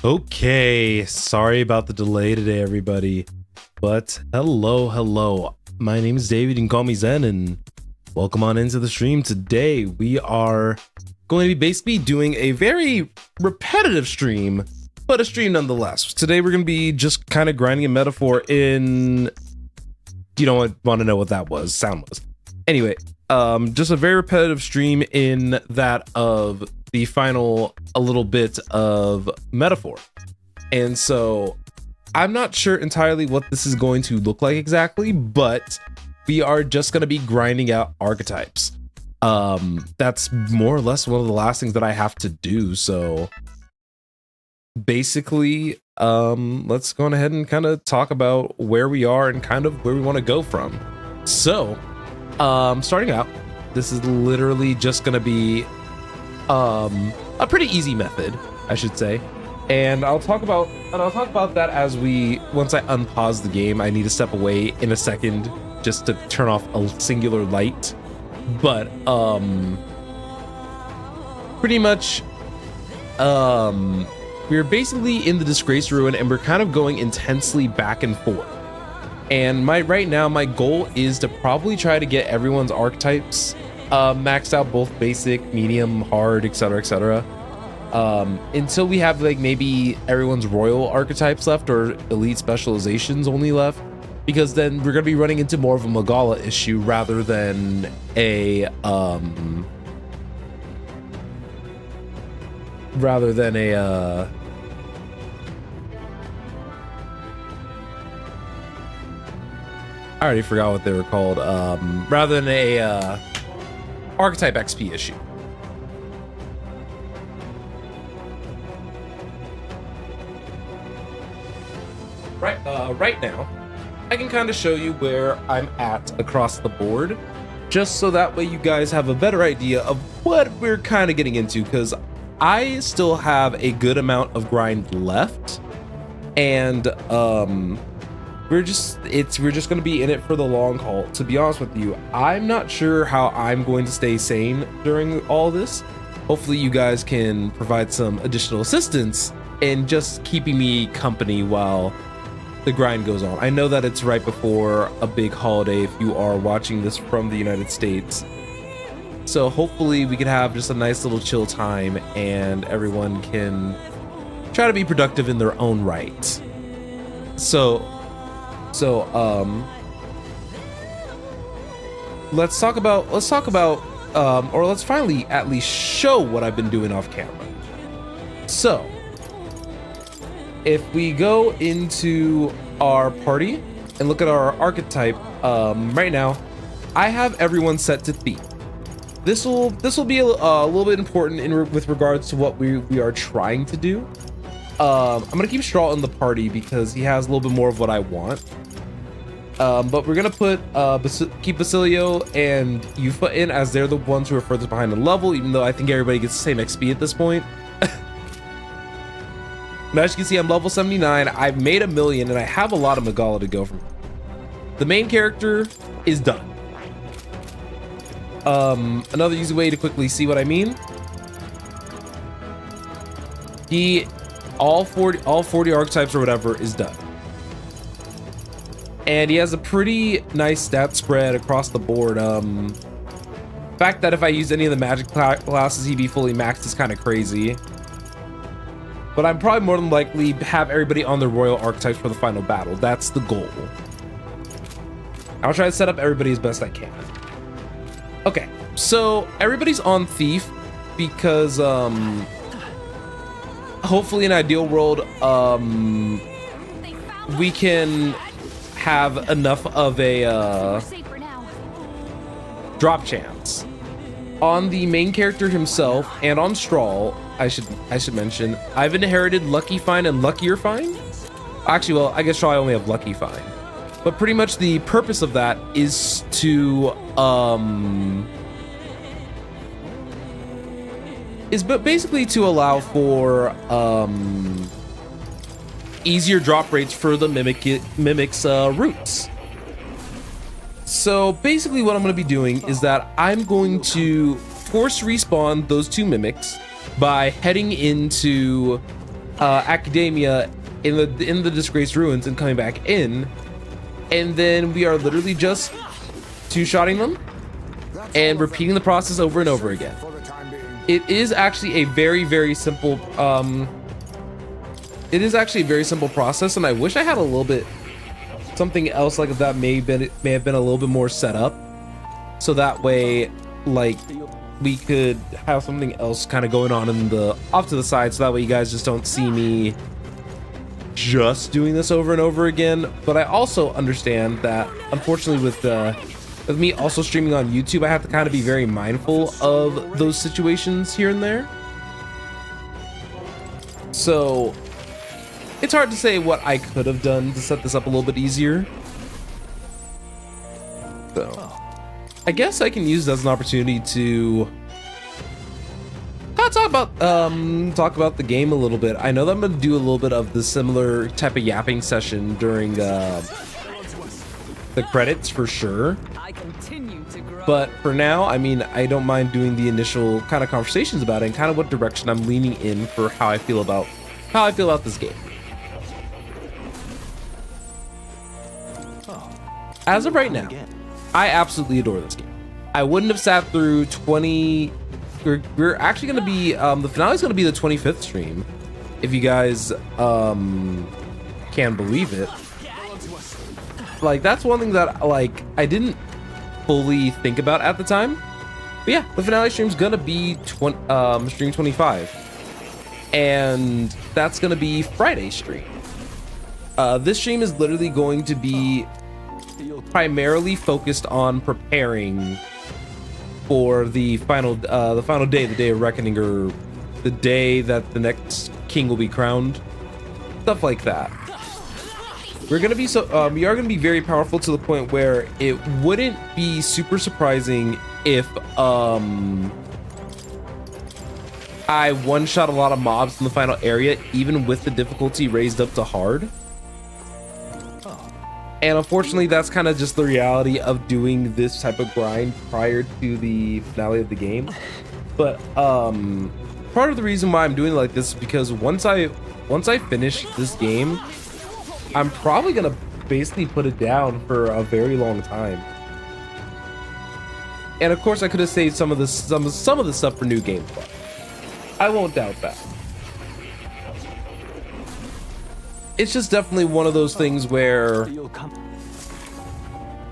Okay, sorry about the delay today, everybody. But hello. My name is David. You can call me Zen, and welcome on into the stream. Today, we are going to be basically doing a very repetitive stream, but a stream nonetheless. Today, we're going to be just kind of grinding a metaphor in... You don't want to know what that was, sound was. Anyway, just a very repetitive stream in that of the final a little bit of metaphor. And so I'm not sure entirely what this is going to look like exactly, but we are just going to be grinding out archetypes. That's more or less one of the last things that I have to do. So basically, let's go ahead and kind of talk about where we are and kind of where we want to go from. So starting out, this is literally just going to be a pretty easy method, I should say, and I'll talk about that as once I unpause the game. I need to step away in a second just to turn off a singular light, but pretty much we're basically in the Disgrace Ruin, and we're kind of going intensely back and forth. And right now my goal is to probably try to get everyone's archetypes maxed out, both basic, medium, hard, etc. Until we have like maybe everyone's royal archetypes left or elite specializations only left, because then we're gonna be running into more of a Magala issue rather than a I already forgot what they were called. Rather than a archetype XP issue. Right now, I can kind of show you where I'm at across the board, just so that way you guys have a better idea of what we're kind of getting into, because I still have a good amount of grind left, and we're just going to be in it for the long haul. To be honest with you, I'm not sure how I'm going to stay sane during all this. Hopefully you guys can provide some additional assistance in just keeping me company while the grind goes on. I know that it's right before a big holiday if you are watching this from the United States. So hopefully we can have just a nice little chill time and everyone can try to be productive in their own right. So let's talk about or let's finally at least show what I've been doing off camera. So if we go into our party and look at our archetype, right now I have everyone set to thief. This will be a little bit important with regards to what we are trying to do. I'm gonna keep Straw in the party because he has a little bit more of what I want. But we're gonna put keep Basilio and Yufa in, as they're the ones who are furthest behind the level, even though I think everybody gets the same XP at this point. But as you can see, I'm level 79. I've made 1 million and I have a lot of Magala to go from. The main character is done. Another easy way to quickly see what I mean. All 40 archetypes or whatever is done. And he has a pretty nice stat spread across the board. The fact that if I use any of the magic classes he'd be fully maxed is kind of crazy. But I'm probably more than likely have everybody on their royal archetypes for the final battle. That's the goal. I'll try to set up everybody as best I can. Okay, so everybody's on thief because hopefully in an ideal world we can have enough of a drop chance on the main character himself, and on Straw. I should mention I've inherited Lucky Find and Luckier Find. Actually, well, I guess Straw I only have Lucky Find, but pretty much the purpose of that is to basically to allow for easier drop rates for the mimics roots. So basically what I'm going to be doing is that I'm going to force respawn those 2 mimics by heading into academia in the disgraced ruins and coming back in, and then we are literally just two-shotting them and repeating the process over and over again. It is actually a very simple process, and I wish I had a little bit something else like that may have been a little bit more set up, so that way like we could have something else kind of going on in the off to the side, so that way you guys just don't see me just doing this over and over again. But I also understand that unfortunately with me also streaming on YouTube, I have to kind of be very mindful of those situations here and there. So it's hard to say what I could have done to set this up a little bit easier. So I guess I can use it as an opportunity to talk about the game a little bit. I know that I'm gonna do a little bit of the similar type of yapping session during the credits for sure. But for now, I mean, I don't mind doing the initial kind of conversations about it and kind of what direction I'm leaning in for how I feel about this game. As of right now, I absolutely adore this game. I wouldn't have sat through 20. We're actually going to be the finale is going to be the 25th stream, if you guys can believe it. Like, that's one thing that like I didn't fully think about at the time. But yeah, the finale stream's gonna be stream 25, and that's gonna be Friday stream. This stream is literally going to be primarily focused on preparing for the final day, the day of reckoning, or the day that the next king will be crowned, stuff like that. We are gonna be very powerful to the point where it wouldn't be super surprising if I one-shot a lot of mobs in the final area, even with the difficulty raised up to hard. And unfortunately, that's kind of just the reality of doing this type of grind prior to the finale of the game. But part of the reason why I'm doing it like this is because once I finish this game, I'm probably gonna basically put it down for a very long time. And of course, I could have saved some of the stuff for New Game Plus. I won't doubt that. It's just definitely one of those things where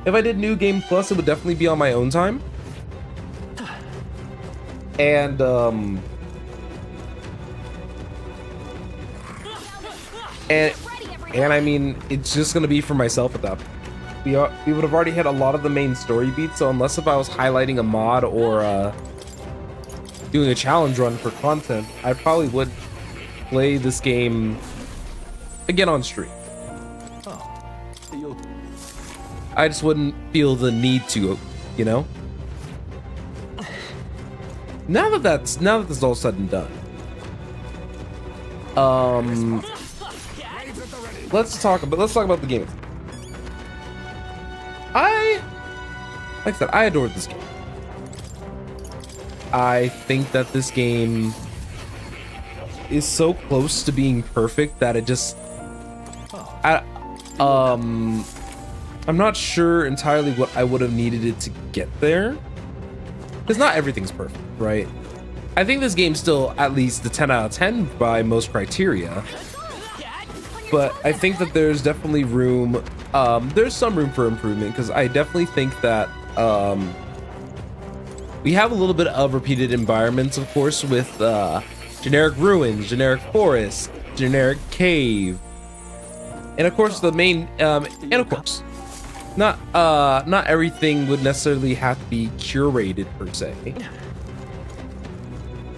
if I did New Game Plus, it would definitely be on my own time. And I mean, it's just gonna be for myself at that point. We would have already hit a lot of the main story beats, so unless if I was highlighting a mod or doing a challenge run for content, I probably would play this game again on stream. I just wouldn't feel the need to, you know? Now that this is all said and done, let's talk about the game. Like I said, I adored this game. I think that this game is so close to being perfect that it just I'm not sure entirely what I would have needed it to get there, because not everything's perfect, right? I think this game's still at least a 10 out of 10 by most criteria, but I think that there's definitely room, there's some room for improvement, because I definitely think that we have a little bit of repeated environments, of course, with generic ruins, generic forest, generic cave, and of course the main and of course not everything would necessarily have to be curated per se,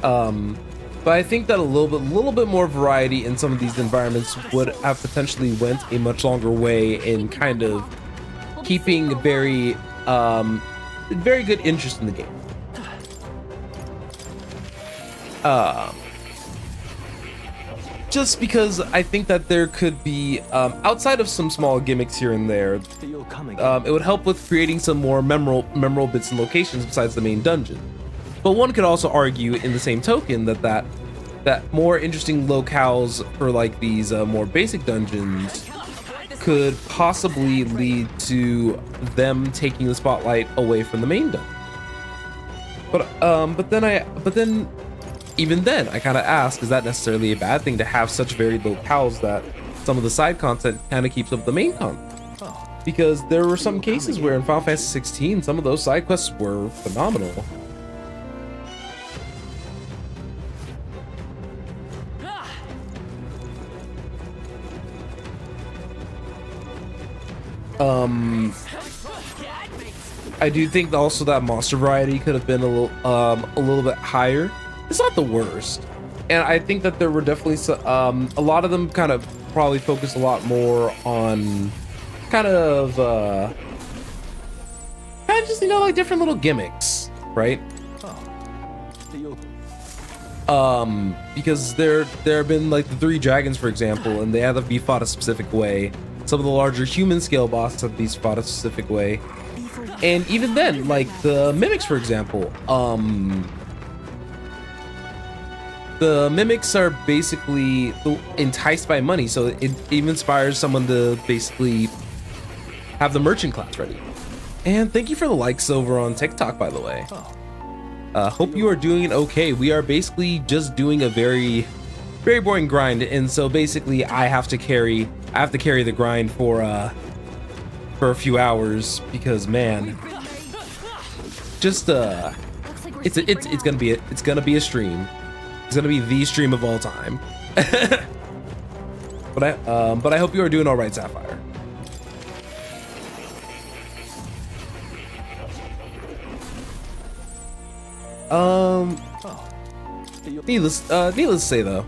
but I think that a little bit more variety in some of these environments would have potentially went a much longer way in kind of keeping very good interest in the game. Just because I think that there could be, outside of some small gimmicks here and there, it would help with creating some more memorable bits and locations besides the main dungeon. But one could also argue in the same token that that more interesting locales for like these more basic dungeons could possibly lead to them taking the spotlight away from the main dungeon. But then even then I kind of ask, is that necessarily a bad thing to have such varied locales that some of the side content kind of keeps up the main content? Because there were some cases where in Final Fantasy 16 some of those side quests were phenomenal. I do think also that monster variety could have been a little bit higher. It's not the worst, and I think that there were definitely a lot of them kind of probably focused a lot more on kind of just, you know, like different little gimmicks, right? Because there have been like the 3 dragons, for example, and they have to be fought a specific way. Some of the larger human scale bosses have to be fought a specific way. And even then, like the mimics, for example, the mimics are basically enticed by money, so it even inspires someone to basically have the merchant class ready. And thank you for the likes over on TikTok, by the way. Hope you are doing okay. We are basically just doing a very boring grind, and so basically I have to carry the grind for a few hours because, man, just it's gonna be a stream. It's gonna be the stream of all time. but I hope you are doing all right, Sapphire. Needless to say though,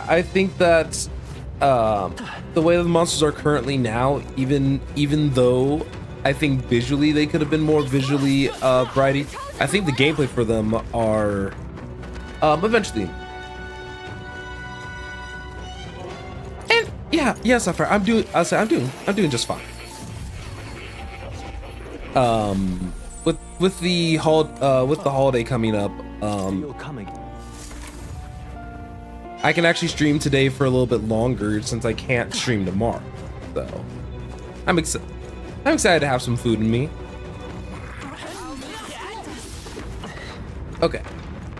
I think that the way the monsters are currently now, even though I think visually they could have been more visually variety, I think the gameplay for them are eventually. And yeah, Sapphire, I'm doing just fine. With the holiday coming up, I can actually stream today for a little bit longer since I can't stream tomorrow. So I'm excited to have some food in me. Okay.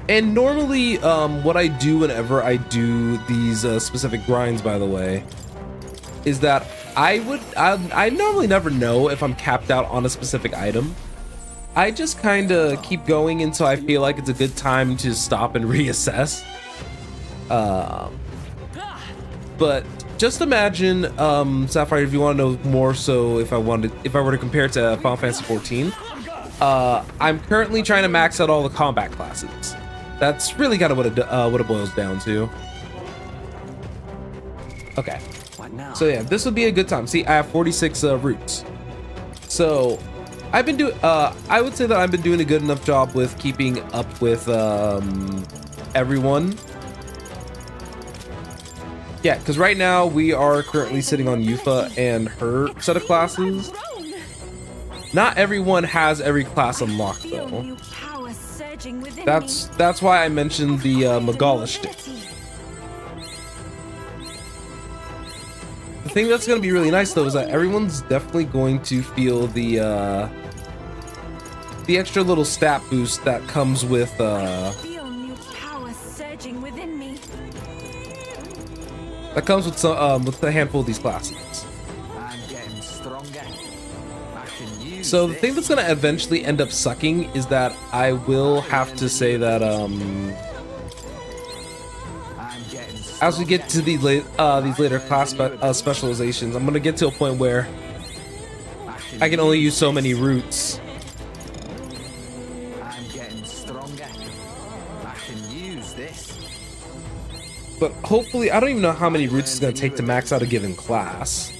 And normally, what I do whenever I do these specific grinds, by the way, is that I normally never know if I'm capped out on a specific item. I just kind of keep going until I feel like it's a good time to stop and reassess. But just imagine, Sapphire, if you want to know more, so if I were to compare it to Final Fantasy 14, I'm currently trying to max out all the combat classes. That's really kind of what it boils down to. Okay. So yeah, this would be a good time. See, I have 46 roots. So I've been doing, I would say that I've been doing a good enough job with keeping up with everyone. Yeah, because right now we are currently sitting on Yufa and her set of classes. Not everyone has every class unlocked though. That's why I mentioned the Magala stick. The thing that's going to be really nice though is that everyone's definitely going to feel the extra little stat boost that comes with a handful of these classes. So the thing that's going to eventually end up sucking is that I will have to say that as we get to these later class specializations, I'm going to get to a point where I can only use so many roots. But hopefully, I don't even know how many roots it's going to take to max out a given class.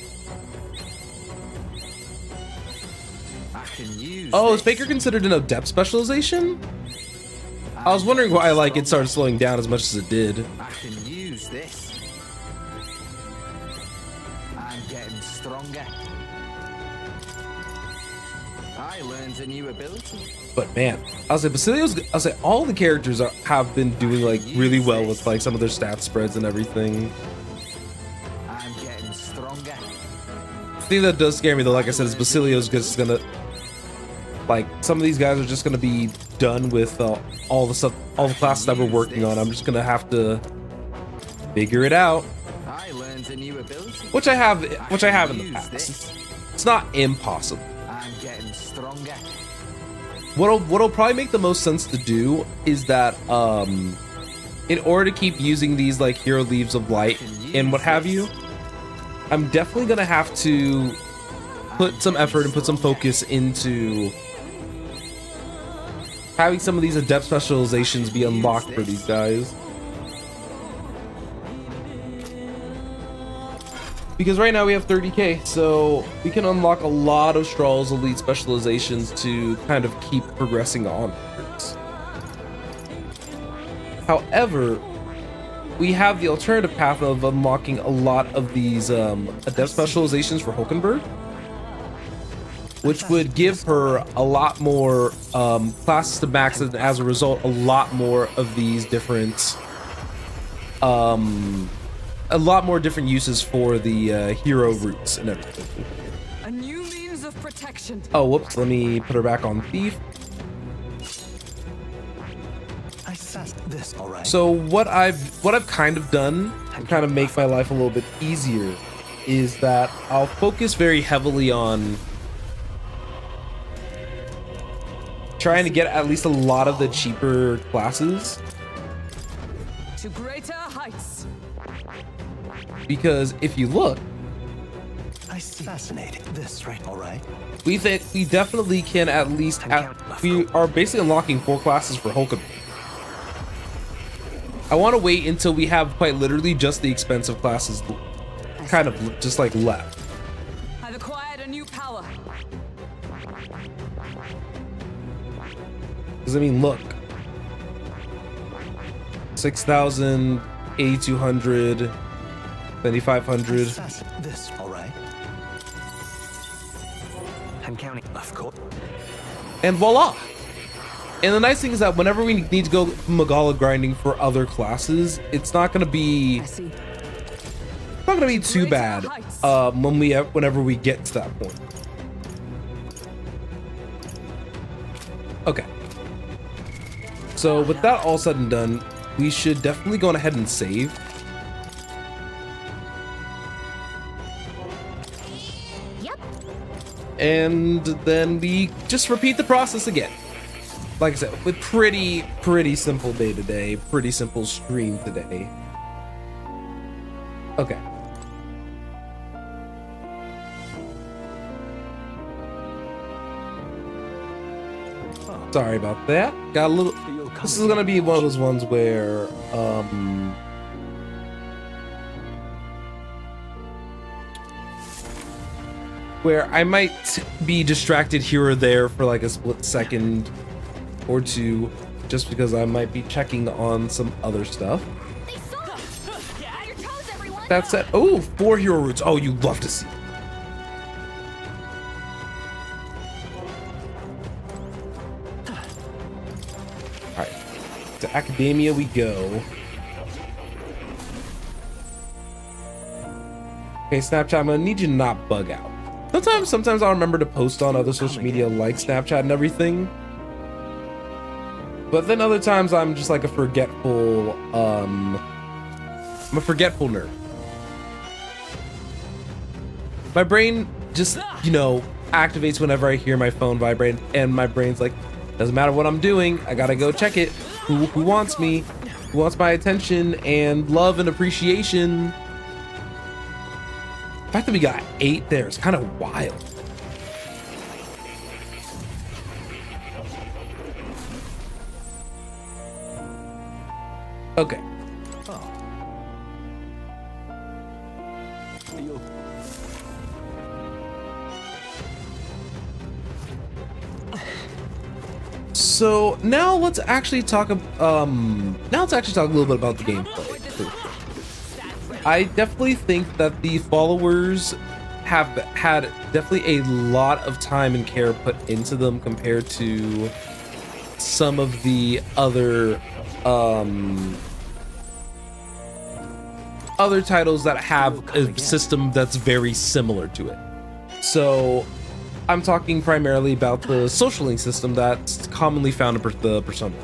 Oh, is Faker considered an adept specialization? I was wondering why it started slowing down as much as it did. I can use this. I'm getting stronger. I learned a new ability. But man, I'll say all the characters have been doing like really well with like some of their stat spreads and everything. I'm getting stronger. The thing that does scare me though, like I said, is Basilio's just gonna, like, some of these guys are just gonna be done with all the stuff, all the classes that we're working on. I'm just gonna have to figure it out. I learned a new ability. Which I have in the past. It's not impossible. I'm getting stronger. What'll probably make the most sense to do is that in order to keep using these like hero leaves of light and what have you, I'm definitely gonna have to put some effort and put some focus into having some of these adept specializations be unlocked for these guys. Because right now we have 30k, so we can unlock a lot of Strahl's elite specializations to kind of keep progressing onwards. However, we have the alternative path of unlocking a lot of these adept specializations for Hulkenberg, which would give her a lot more classes to max, and as a result, a lot more of these different a lot more different uses for the hero roots and everything. A new means of protection. Oh, whoops, let me put her back on thief. I sussed this, all right. So what I've kind of done to kind of make my life a little bit easier is that I'll focus very heavily on trying to get at least a lot of the cheaper classes. To greater heights. Because if you look, I see. Fascinating. This, right? All right. we definitely can at least we are basically unlocking 4 classes for Hulkenberg. I want to wait until we have quite literally just the expensive classes kind of just like left. I've acquired a new power. Because I mean, look, 6,000, 8,200, 7,500. This, all right. I'm counting. Of course. And voila! And the nice thing is that whenever we need to go Magala grinding for other classes, it's not going to be I see. too bad whenever we get to that point. Okay. So with that all said and done, we should definitely go on ahead and save. And then we just repeat the process again. Like I said, with pretty simple day today, pretty simple stream today. Okay. Sorry about that. Got a little. This is gonna be one of those ones where I might be distracted here or there for like a split second or two, just because I might be checking on some other stuff. That said, oh, 4 hero roots. Oh, you love to see. All right, to academia we go. Okay, Snapchat, I'm gonna need you to not bug out. Sometimes I'll remember to post on other social media like Snapchat and everything. But then other times I'm just like a forgetful, I'm a forgetful nerd. My brain just, you know, activates whenever I hear my phone vibrate, and my brain's like, doesn't matter what I'm doing, I gotta go check it. Who wants me? Who wants my attention and love and appreciation? The fact that we got 8 there is kind of wild. Okay. So now let's actually talk. Now let's actually talk a little bit about the gameplay. I definitely think that the followers have had definitely a lot of time and care put into them compared to some of the other titles that have a system that's very similar to it. So I'm talking primarily about the social link system that's commonly found in the Persona.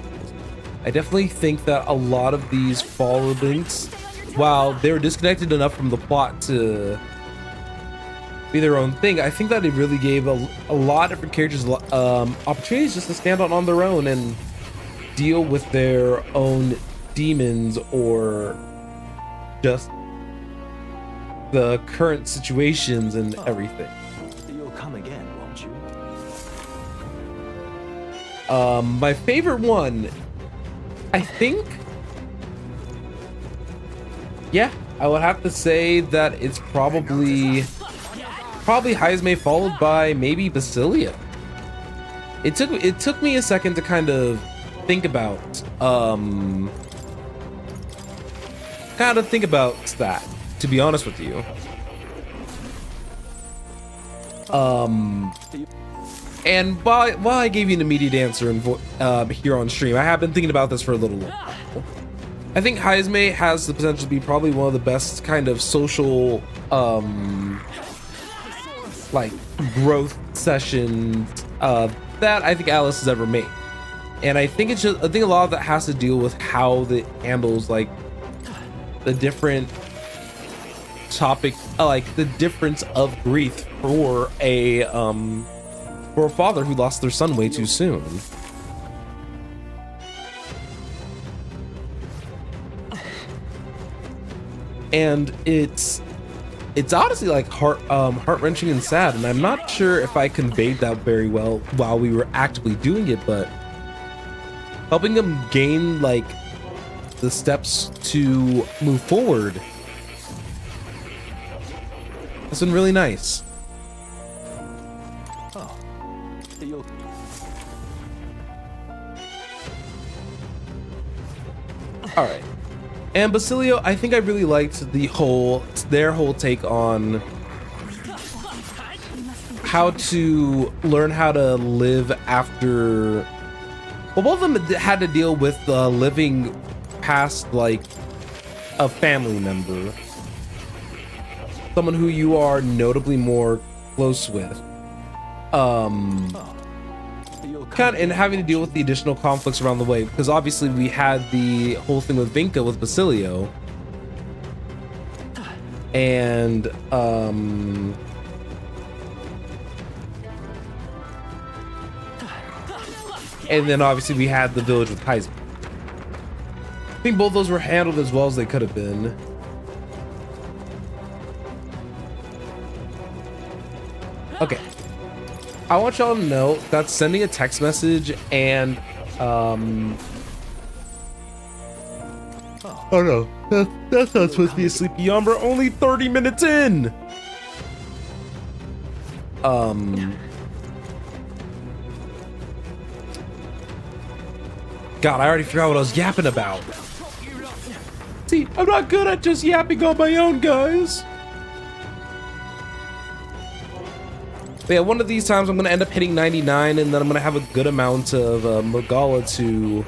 I definitely think that a lot of these follow links, while they're disconnected enough from the plot to be their own thing, I think that it really gave a lot of different characters opportunities just to stand out on their own and deal with their own demons or just the current situations and everything. You'll come again, won't you? My favorite one, I think, yeah, I would have to say that it's probably Heisme, followed by maybe Basilia. It took me a second to kind of think about that, to be honest with you. And while I gave you an immediate answer here on stream, I have been thinking about this for a little while. I think Heisme has the potential to be probably one of the best kind of social like growth sessions that I think Alice has ever made. And I think a lot of that has to deal with how it handles like the different topic, like the difference of grief for a father who lost their son way too soon. And it's honestly like heart-wrenching and sad, and I'm not sure if I conveyed that very well while we were actively doing it, but helping them gain like the steps to move forward has been really nice. Oh, all right. And Basilio, I think I really liked their whole take on how to learn how to live after. Well, both of them had to deal with living past like a family member, someone who you are notably more close with, kind of, and having to deal with the additional conflicts around the way, because obviously we had the whole thing with Vinca with Basilio, and then obviously we had the village with Heisman. I think both those were handled as well as they could have been. Okay, I want y'all to know that sending a text message and oh no, that's not supposed to be a sleepy yawn. We're only 30 minutes in. God, I already forgot what I was yapping about. See, I'm not good at just yapping on my own, guys. But yeah, one of these times I'm gonna end up hitting 99, and then I'm gonna have a good amount of Magala to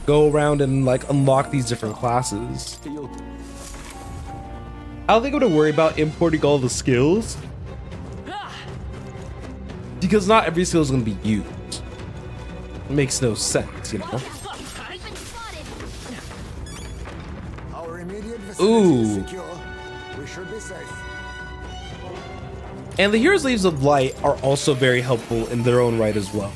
go around and like unlock these different classes. I don't think I'm gonna worry about importing all the skills, because not every skill is gonna be used. It makes no sense, you know. Our immediate vicinity is Ooh. secure. We should be safe. And the Hero's Leaves of Light are also very helpful in their own right as well.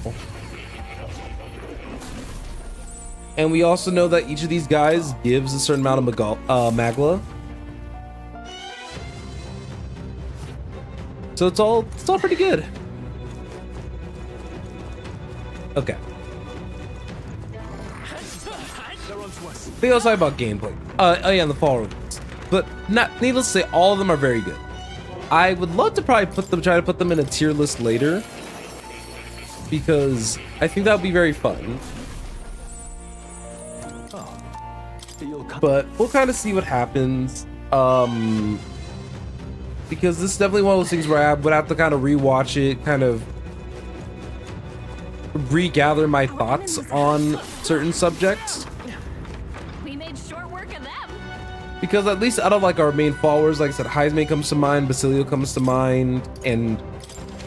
And we also know that each of these guys gives a certain amount of Magla. So it's all pretty good. Okay. We also talk about gameplay. Oh yeah, and the fall rules. But needless to say, all of them are very good. I would love to probably try to put them in a tier list later, because I think that would be very fun. But we'll kind of see what happens. because this is definitely one of those things where I would have to kind of rewatch it, kind of regather my thoughts on certain subjects. We made short work of them. Because at least out of like our main followers, like I said, Heisman comes to mind, Basilio comes to mind, and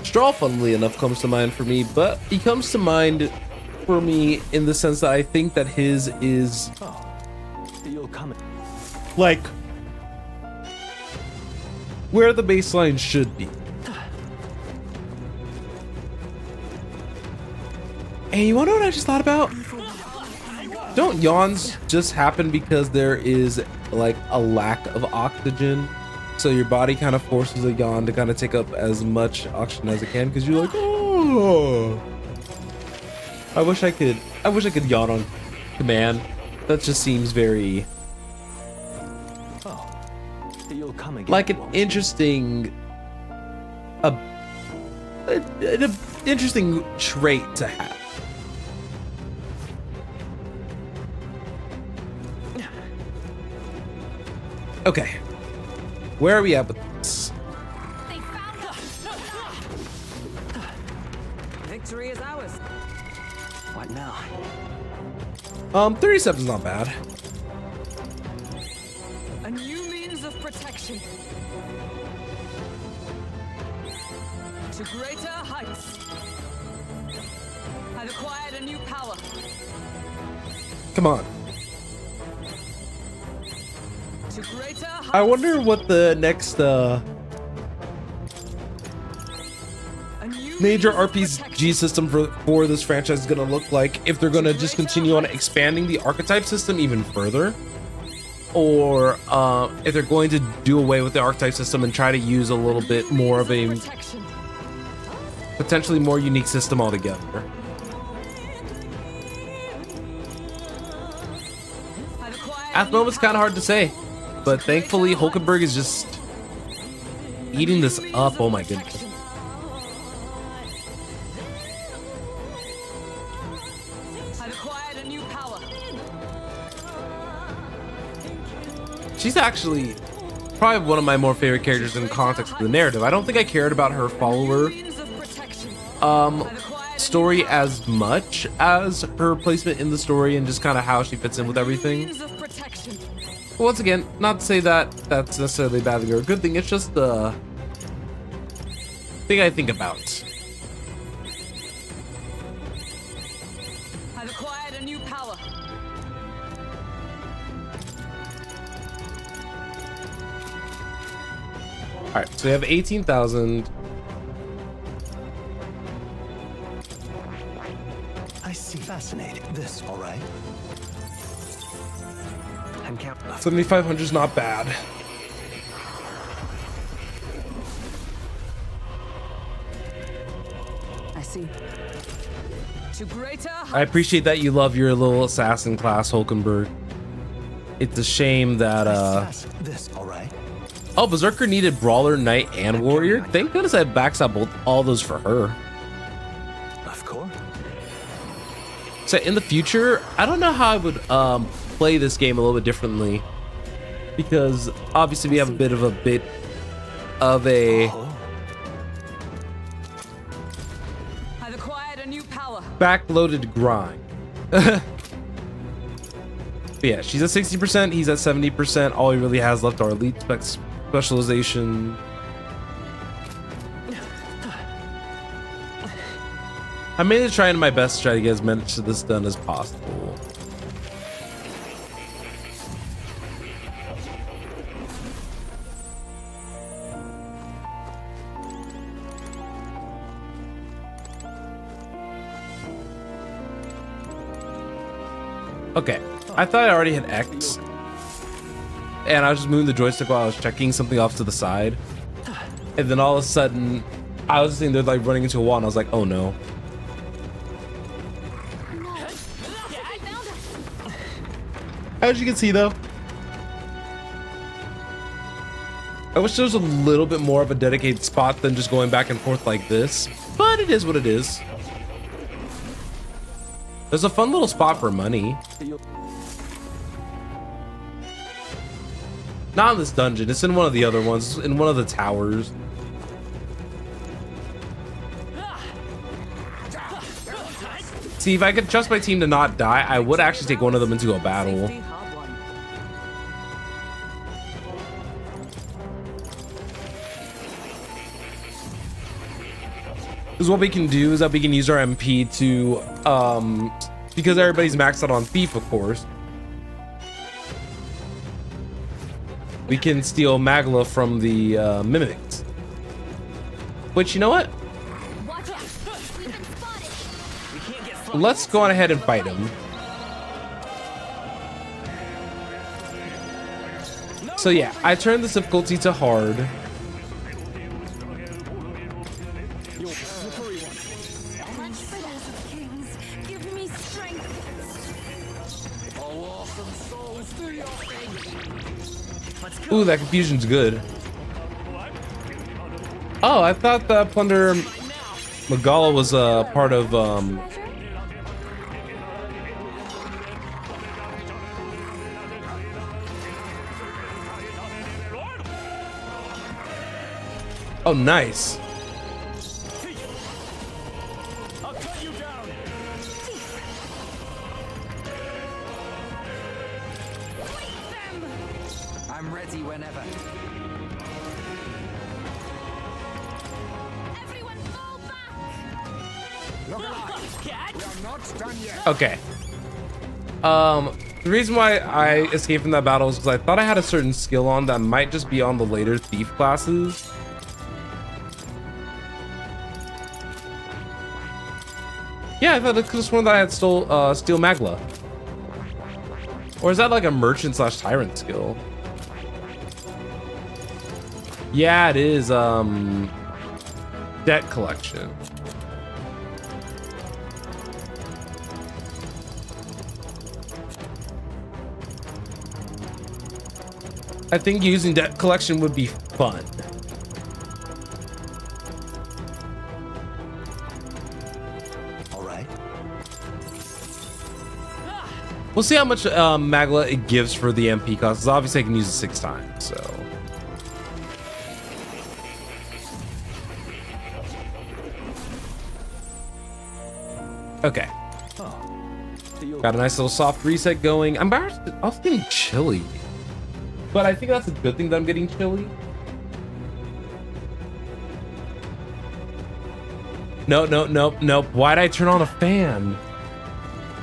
Straw, funnily enough, comes to mind for me. But he comes to mind for me in the sense that I think that his is You'll come. like where the baseline should be. And you wanna know what I just thought about? Don't yawns just happen because there is like a lack of oxygen? So your body kind of forces a yawn to kind of take up as much oxygen as it can because you're like, oh. I wish I could yawn on command. That just seems very You'll come again. like an interesting an interesting trait to have. Okay, where are we at with this? They found us. Victory is ours. What now? 37 is not bad. A new means of protection. To greater heights. I've acquired a new power. Come on. To greater heights. I wonder what the next A new major means of RPG protection. system for this franchise is gonna look like, if they're gonna just continue on expanding the archetype system even further, or if they're going to do away with the archetype system and try to use a little bit more of a Protection. potentially more unique system altogether. I've acquired At the moment, it's kind of hard to say, but thankfully Hulkenberg is just eating this up. Oh my goodness. I've acquired a new power. She's actually probably one of my more favorite characters in context of the narrative. I don't think I cared about her follower Means of protection. story as much as her placement in the story and just kind of how she fits in with everything. Means of protection. Once again, not to say that that's necessarily a bad thing or a good thing, it's just the thing I think about. I've acquired a new power. All right, so we have 18,000. I see. Fascinating. This, all right? I'm counting. 7,500 is not bad. I see. To greater I heights. appreciate that you love your little assassin class, Hulkenberg. It's a shame that This, all right? oh, Berserker needed Brawler, Knight, and Warrior. Thank goodness I backstop both all those for her. Of course. So in the future, I don't know how I would play this game a little bit differently, because obviously we have a bit of a I've acquired a new power. backloaded grind. But yeah, she's at 60%, he's at 70%. All he really has left are elite specialization. I'm mainly trying my best to try to get as much of this done as possible. Okay, I thought I already had X, and I was just moving the joystick while I was checking something off to the side, and then all of a sudden, I was sitting there like running into a wall, and I was like, "Oh no!" I found us. As you can see, though, I wish there was a little bit more of a dedicated spot than just going back and forth like this, but it is what it is. There's a fun little spot for money. Not in this dungeon. It's in one of the other ones. In one of the towers. See, if I could trust my team to not die, I would actually take one of them into a battle. Safety hard won. Because what we can do is that we can use our MP to, because everybody's maxed out on thief, of course. We can steal Magla from the mimics. Which, you know what? Watch out. We've been spotted. We can't get far. Let's go on ahead and fight him. So yeah, I turned the difficulty to hard. Lunch for those of kings. Give me strength. Let's go. Ooh, that confusion's good. Oh, I thought that Plunder Magala was a part of Oh, nice. I'll cut you down. I'm ready whenever. Everyone fall back. Look alive. We are not done yet. Okay. The reason why I escaped from that battle is because I thought I had a certain skill on that might just be on the later thief classes. Yeah, I thought it was one that I had steal Magla. Or is that like a merchant slash tyrant skill? Yeah, it is debt collection. I think using debt collection would be fun. All right. We'll see how much Magla it gives for the MP cost. 'Cause obviously I can use it 6 times, so. Okay. Got a nice little soft reset going. I'm also getting chilly. But I think that's a good thing that I'm getting chilly. Nope. Why'd I turn on a fan?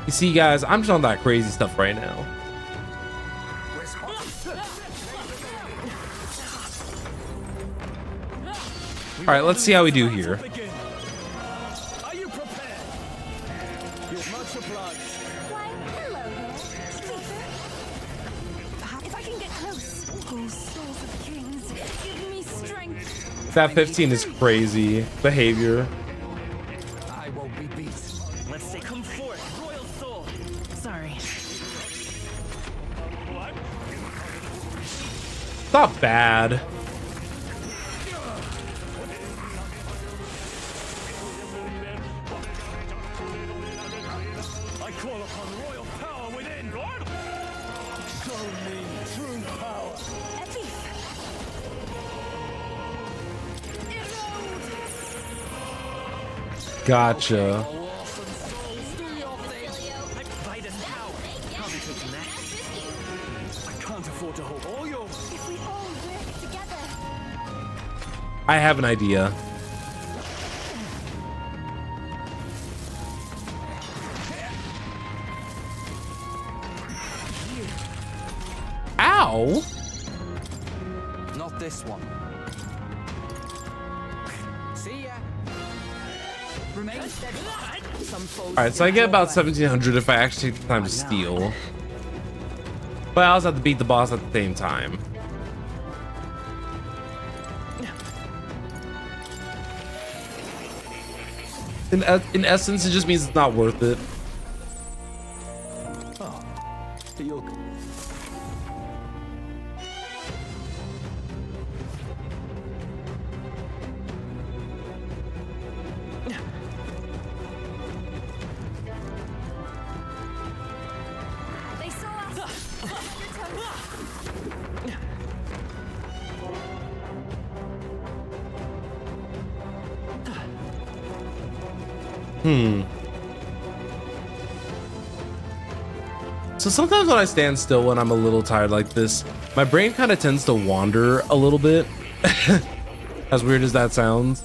You see, guys, I'm just on that crazy stuff right now. All right, let's see how we do here. Are you prepared? You're much obliged. Why, hello there. If I can get close. Oh, souls of kings, give me strength. That 15 is crazy behavior. I won't be beat. Let's say come forth, royal soul. Sorry. Not bad. I call upon royal power within. Show me true power. Gotcha. Vitus power. I'll be taking that. I can't afford to hold all yours. If we all work together. I have an idea. Ow! Not this one. See ya. Remain steadfast. Some foes All right, so I get about 1,700 if I actually take the time to steal. But I also have to beat the boss at the same time. In essence, it just means it's not worth it. You'll... They saw us. So sometimes when I stand still when I'm a little tired like this, my brain kind of tends to wander a little bit. As weird as that sounds.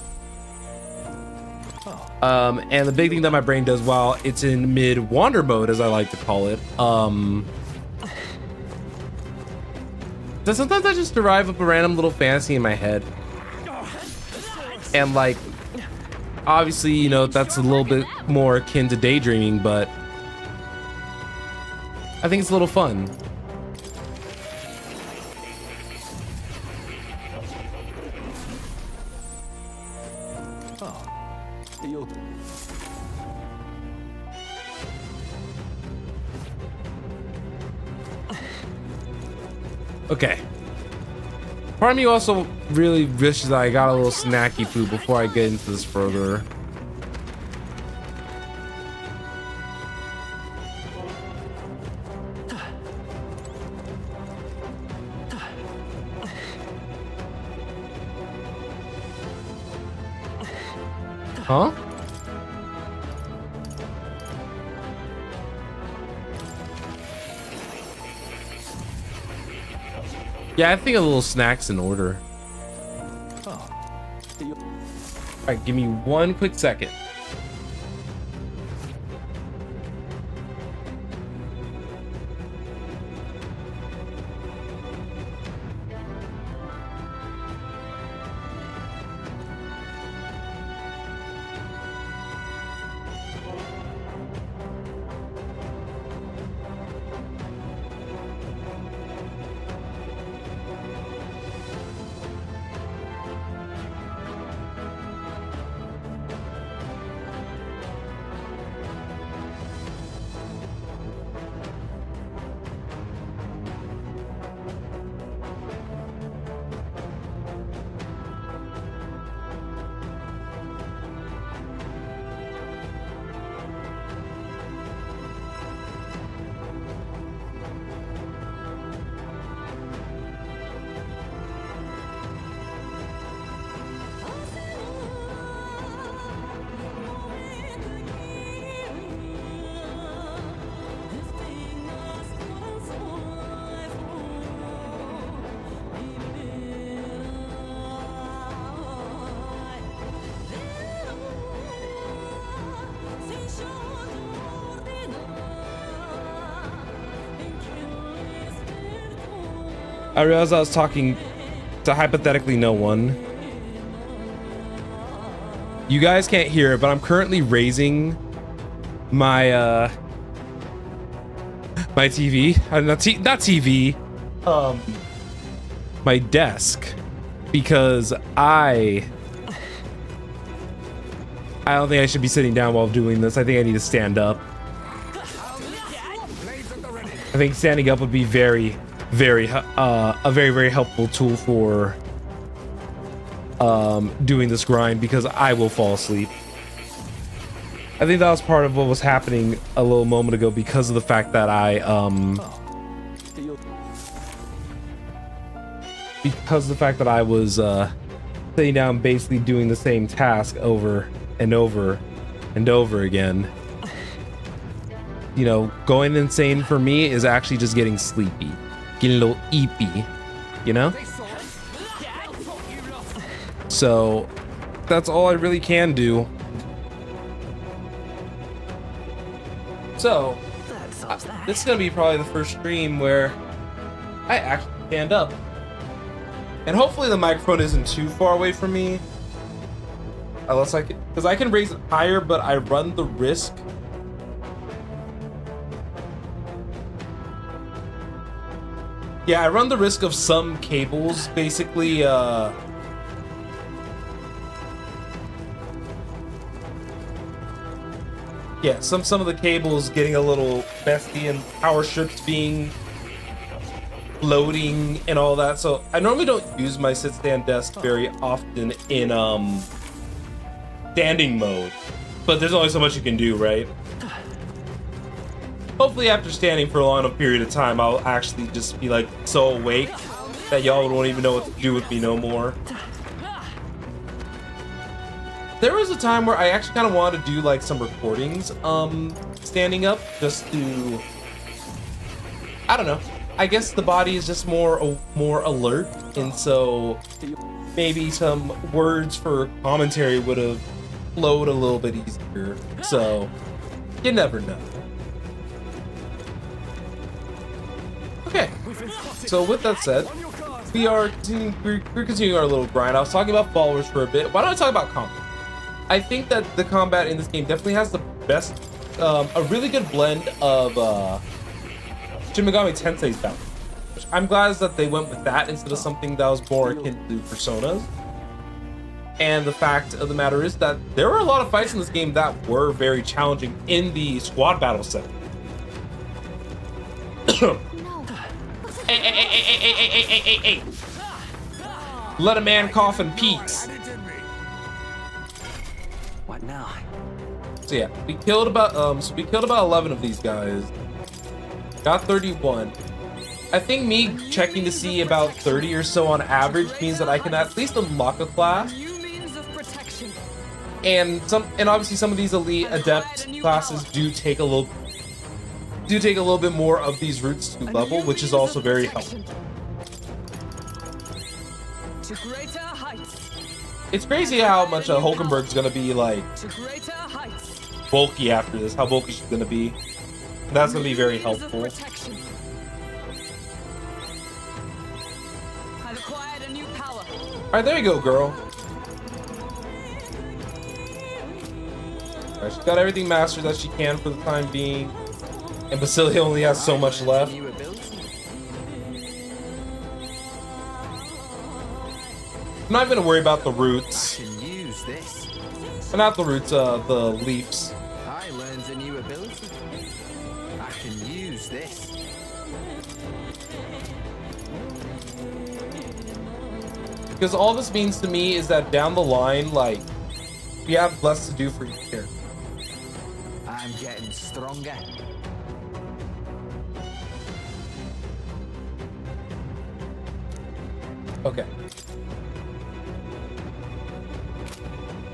And the big thing that my brain does while it's in mid wander mode, as I like to call it, that sometimes I just derive up a random little fantasy in my head. And like, obviously, you know, that's a little bit more akin to daydreaming, but I think it's a little fun. Okay. Part of me also really wishes that I got a little snacky food before I get into this further. Huh? Yeah, I think a little snack's in order. All right, give me one quick second. I realized I was talking to hypothetically no one. You guys can't hear it, but I'm currently raising my my TV, not TV, my desk, because I don't think I should be sitting down while doing this. I think I need to stand up. I think standing up would be a very helpful tool for doing this grind, because I will fall asleep. I think that was part of what was happening a little moment ago, because of the fact that I was sitting down basically doing the same task over and over and over again. You know, going insane for me is actually just getting sleepy, getting a little eepy, you know? So that's all I really can do. So this is gonna be probably the first stream where I actually stand up, and hopefully the microphone isn't too far away from me, unless I can, because I can raise it higher, but I run the risk of some cables basically some of the cables getting a little messy, and power strips being floating and all that. So I normally don't use my sit-stand desk very often in standing mode, but there's only so much you can do, right? Hopefully after standing for a long enough period of time, I'll actually just be like so awake that y'all won't even know what to do with me no more. there was a time where I actually kind of wanted to do like some recordings, standing up, just to, I don't know. I guess the body is just more alert, and so maybe some words for commentary would have flowed a little bit easier. So you never know. Okay, so with that said, we're continuing our little grind. I was talking about followers for a bit. Why don't I talk about combat? I think that the combat in this game definitely has the best, a really good blend of Shin Megami Tensei's balance. I'm glad that they went with that instead of something that was more akin to Personas. And the fact of the matter is that there were a lot of fights in this game that were very challenging in the squad battle setting. Hey. Let a man cough in peace. What now? So yeah, we killed about 11 of these guys. Got 31. I think me checking to see about 30 or so on average means that I can at least unlock a class. And obviously some of these elite adept classes do take a little bit more of these routes to level, which is also very helpful. It's crazy how much Hulkenberg's gonna be like bulky after this, how bulky she's gonna be. That's gonna be very helpful. Alright, there you go, girl. Alright, she's got everything mastered that she can for the time being. And Basilia only has so much left. I'm not even gonna worry about the roots. Not the roots, the leaps. I learned a new ability. I can use this. Because all this means to me is that down the line, like, we have less to do for each character. I'm getting stronger. Okay.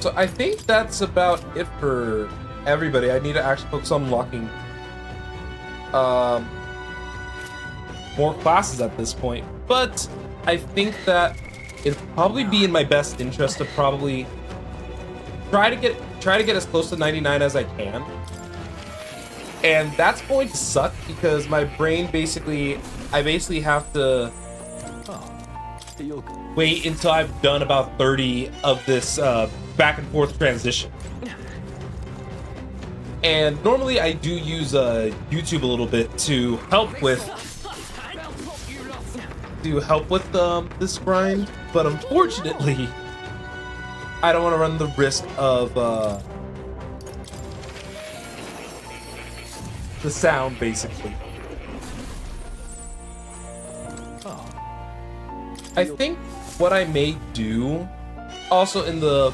So I think that's about it for everybody. I need to actually focus on unlocking more classes at this point. But I think that it'd probably be in my best interest to probably try to get as close to 99 as I can. And that's going to suck because my brain I basically have to wait until I've done about 30 of this back and forth transition. And normally I do use YouTube a little bit to help with this grind, but unfortunately I don't want to run the risk of the sound, basically. I think what I may do also in the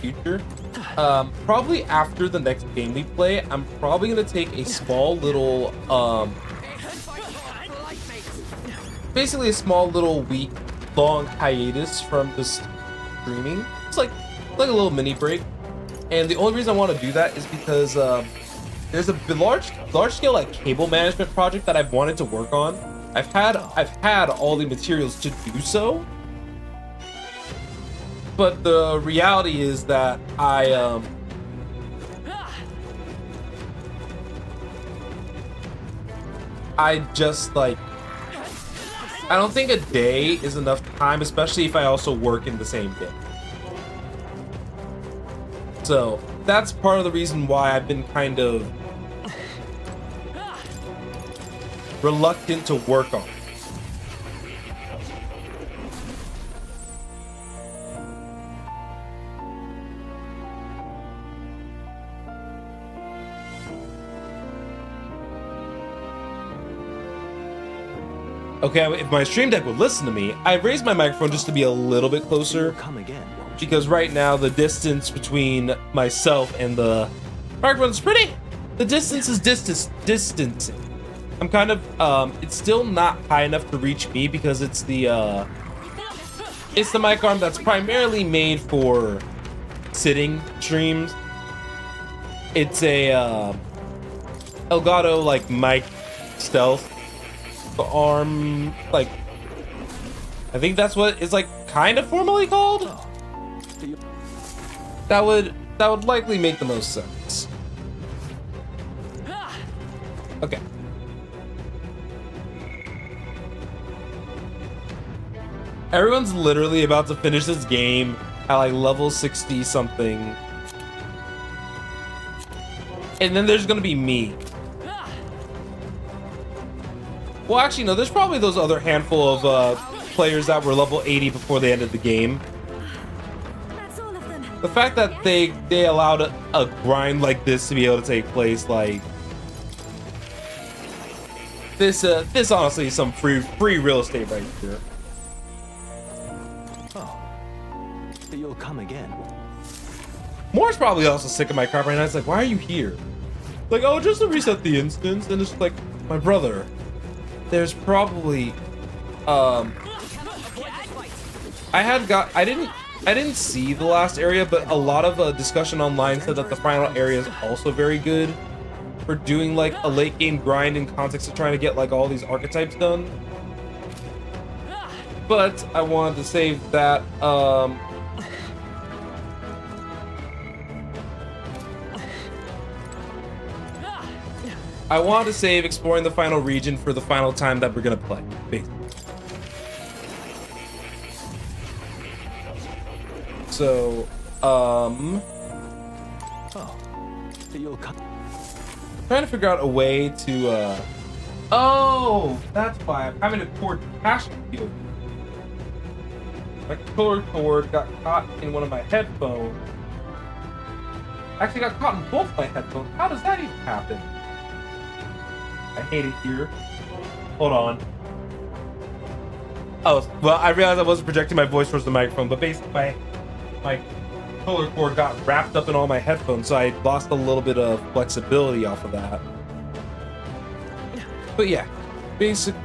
future, probably after the next game we play, I'm probably gonna take a small little basically a small little week-long hiatus from this streaming. It's like a little mini break, and the only reason I want to do that is because there's a large-scale like cable management project that I've wanted to work on. I've had all the materials to do so, but the reality is that I just like, I don't think a day is enough time, especially if I also work in the same day. So that's part of the reason why I've been kind of reluctant to work on it. Okay, if my stream deck would listen to me, I've raised my microphone just to be a little bit closer. Come again, won't you? Because right now the distance between myself and the microphone is pretty. The distance is distancing. I'm kind of it's still not high enough to reach me because it's the mic arm that's primarily made for sitting streams. It's a Elgato like mic stealth arm, like I think that's what it's like kind of formally called. That would likely make the most sense. Okay. Everyone's literally about to finish this game at like level 60 something. And then there's gonna be me. Well, actually, no, there's probably those other handful of players that were level 80 before they ended the game. That's all of them. The fact that they allowed a grind like this to be able to take place, like this honestly is some free real estate right here. You'll come again. Moore's probably also sick of my crap right now. It's like, why are you here? Like, oh, just to reset the instance. And it's like, my brother, there's probably I didn't see the last area, but a lot of discussion online said that the final area is also very good for doing like a late game grind in context of trying to get like all these archetypes done. But I wanted to save that I want to save exploring the final region for the final time that we're gonna play, basically. So, You'll come. trying to figure out a way to, oh, that's why I'm having to cord cache field. My controller cord got caught in one of my headphones. Actually got caught in both my headphones. How does that even happen? I hate it here. Hold on. Oh, well, I realized I wasn't projecting my voice towards the microphone, but basically my controller cord got wrapped up in all my headphones, so I lost a little bit of flexibility off of that. But yeah, basic,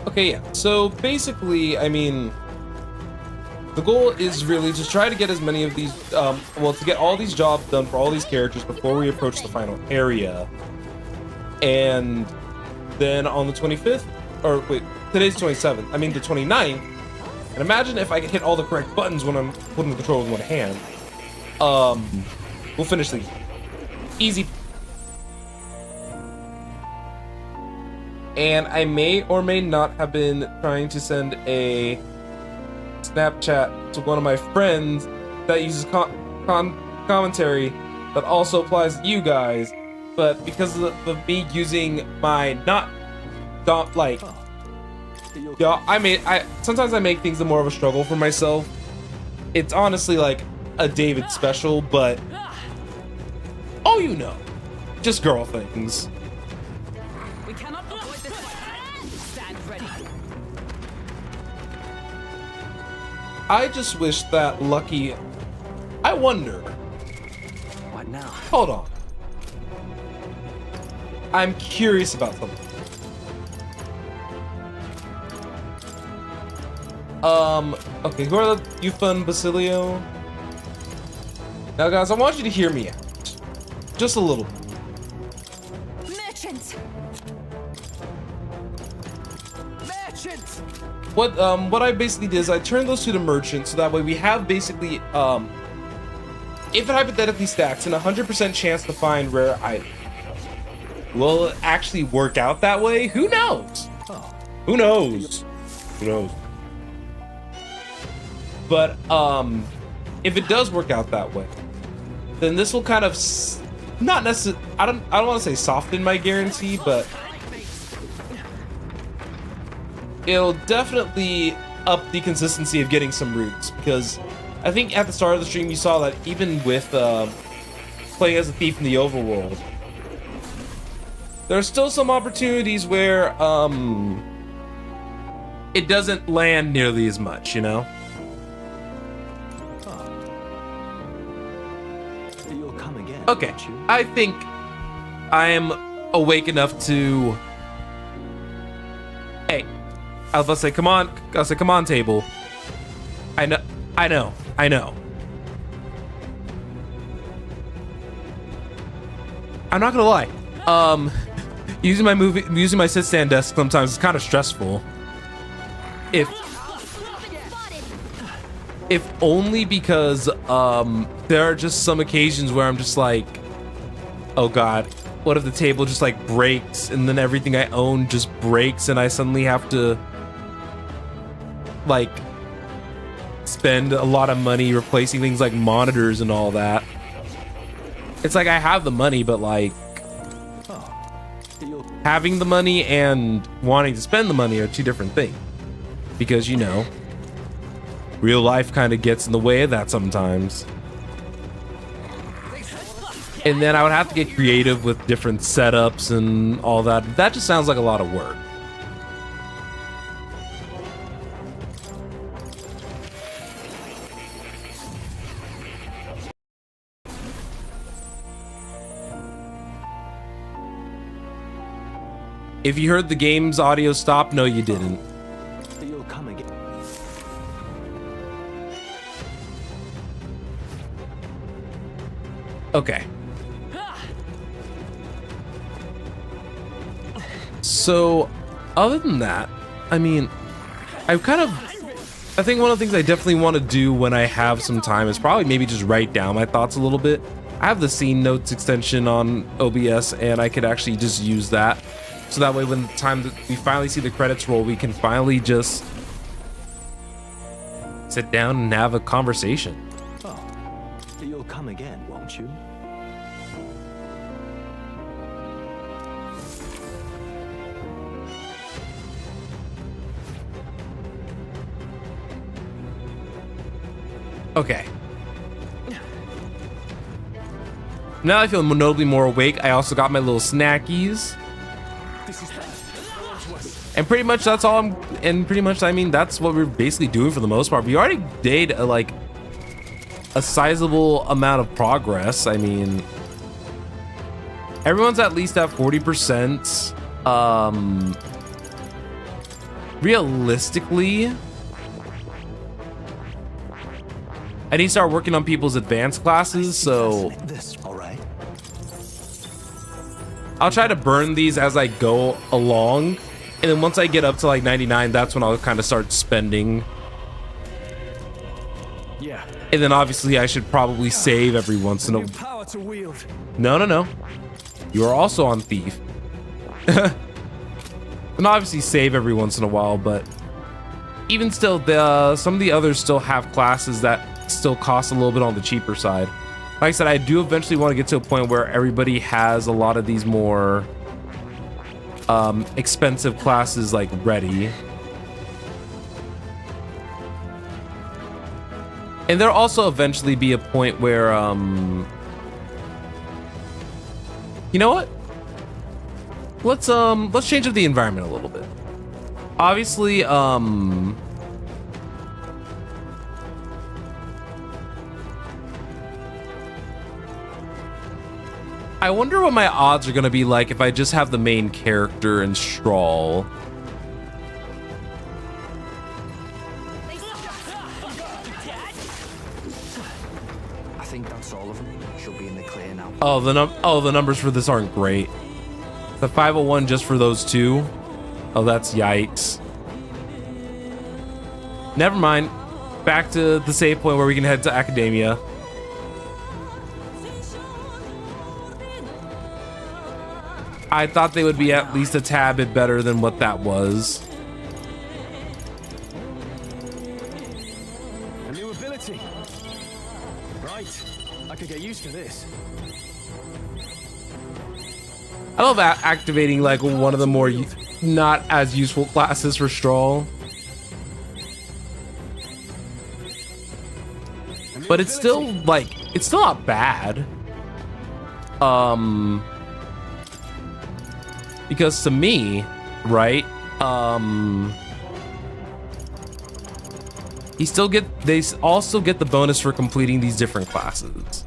okay, yeah, so basically, I mean, the goal is really to try to get as many of these, well, to get all these jobs done for all these characters before we approach the final area. And then on the 25th, or wait, today's 27th, I mean the 29th, and imagine if I could hit all the correct buttons when I'm holding the controller with one hand. We'll finish these. Easy. And I may or may not have been trying to send a Snapchat to one of my friends that uses commentary that also applies to you guys, but because of me using my sometimes I make things more of a struggle for myself. It's honestly like a David special, but oh, you know, just girl things. We cannot avoid this fight. Stand ready. I just wish that Lucky. I wonder. What now? Hold on. I'm curious about something. Okay, who are you, fun Basilio? Now, guys, I want you to hear me out. Just a little bit. Merchant. What I basically did is I turned those to the merchant, so that way we have basically, if it hypothetically stacks, an 100% chance to find rare items. Will it actually work out that way? Who knows? Who knows? Who knows? But if it does work out that way, then this will kind of not necessarily. I don't want to say soften my guarantee, but it'll definitely up the consistency of getting some roots, because I think at the start of the stream you saw that even with playing as a thief in the overworld, there are still some opportunities where it doesn't land nearly as much, you know? You'll come again. Okay, won't you? I think I am awake enough to I was about to say, come on. I was like, come on, table. I know. I'm not gonna lie. Using my sit stand desk sometimes is kind of stressful. If only because there are just some occasions where I'm just like, oh god, what if the table just like breaks and then everything I own just breaks and I suddenly have to like spend a lot of money replacing things like monitors and all that. It's like I have the money, but like having the money and wanting to spend the money are two different things. Because, you know, real life kind of gets in the way of that sometimes. And then I would have to get creative with different setups and all that. That just sounds like a lot of work. If you heard the game's audio stop, no, you didn't. You'll come again. Okay. So, other than that, I mean, I think one of the things I definitely want to do when I have some time is probably maybe just write down my thoughts a little bit. I have the scene notes extension on OBS and I could actually just use that. So that way when the time that we finally see the credits roll, we can finally just sit down and have a conversation. Oh, you'll come again, won't you? Okay. Now I feel notably more awake. I also got my little snackies. And pretty much that's all I mean, that's what we're basically doing for the most part. We already did a sizable amount of progress. I mean, everyone's at least at 40%. Realistically, I need to start working on people's advanced classes, so This, all right? I'll try to burn these as I go along. And then once I get up to like 99, that's when I'll kind of start spending. Yeah. And then obviously I should probably save every once in a... Power to wield. No. You are also on Thief. And obviously save every once in a while, but even still, some of the others still have classes that still cost a little bit on the cheaper side. Like I said, I do eventually want to get to a point where everybody has a lot of these more expensive classes like ready. And there'll also eventually be a point where you know what? Let's change up the environment a little bit. Obviously, I wonder what my odds are gonna be like if I just have the main character and Strawl. I think that's all of them. She'll be in the clear now. Oh, the numbers for this aren't great. The 501 just for those two. Oh, that's yikes. Never mind. Back to the save point where we can head to Academia. I thought they would be at least a tad bit better than what that was. A new ability. Right. I could get used to this. I love activating like one of the more not as useful classes for Strawl. But it's still like, it's still not bad. Because to me, right, they also get the bonus for completing these different classes.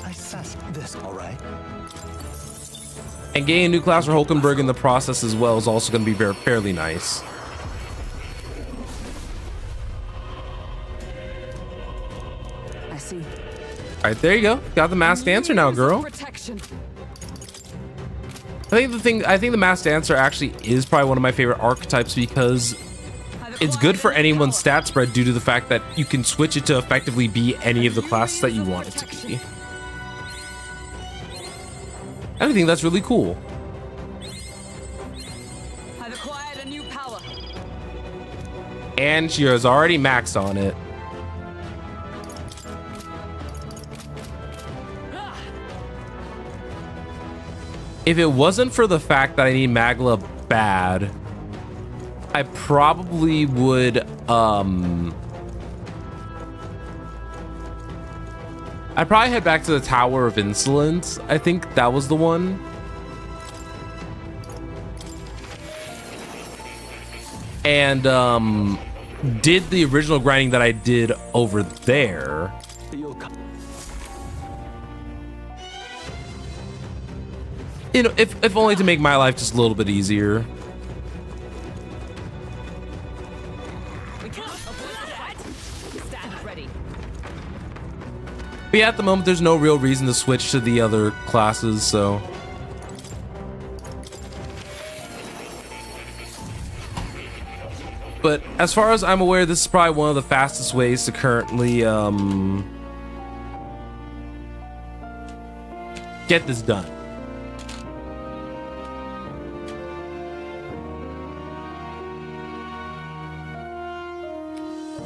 I assessed this, all right? And getting a new class for Hulkenberg in the process as well is also going to be fairly nice. I see. All right, there you go. Got the masked dancer now, girl. Protection. I think the masked dancer actually is probably one of my favorite archetypes because it's good for anyone's stat spread due to the fact that you can switch it to effectively be any of the classes that you want it to be. I think that's really cool. I've acquired a new power. And she is already maxed on it. If it wasn't for the fact that I need Magla bad, I probably would I'd probably head back to the Tower of Insolence. I think that was the one. And did the original grinding that I did over there. You know, if only to make my life just a little bit easier. We cannot avoid the fight. Stand ready. But yeah, at the moment, there's no real reason to switch to the other classes, so. But as far as I'm aware, this is probably one of the fastest ways to currently get this done.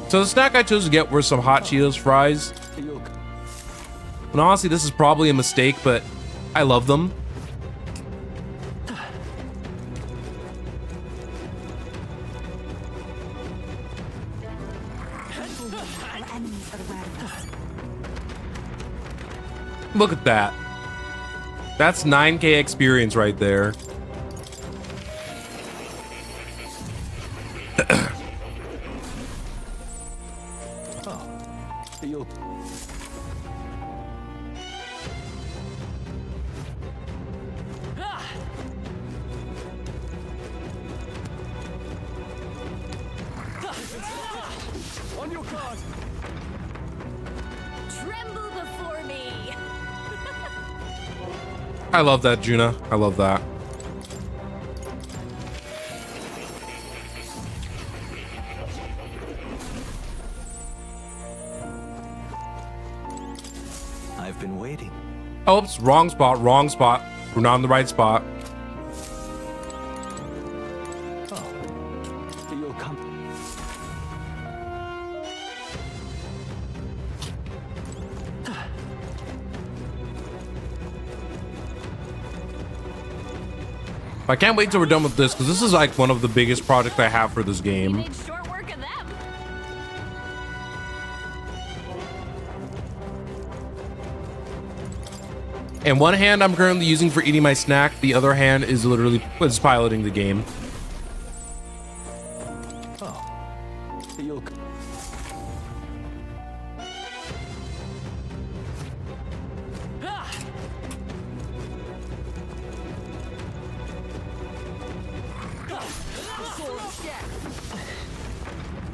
So the snack I chose to get were some hot Cheetos fries. And honestly, this is probably a mistake, but I love them. Look at that. That's 9K experience right there. On your guard. Tremble before me. I love that, Juna. I love that. I've been waiting. Oops, wrong spot, wrong spot. We're not in the right spot. Oh, you'll come. I can't wait till we're done with this because this is like one of the biggest projects I have for this We game. made short work of them. And one hand I'm currently using for eating my snack. The other hand is literally piloting the game. Oh, you'll.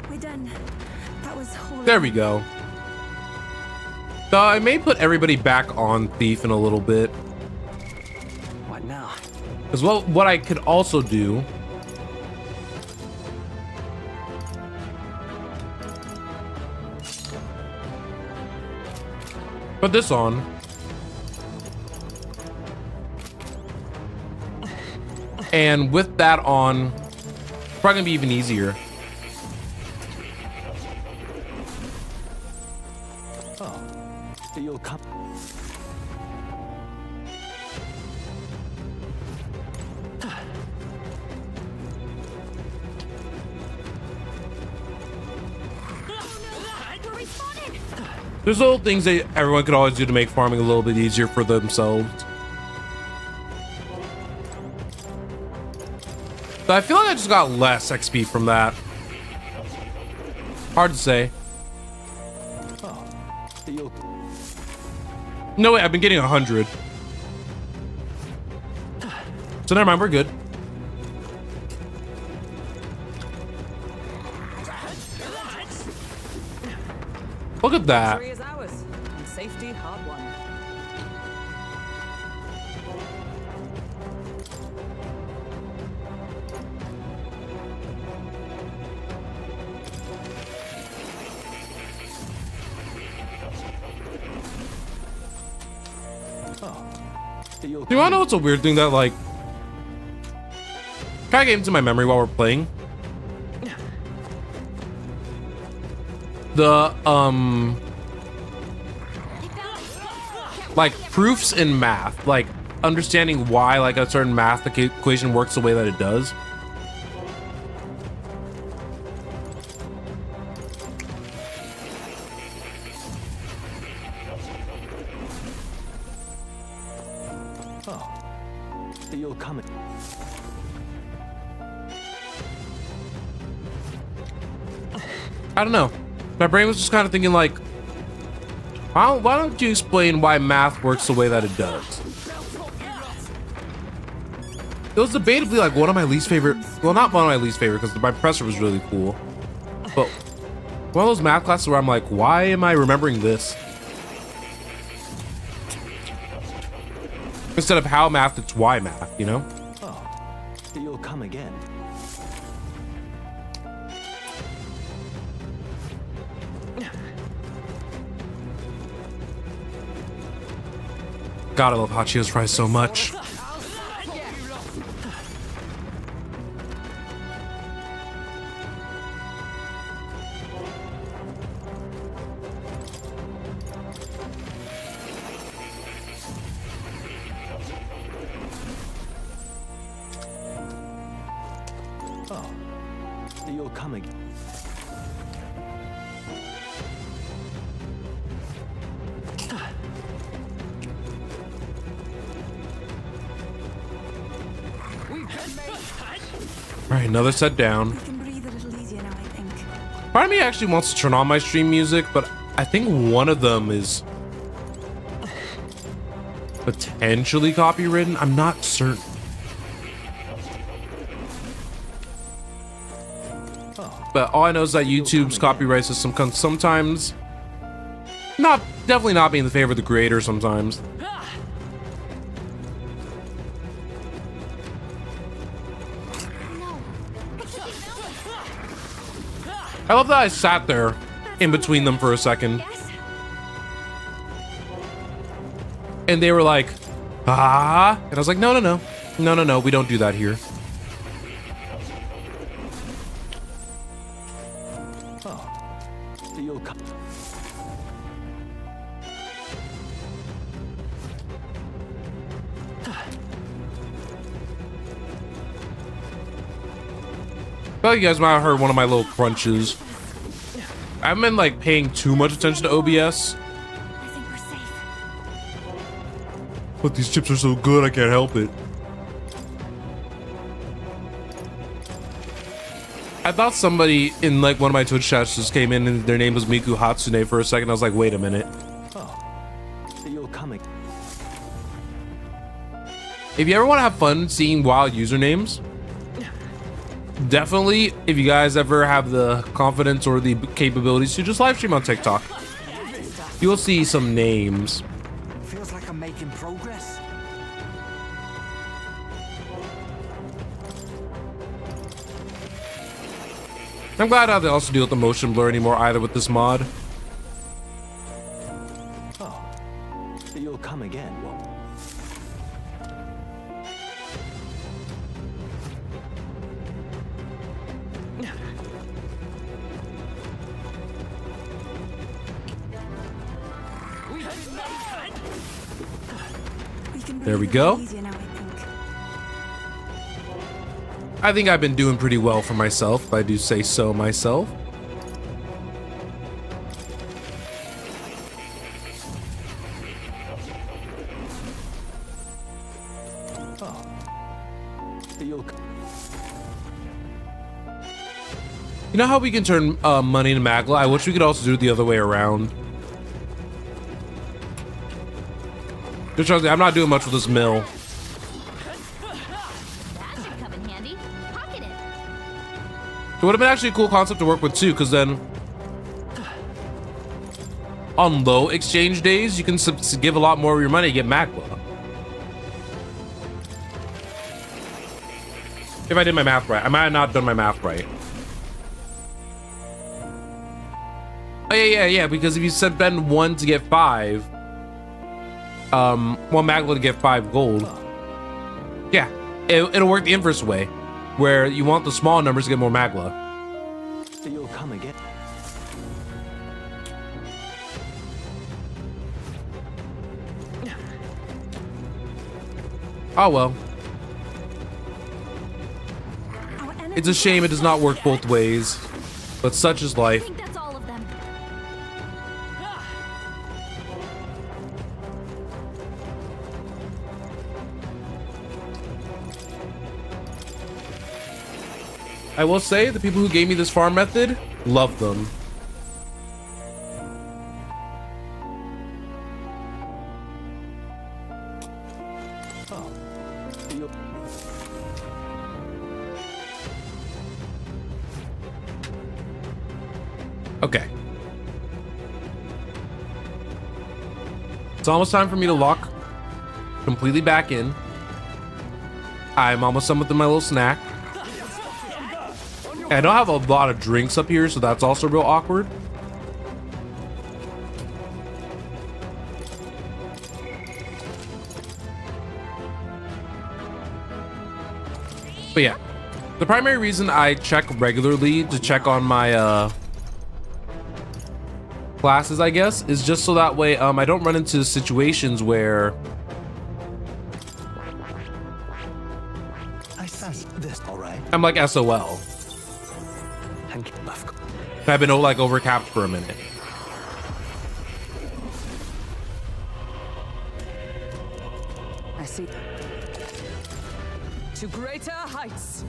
We're done. That was horrible. There we go. So I may put everybody back on Thief in a little bit. What now? As well, what I could also do put this on. And with that on, it's probably gonna be even easier. You'll come. We're respawning. There's little things that everyone could always do to make farming a little bit easier for themselves. But I feel like I just got less XP from that. Hard to say. You'll. No way, I've been getting 100. So never mind, we're good. Look at that. Victory is ours, and safety hard won. You'll Do you wanna know what's a weird thing that like kind of came into my memory while we're playing? The like proofs in math, like understanding why like a certain math equation works the way that it does. You'll come. I don't know. My brain was just kind of thinking like, why don't you explain why math works the way that it does? It was debatably like one of my least favorite, well, not one of my least favorite because my professor was really cool, but one of those math classes where I'm like, why am I remembering this? Instead of how math, it's why math, you know? Oh, you'll come again. God, I love hot Cheetos fries so much. Oh, you'll come again. All right, another set down. I can breathe a little easier now, I think. Part of me actually wants to turn on my stream music, but I think one of them is potentially copywritten. I'm not certain. But all I know is that YouTube's copyright system can sometimes definitely not be in the favor of the creator sometimes. I love that I sat there in between them for a second. Yes? And they were like, ah. And I was like, no, we don't do that here. Oh, you'll come. Well, you guys might have heard one of my little crunches. I haven't been like paying too much attention to OBS, I think we're safe. but these chips are so good I can't help it. I thought somebody in like one of my Twitch chats just came in and their name was Miku Hatsune for a second. I was like, wait a minute. Oh, you'll come again. If you ever want to have fun seeing wild usernames, definitely, if you guys ever have the confidence or the capabilities to just live stream on TikTok, you will see some names. Feels like I'm making progress. I'm glad I don't also deal with the motion blur anymore either with this mod. Oh, you'll come again. We can breathe There we a go. little easier now, I think. I think I've been doing pretty well for myself, if I do say so myself. Oh, you'll. You know how we can turn money into Magla? I wish we could also do it the other way around. Just trust me, I'm not doing much with this mill. It would have been actually a cool concept to work with too, because then on low exchange days, you can give a lot more of your money to get Magma. If I did my math right. I might have not done my math right. Oh, yeah, because if you spend 1 to get 5, well, Magma to get 5 gold. Yeah, it'll work the inverse way, where you want the small numbers to get more Magma. You'll come again. Oh well. Our enemy It's a shame it does not work both ways, but such is I life. think that's all of them. I will say, the people who gave me this farm method, love them. Okay. It's almost time for me to lock completely back in. I'm almost done with my little snack. I don't have a lot of drinks up here, so that's also real awkward. But yeah, the primary reason I check regularly to check on my classes, I guess, is just so that way I don't run into situations where I sense this, all right. I'm like SOL. I've been like overcapped for a minute. I see. To greater heights.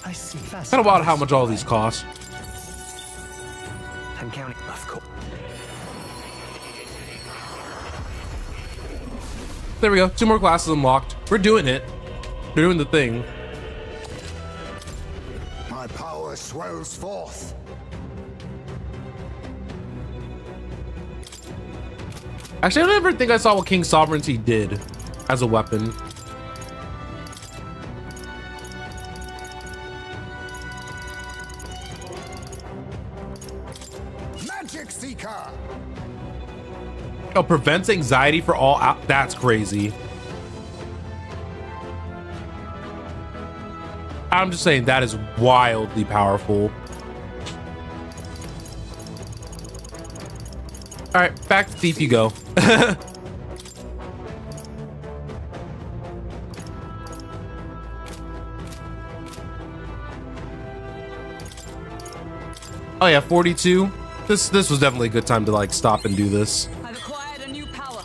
I see. Kind of odd how much all these cost. I'm counting. Of course. There we go. 2 more classes unlocked. We're doing it. We're doing the thing. My power swells forth. Actually, I don't ever think I saw what King Sovereignty did as a weapon. Magic Seeker. Oh, prevents anxiety for all out. That's crazy. I'm just saying that is wildly powerful. All right, back to Thief you go. Oh yeah, 42. This was definitely a good time to like stop and do this. I've acquired a new power.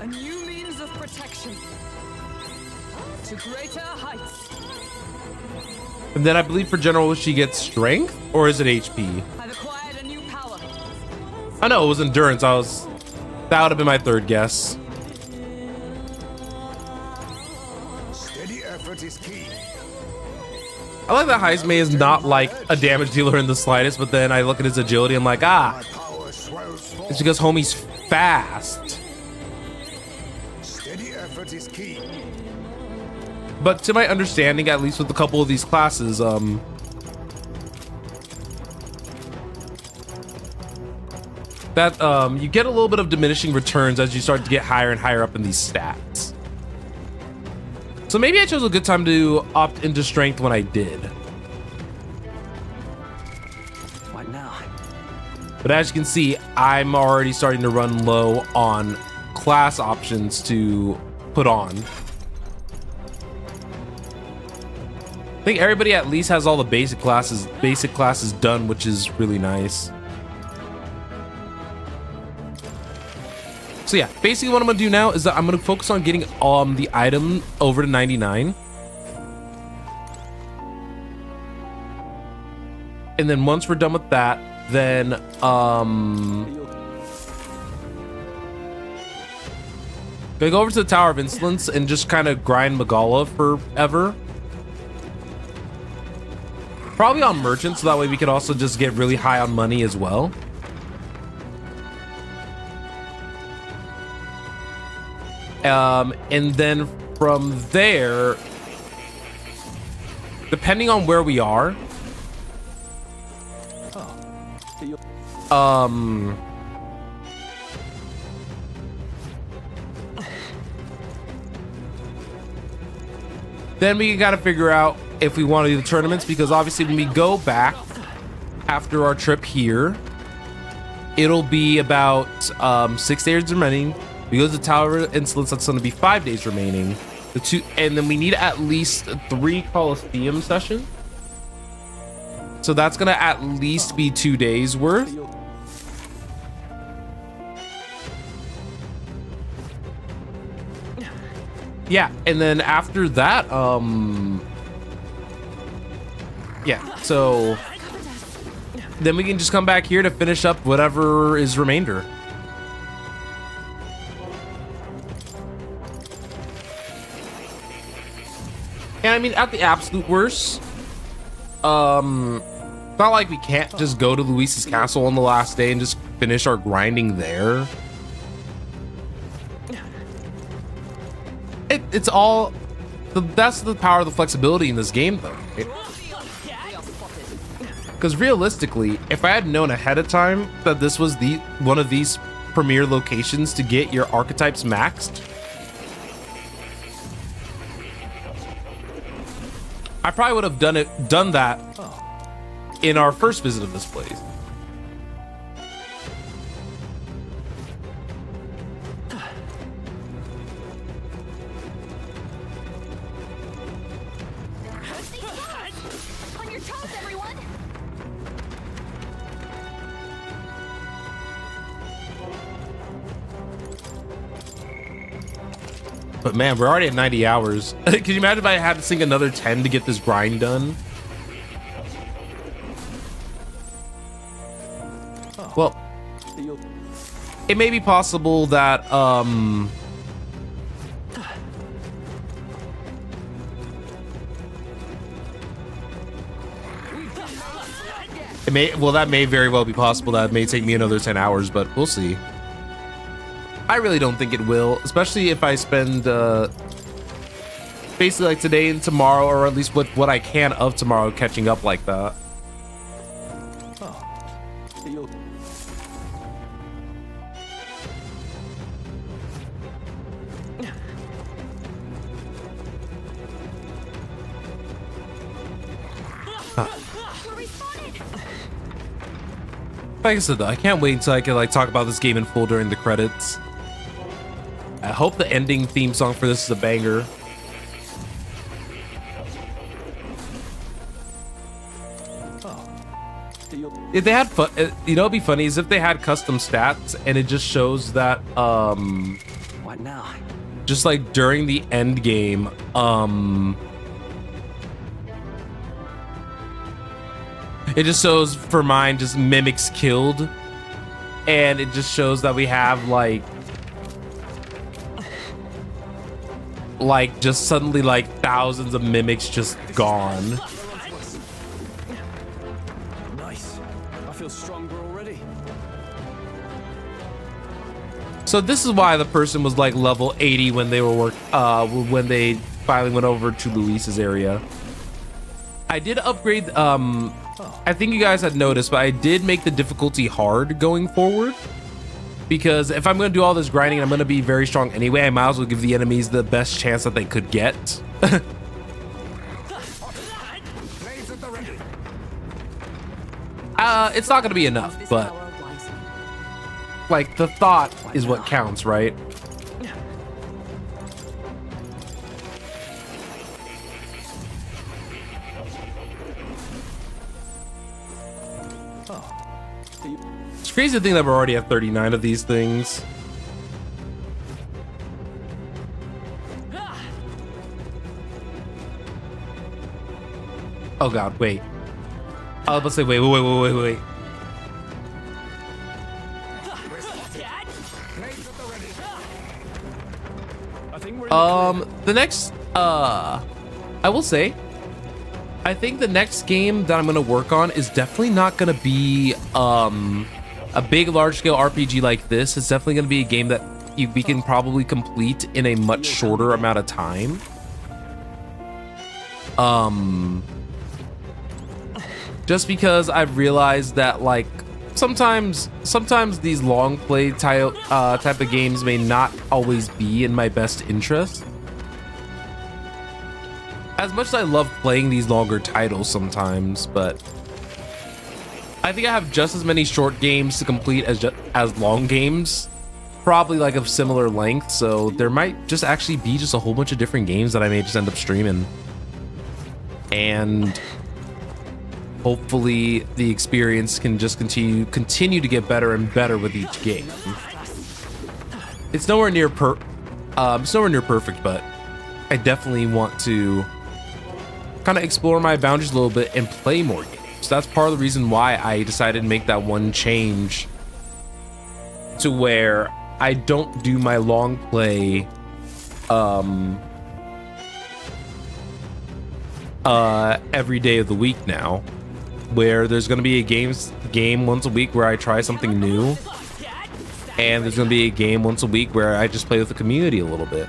A new means of protection. To greater heights. And then I believe for general she gets strength, or is it HP? I've acquired a new power. I know it was endurance. That would have been my third guess. Steady effort is key. I like that Heisme is not like a damage dealer in the slightest, but then I look at his agility, I'm like, My power swells forth. it's because homie's fast. Steady effort is key. But to my understanding, at least with a couple of these classes, that you get a little bit of diminishing returns as you start to get higher and higher up in these stats. So maybe I chose a good time to opt into strength when I did. What now? But as you can see, I'm already starting to run low on class options to put on. I think everybody at least has all the basic classes done, which is really nice. So yeah, basically what I'm gonna do now is that I'm gonna focus on getting the item over to 99. And then once we're done with that, then Gonna go over to the Tower of Insolence and just kind of grind Magala forever. Probably on merchant, so that way we could also just get really high on money as well. And then from there, depending on where we are, then we gotta figure out if we want to do the tournaments, because obviously when we go back after our trip here, it'll be about 6 days remaining. We go to the Tower of Insolence, that's going to be 5 days remaining. And then we need at least 3 Coliseum sessions. So that's going to at least be 2 days worth. Yeah, and then after that, yeah, so then we can just come back here to finish up whatever is remainder. And I mean, at the absolute worst, it's not like we can't just go to Luis's castle on the last day and just finish our grinding there. It's all, that's the power of the flexibility in this game, though. Because realistically, if I had known ahead of time that this was one of these premier locations to get your archetypes maxed, I probably would have done that in our first visit of this place. On your toes, everyone! But man, we're already at 90 hours. Can you imagine if I had to sink another 10 to get this grind done? Well, it may be possible that that may very well be possible. That it may take me another 10 hours, but we'll see. I really don't think it will, especially if I spend basically like today and tomorrow, or at least what I can of tomorrow, catching up like that. Like I said, though, I can't wait until I can like talk about this game in full during the credits. I hope the ending theme song for this is a banger. If they had fun, you know, it'd be funny is if they had custom stats and it just shows that What now? just like during the end game, it just shows for mine just mimics killed, and it just shows that we have like just suddenly like thousands of mimics just gone. Nice. I feel stronger already. So this is why the person was like level 80 when they were when they finally went over to Luis's area. I did upgrade, I think you guys had noticed, but I did make the difficulty hard going forward. Because if I'm going to do all this grinding, I'm going to be very strong anyway. I might as well give the enemies the best chance that they could get. It's not going to be enough, but like the thought is what counts, right? It's crazy to think that we're already at 39 of these things. Oh god, wait. I was about to say, wait. The next, I will say, I think the next game that I'm gonna work on is definitely not gonna be a big, large-scale RPG like this. It's definitely gonna be a game that we can probably complete in a much shorter amount of time. Just because I've realized that like sometimes these long play type of games may not always be in my best interest. As much as I love playing these longer titles sometimes, but I think I have just as many short games to complete as long games, probably like of similar length. So there might just actually be just a whole bunch of different games that I may just end up streaming, and hopefully the experience can just continue to get better and better with each game. It's nowhere near perfect, but I definitely want to kind of explore my boundaries a little bit and play more games. That's part of the reason why I decided to make that one change to where I don't do my long play every day of the week now, where there's going to be a game once a week where I try something new, and there's going to be a game once a week where I just play with the community a little bit.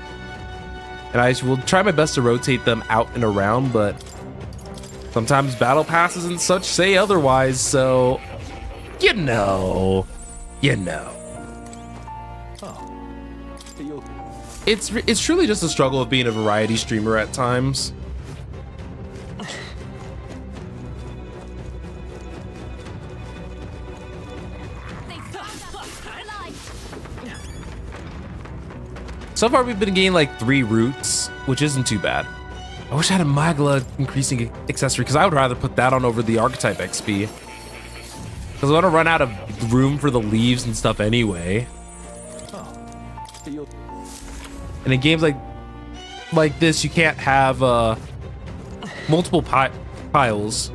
And I will try my best to rotate them out and around, but sometimes battle passes and such say otherwise, so you know. It's truly just a struggle of being a variety streamer at times. So far, we've been getting like 3 roots, which isn't too bad. I wish I had a Magla increasing accessory, because I would rather put that on over the archetype XP. Because I want to run out of room for the leaves and stuff anyway. And in games like this, you can't have multiple piles.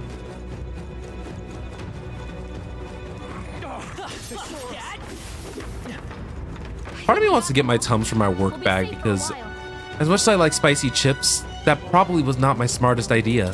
Part of me wants to get my Tums from my work bag, because as much as I like spicy chips, that probably was not my smartest idea.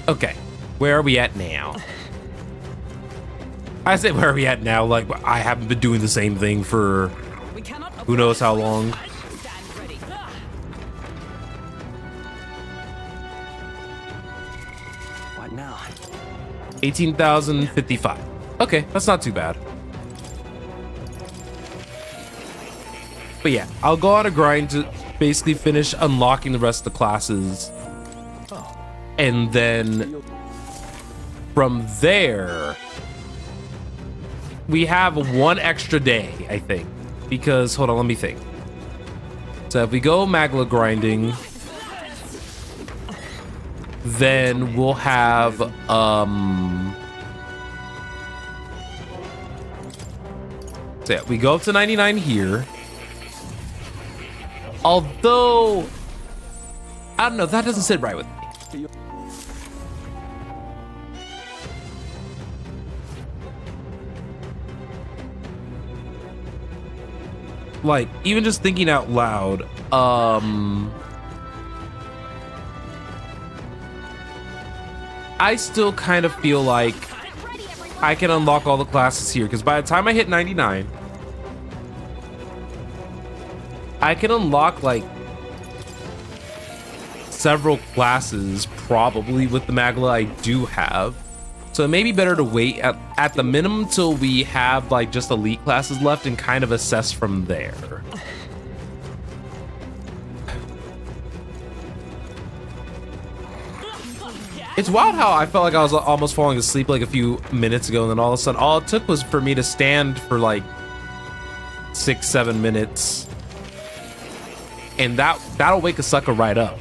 Okay, where are we at now? I say where are we at now, like I haven't been doing the same thing for who knows how long. What now? 18,055. Okay, that's not too bad. But yeah, I'll go on a grind to basically finish unlocking the rest of the classes. And then from there, we have 1 extra day, I think. Because, hold on, let me think. So if we go Magla grinding, then we'll have, so yeah, we go up to 99 here. Although, I don't know, that doesn't sit right with me. Like, even just thinking out loud, I still kind of feel like I can unlock all the classes here, because by the time I hit 99, I can unlock like several classes probably with the Magla I do have. So it may be better to wait at the minimum till we have like just elite classes left and kind of assess from there. It's wild how I felt like I was almost falling asleep like a few minutes ago, and then all of a sudden all it took was for me to stand for like 6-7 minutes and that'll wake a sucker right up.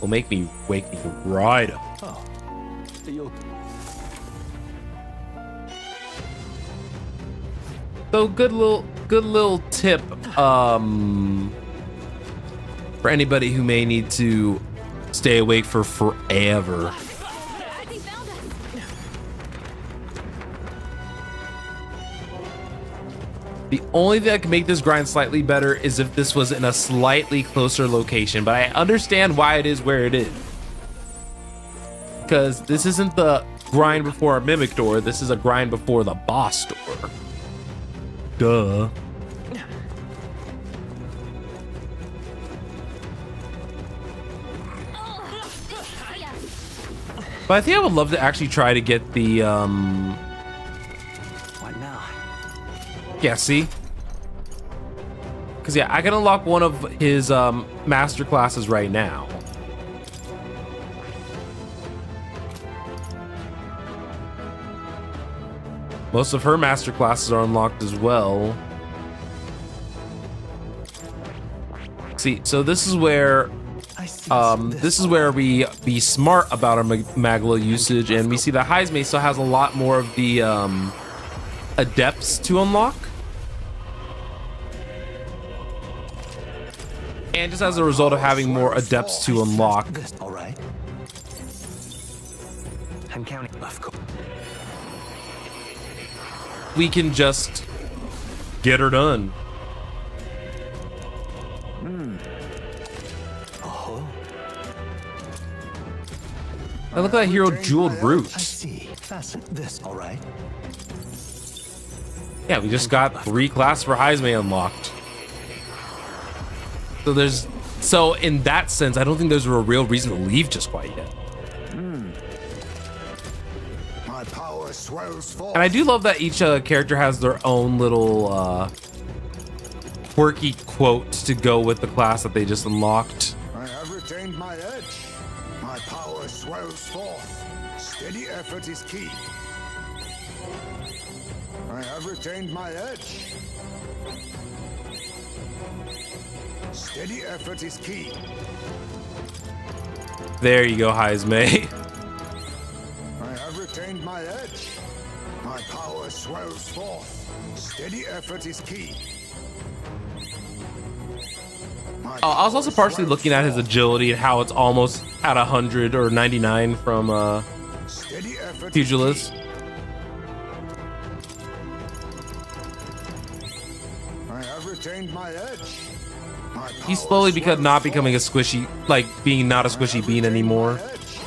Will make me wake me right up. Oh, you'll... So good little tip for anybody who may need to stay awake for forever. They found us. The only thing that can make this grind slightly better is if this was in a slightly closer location, but I understand why it is where it is. Because this isn't the grind before a mimic door, this is a grind before the boss door. Duh. But I think I would love to actually try to get the What now? yeah, see? Because yeah, I can unlock one of his master classes right now. Most of her master classes are unlocked as well. See, so this is where I see this is where we be smart about our Magla usage, and we see that Heisme still has a lot more of the adepts to unlock. And just as a result of having more adepts to unlock, This, all right. I'm counting. Of course. we can just get her done. Oh, Now look at that hero jeweled I brute. see. Fasten this, all right. Yeah, we just got 3 classes for Heisme unlocked. So in that sense, I don't think there's a real reason to leave just quite yet. My power swells forth. And I do love that each character has their own little quirky quote to go with the class that they just unlocked. I have retained my edge. My power swells forth. Steady effort is key. I have retained my edge. Steady effort is key. There you go, Heisme. I have retained my edge. My power swells forth. Steady effort is key. My I was also power partially swells looking at his forth. agility and how it's almost at 100 or 99 from Steady effort is Pugilist. key. I have retained my edge. My He's power slowly swells not becoming a forth. squishy, like being not a I squishy have bean retained anymore. my edge.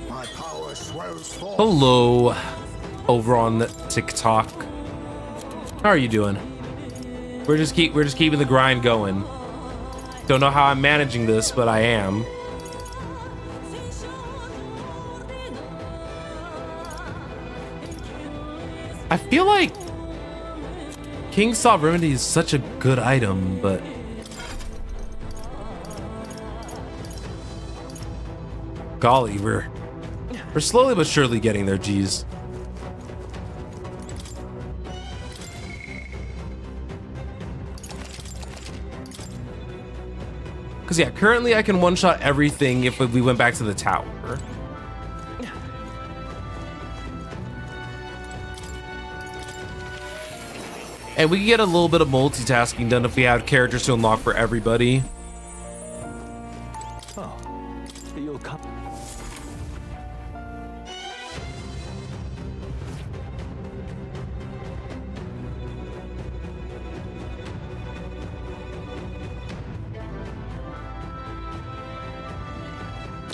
My power swells forth. Hello, over on TikTok. How are you doing? We're just keeping the grind going. Don't know how I'm managing this, but I am. I feel like King's Sovereignty is such a good item, but golly, we're slowly but surely getting there, geez. Because yeah, currently I can one-shot everything if we went back to the tower. And we can get a little bit of multitasking done if we have characters to unlock for everybody. Oh, you'll come.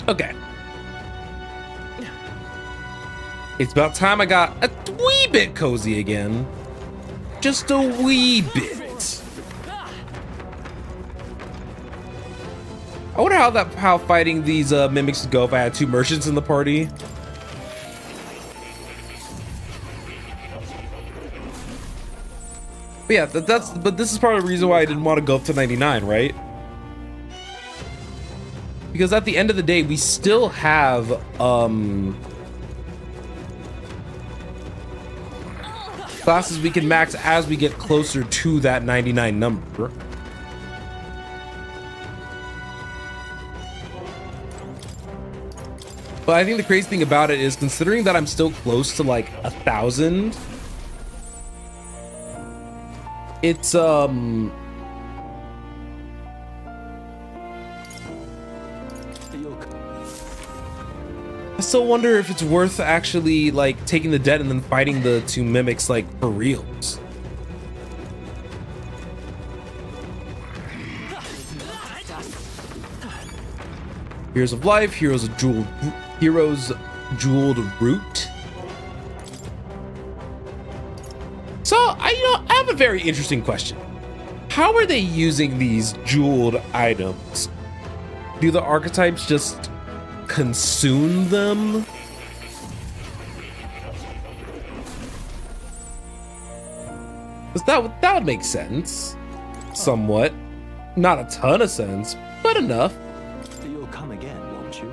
Okay. It's about time I got a wee bit cozy again. Just a wee bit. I wonder how fighting these mimics would go if I had 2 merchants in the party. But yeah, but this is part of the reason why I didn't want to go up to 99, right? Because at the end of the day, we still classes we can max as we get closer to that 99 number. But I think the crazy thing about it is, considering that I'm still close to like 1,000, it's I still wonder if it's worth actually like taking the debt and then fighting the two mimics like for reals. Heroes of Life, Heroes Jeweled Root. So I have a very interesting question. How are they using these jeweled items? Do the archetypes just consume them? Because that would make sense. Somewhat. Not a ton of sense, but enough. You'll come again, won't you?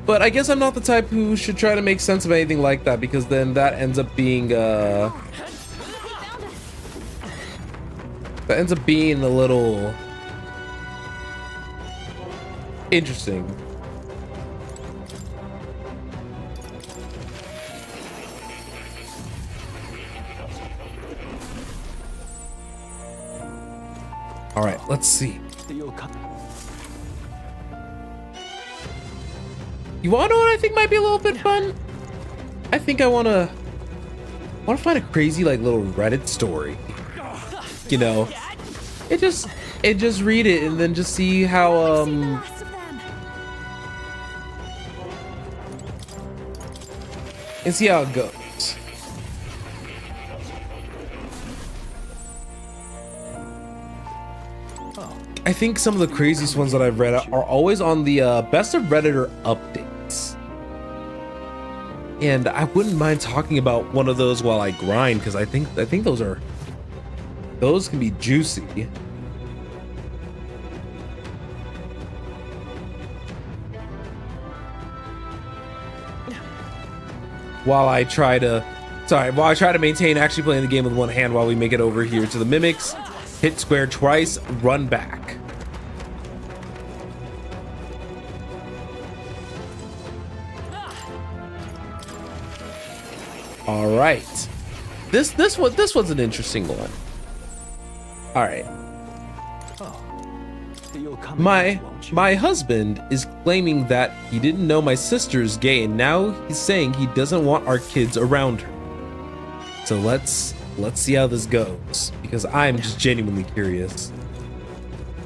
But I guess I'm not the type who should try to make sense of anything like that, because then that ends up being a little interesting. All right, let's see. You wanna know what I think might be a little bit fun? I think I wanna find a crazy like little Reddit story. You know, it just read it and then just see how and see how it goes. I think some of the craziest ones that I've read are always on the best of Redditor updates. And I wouldn't mind talking about one of those while I grind, because I think those can be juicy. While I try to maintain actually playing the game with one hand while we make it over here to the mimics. Hit square twice, run back. All right. This one's an interesting one. All right. My husband is claiming that he didn't know my sister's gay, and now he's saying he doesn't want our kids around her. So let's see how this goes, because I'm just genuinely curious.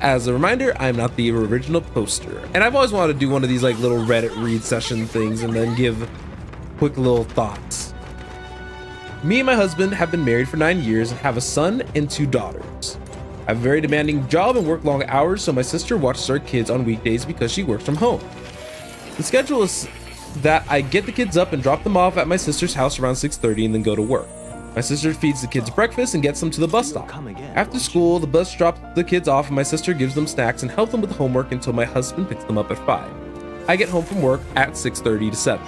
As a reminder, I'm not the original poster, and I've always wanted to do one of these like little Reddit read session things and then give quick little thoughts. Me and my husband have been married for 9 years and have a son and 2 daughters. I have a very demanding job and work long hours, so my sister watches our kids on weekdays because she works from home. The schedule is that I get the kids up and drop them off at my sister's house around 6:30 and then go to work. My sister feeds the kids breakfast and gets them to the bus stop. After school, the bus drops the kids off and my sister gives them snacks and helps them with homework until my husband picks them up at 5. I get home from work at 6:30 to 7.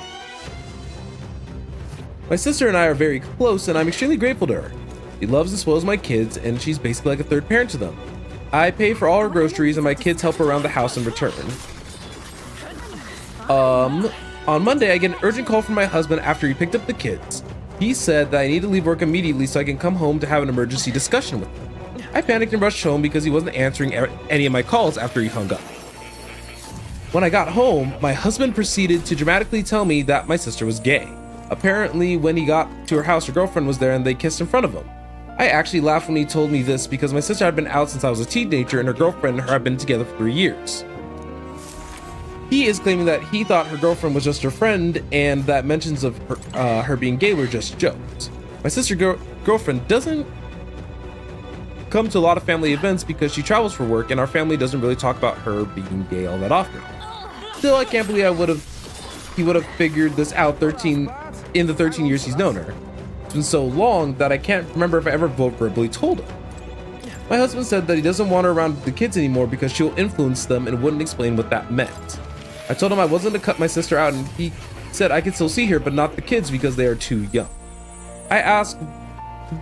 My sister and I are very close and I'm extremely grateful to her. She loves and spoils my kids and she's basically like a third parent to them. I pay for all her groceries and my kids help her around the house in return. On Monday, I get an urgent call from my husband after he picked up the kids. He said that I need to leave work immediately so I can come home to have an emergency discussion with him. I panicked and rushed home because he wasn't answering any of my calls after he hung up. When I got home, my husband proceeded to dramatically tell me that my sister was gay. Apparently, when he got to her house, her girlfriend was there and they kissed in front of him. I actually laughed when he told me this because my sister had been out since I was a teenager and her girlfriend and her had been together for 3 years. He is claiming that he thought her girlfriend was just her friend and that mentions of her being gay were just jokes. My sister's girlfriend doesn't come to a lot of family events because she travels for work and our family doesn't really talk about her being gay all that often. Still, I can't believe he would have figured this out in the 13 years he's known her. It's been so long that I can't remember if I ever verbally told him. My husband said that he doesn't want her around the kids anymore because she'll influence them and wouldn't explain what that meant. I told him I wasn't to cut my sister out, and he said I could still see her, but not the kids because they are too young. I asked,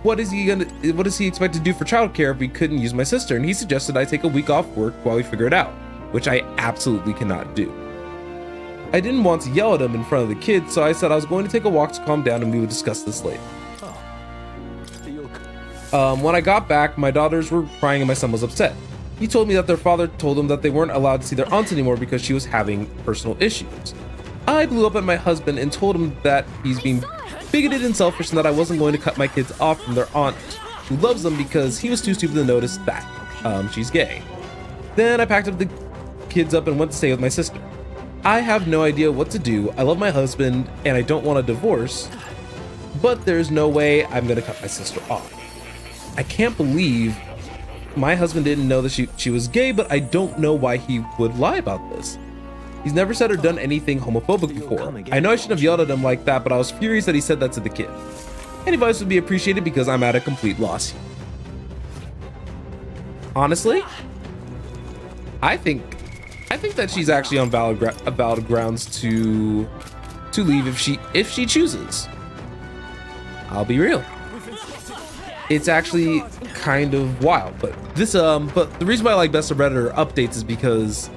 what does he expect to do for childcare if we couldn't use my sister? And he suggested I take a week off work while we figure it out, which I absolutely cannot do. I didn't want to yell at him in front of the kids, so I said I was going to take a walk to calm down and we would discuss this later. When I got back, my daughters were crying and my son was upset. He told me that their father told them that they weren't allowed to see their aunt anymore because she was having personal issues. I blew up at my husband and told him that he's being bigoted and selfish and that I wasn't going to cut my kids off from their aunt who loves them because he was too stupid to notice that she's gay. Then I packed up the kids up and went to stay with my sister. I have no idea what to do. I love my husband and I don't want a divorce, but there's no way I'm gonna cut my sister off. I can't believe my husband didn't know that she was gay, but I don't know why he would lie about this. He's never said or done anything homophobic before. I know I shouldn't have yelled at him like that, but I was furious that he said that to the kid. Any advice would be appreciated because I'm at a complete loss here. Honestly, I think that she's actually on valid grounds to leave if she chooses. I'll be real. It's actually kind of wild, but the reason why I like Best of Redditor updates is because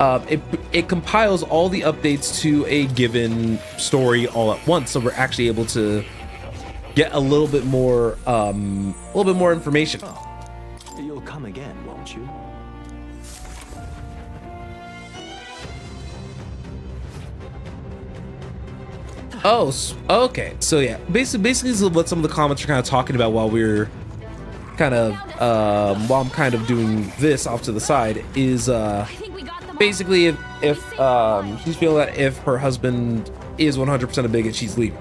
it compiles all the updates to a given story all at once, so we're actually able to get a little bit more information. You'll come again, won't you? Oh, okay. So yeah, basically this is what some of the comments are kind of talking about while we're kind of while I'm kind of doing this off to the side is basically if she's feeling that if her husband is 100% a bigot, she's leaving.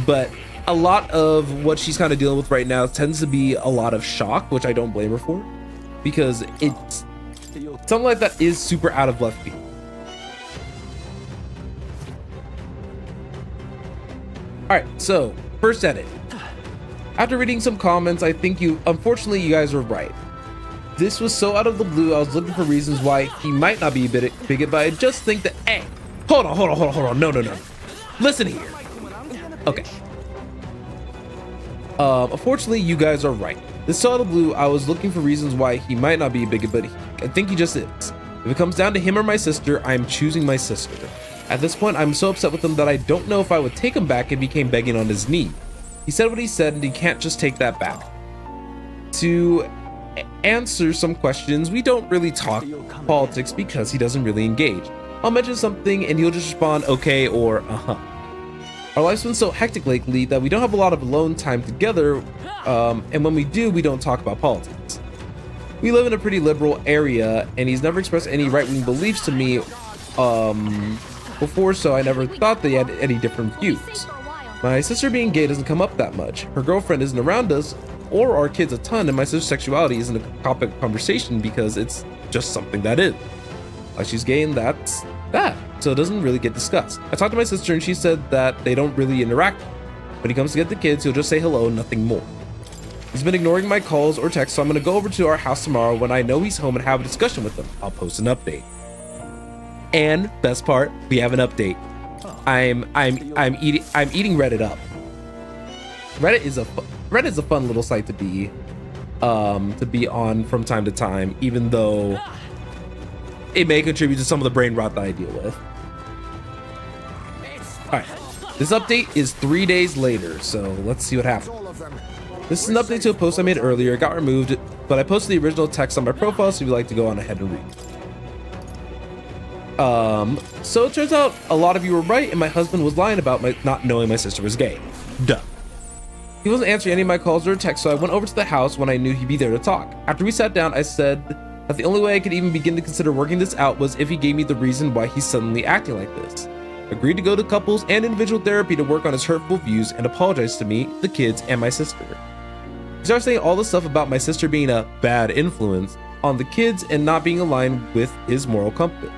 But a lot of what she's kind of dealing with right now tends to be a lot of shock, which I don't blame her for, because it's something like that is super out of left field. Alright, so first edit. After reading some comments, I think unfortunately you guys were right. This was so out of the blue, I was looking for reasons why he might not be a bigot, but I just think that, hey, hold on, no. Listen here. Okay. Unfortunately, you guys are right. This so out of the blue, I was looking for reasons why he might not be a bigot, but I think he just is. If it comes down to him or my sister, I am choosing my sister. At this point, I'm so upset with him that I don't know if I would take him back if he came begging on his knee. He said what he said and he can't just take that back. To answer some questions, we don't really talk politics because he doesn't really engage. I'll mention something and he'll just respond okay or uh-huh. Our life's been so hectic lately that we don't have a lot of alone time together, and when we do, we don't talk about politics. We live in a pretty liberal area and he's never expressed any right-wing beliefs to me before, so I never thought they had any different views. My sister being gay doesn't come up that much. Her girlfriend isn't around us or our kids a ton, and my sister's sexuality isn't a topic of conversation because it's just something that is. Like, she's gay and that's that, so it doesn't really get discussed. I talked to my sister and she said that they don't really interact. When he comes to get the kids, he'll just say hello, nothing more. He's been ignoring my calls or texts, so I'm gonna go over to our house tomorrow when I know he's home and have a discussion with him. I'll post an update. And best part, we have an update. I'm eating Reddit up. Reddit is a fun little site to be on from time to time, even though it may contribute to some of the brain rot that I deal with. Alright, this update is 3 days later, so let's see what happened. This is an update to a post I made earlier. It got removed, but I posted the original text on my profile, so if you'd like to go on ahead and read. So it turns out a lot of you were right and my husband was lying about my not knowing my sister was gay. Duh. He wasn't answering any of my calls or texts, so I went over to the house when I knew he'd be there to talk. After we sat down, I said that the only way I could even begin to consider working this out was if he gave me the reason why he's suddenly acting like this. Agreed to go to couples and individual therapy to work on his hurtful views and apologize to me, the kids, and my sister. He started saying all this stuff about my sister being a bad influence on the kids and not being aligned with his moral compass.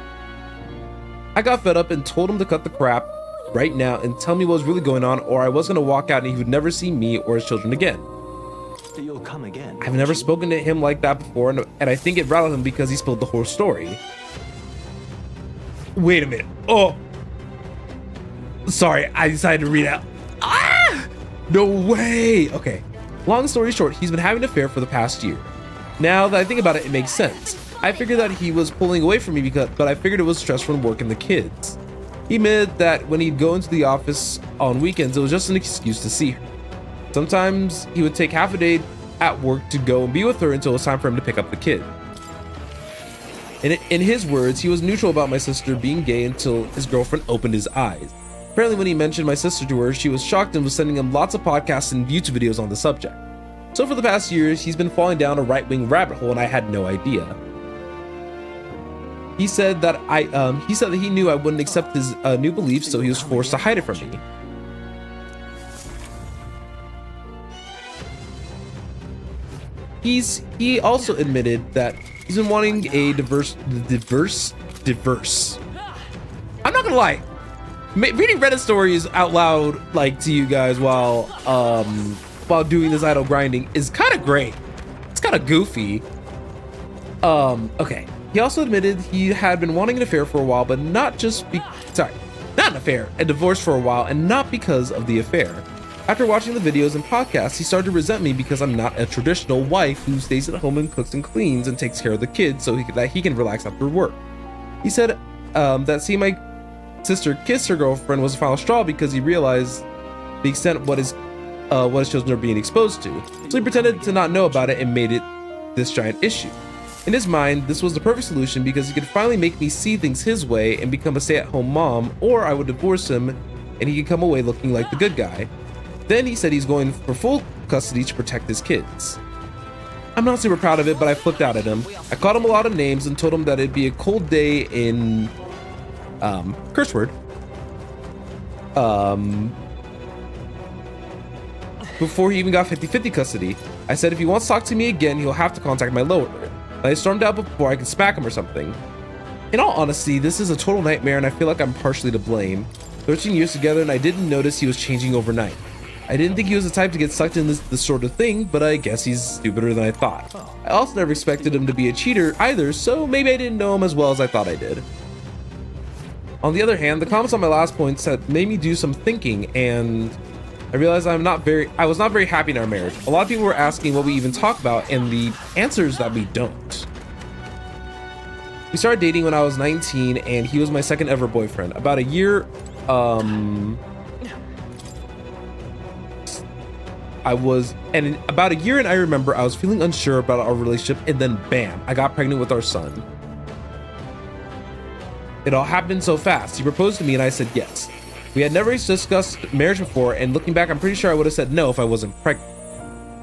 I got fed up and told him to cut the crap right now and tell me what was really going on, or I was going to walk out and he would never see me or his children again. You'll come again. I've never spoken to him like that before, and I think it rattled him because he spilled the whole story. Wait a minute. Oh, sorry, I decided to read out. Ah! No way. Okay. Long story short, he's been having an affair for the past year. Now that I think about it, it makes sense. I figured that he was pulling away from me but I figured it was stress from work and the kids. He admitted that when he'd go into the office on weekends, it was just an excuse to see her. Sometimes he would take half a day at work to go and be with her until it was time for him to pick up the kid. In his words, he was neutral about my sister being gay until his girlfriend opened his eyes. Apparently when he mentioned my sister to her, she was shocked and was sending him lots of podcasts and YouTube videos on the subject. So for the past years, he's been falling down a right-wing rabbit hole and I had no idea. He said that he knew I wouldn't accept his new beliefs, so he was forced to hide it from me. He also admitted that he's been wanting a diverse. I'm not gonna lie, reading Reddit stories out loud like to you guys while doing this idle grinding is kind of great. It's kind of goofy. Okay. He also admitted he had been wanting an affair for a while, but not an affair, a divorce for a while, and not because of the affair. After watching the videos and podcasts, he started to resent me because I'm not a traditional wife who stays at home and cooks and cleans and takes care of the kids so that he can relax after work. He said that seeing my sister kiss her girlfriend was the final straw because he realized the extent of what his children are being exposed to. So he pretended to not know about it and made it this giant issue. In his mind, this was the perfect solution because he could finally make me see things his way and become a stay-at-home mom, or I would divorce him and he could come away looking like the good guy. Then he said he's going for full custody to protect his kids. I'm not super proud of it, but I flipped out at him. I called him a lot of names and told him that it'd be a cold day in curse word. Before he even got 50-50 custody. I said if he wants to talk to me again, he'll have to contact my lower. I stormed out before I could smack him or something. In all honesty, this is a total nightmare and I feel like I'm partially to blame. 13 years together and I didn't notice he was changing overnight. I didn't think he was the type to get sucked in this sort of thing, but I guess he's stupider than I thought. I also never expected him to be a cheater either, so maybe I didn't know him as well as I thought I did. On the other hand, the comments on my last points had made me do some thinking, and I realized I was not very happy in our marriage. A lot of people were asking what we even talk about, and the answer is that we don't. We started dating when I was 19, and he was my second ever boyfriend. About a year, about a year and I remember I was feeling unsure about our relationship, and then bam, I got pregnant with our son. It all happened so fast. He proposed to me and I said yes. We had never discussed marriage before, and looking back, I'm pretty sure I would have said no if I wasn't pregnant.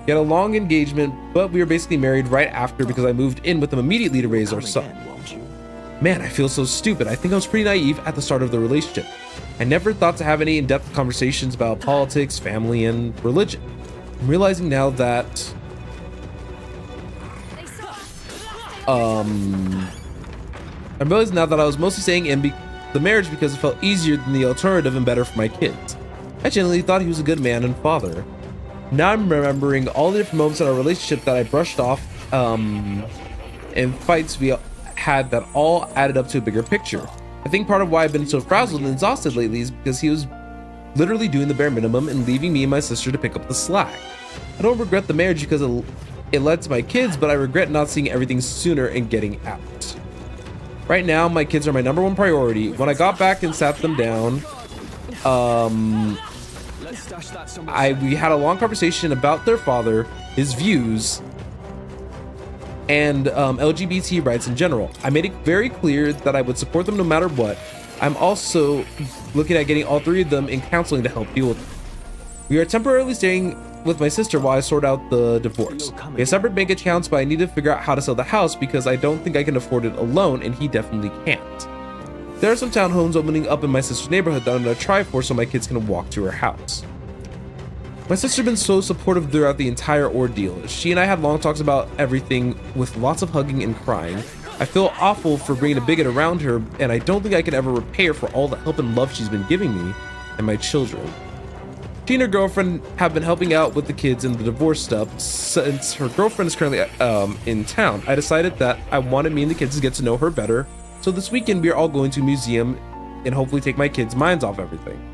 We had a long engagement, but we were basically married right after because I moved in with him immediately to raise our son. Man, I feel so stupid. I think I was pretty naive at the start of the relationship. I never thought to have any in-depth conversations about politics, family, and religion. I'm realizing now that I was mostly saying in the marriage because it felt easier than the alternative and better for my kids. I genuinely thought he was a good man and father. Now I'm remembering all the different moments in our relationship that I brushed off, and fights we had that all added up to a bigger picture. I think part of why I've been so frazzled and exhausted lately is because he was literally doing the bare minimum and leaving me and my sister to pick up the slack. I don't regret the marriage because it led to my kids, but I regret not seeing everything sooner and getting out. Right now, my kids are my #1 priority. When I got back and sat them down, we had a long conversation about their father, his views, and LGBT rights in general. I made it very clear that I would support them no matter what. I'm also looking at getting all 3 of them in counseling to help deal with it. We are temporarily staying with my sister while I sort out the divorce. We have separate bank accounts, but I need to figure out how to sell the house because I don't think I can afford it alone, and he definitely can't. There are some townhomes opening up in my sister's neighborhood that I'm gonna try for so my kids can walk to her house. My sister's been so supportive throughout the entire ordeal. She and I had long talks about everything with lots of hugging and crying. I feel awful for being a bigot around her, and I don't think I can ever repay her for all the help and love she's been giving me and my children. She and her girlfriend have been helping out with the kids in the divorce stuff. Since her girlfriend is currently in town, I decided that I wanted me and the kids to get to know her better. So this weekend we are all going to a museum and hopefully take my kids' minds off everything.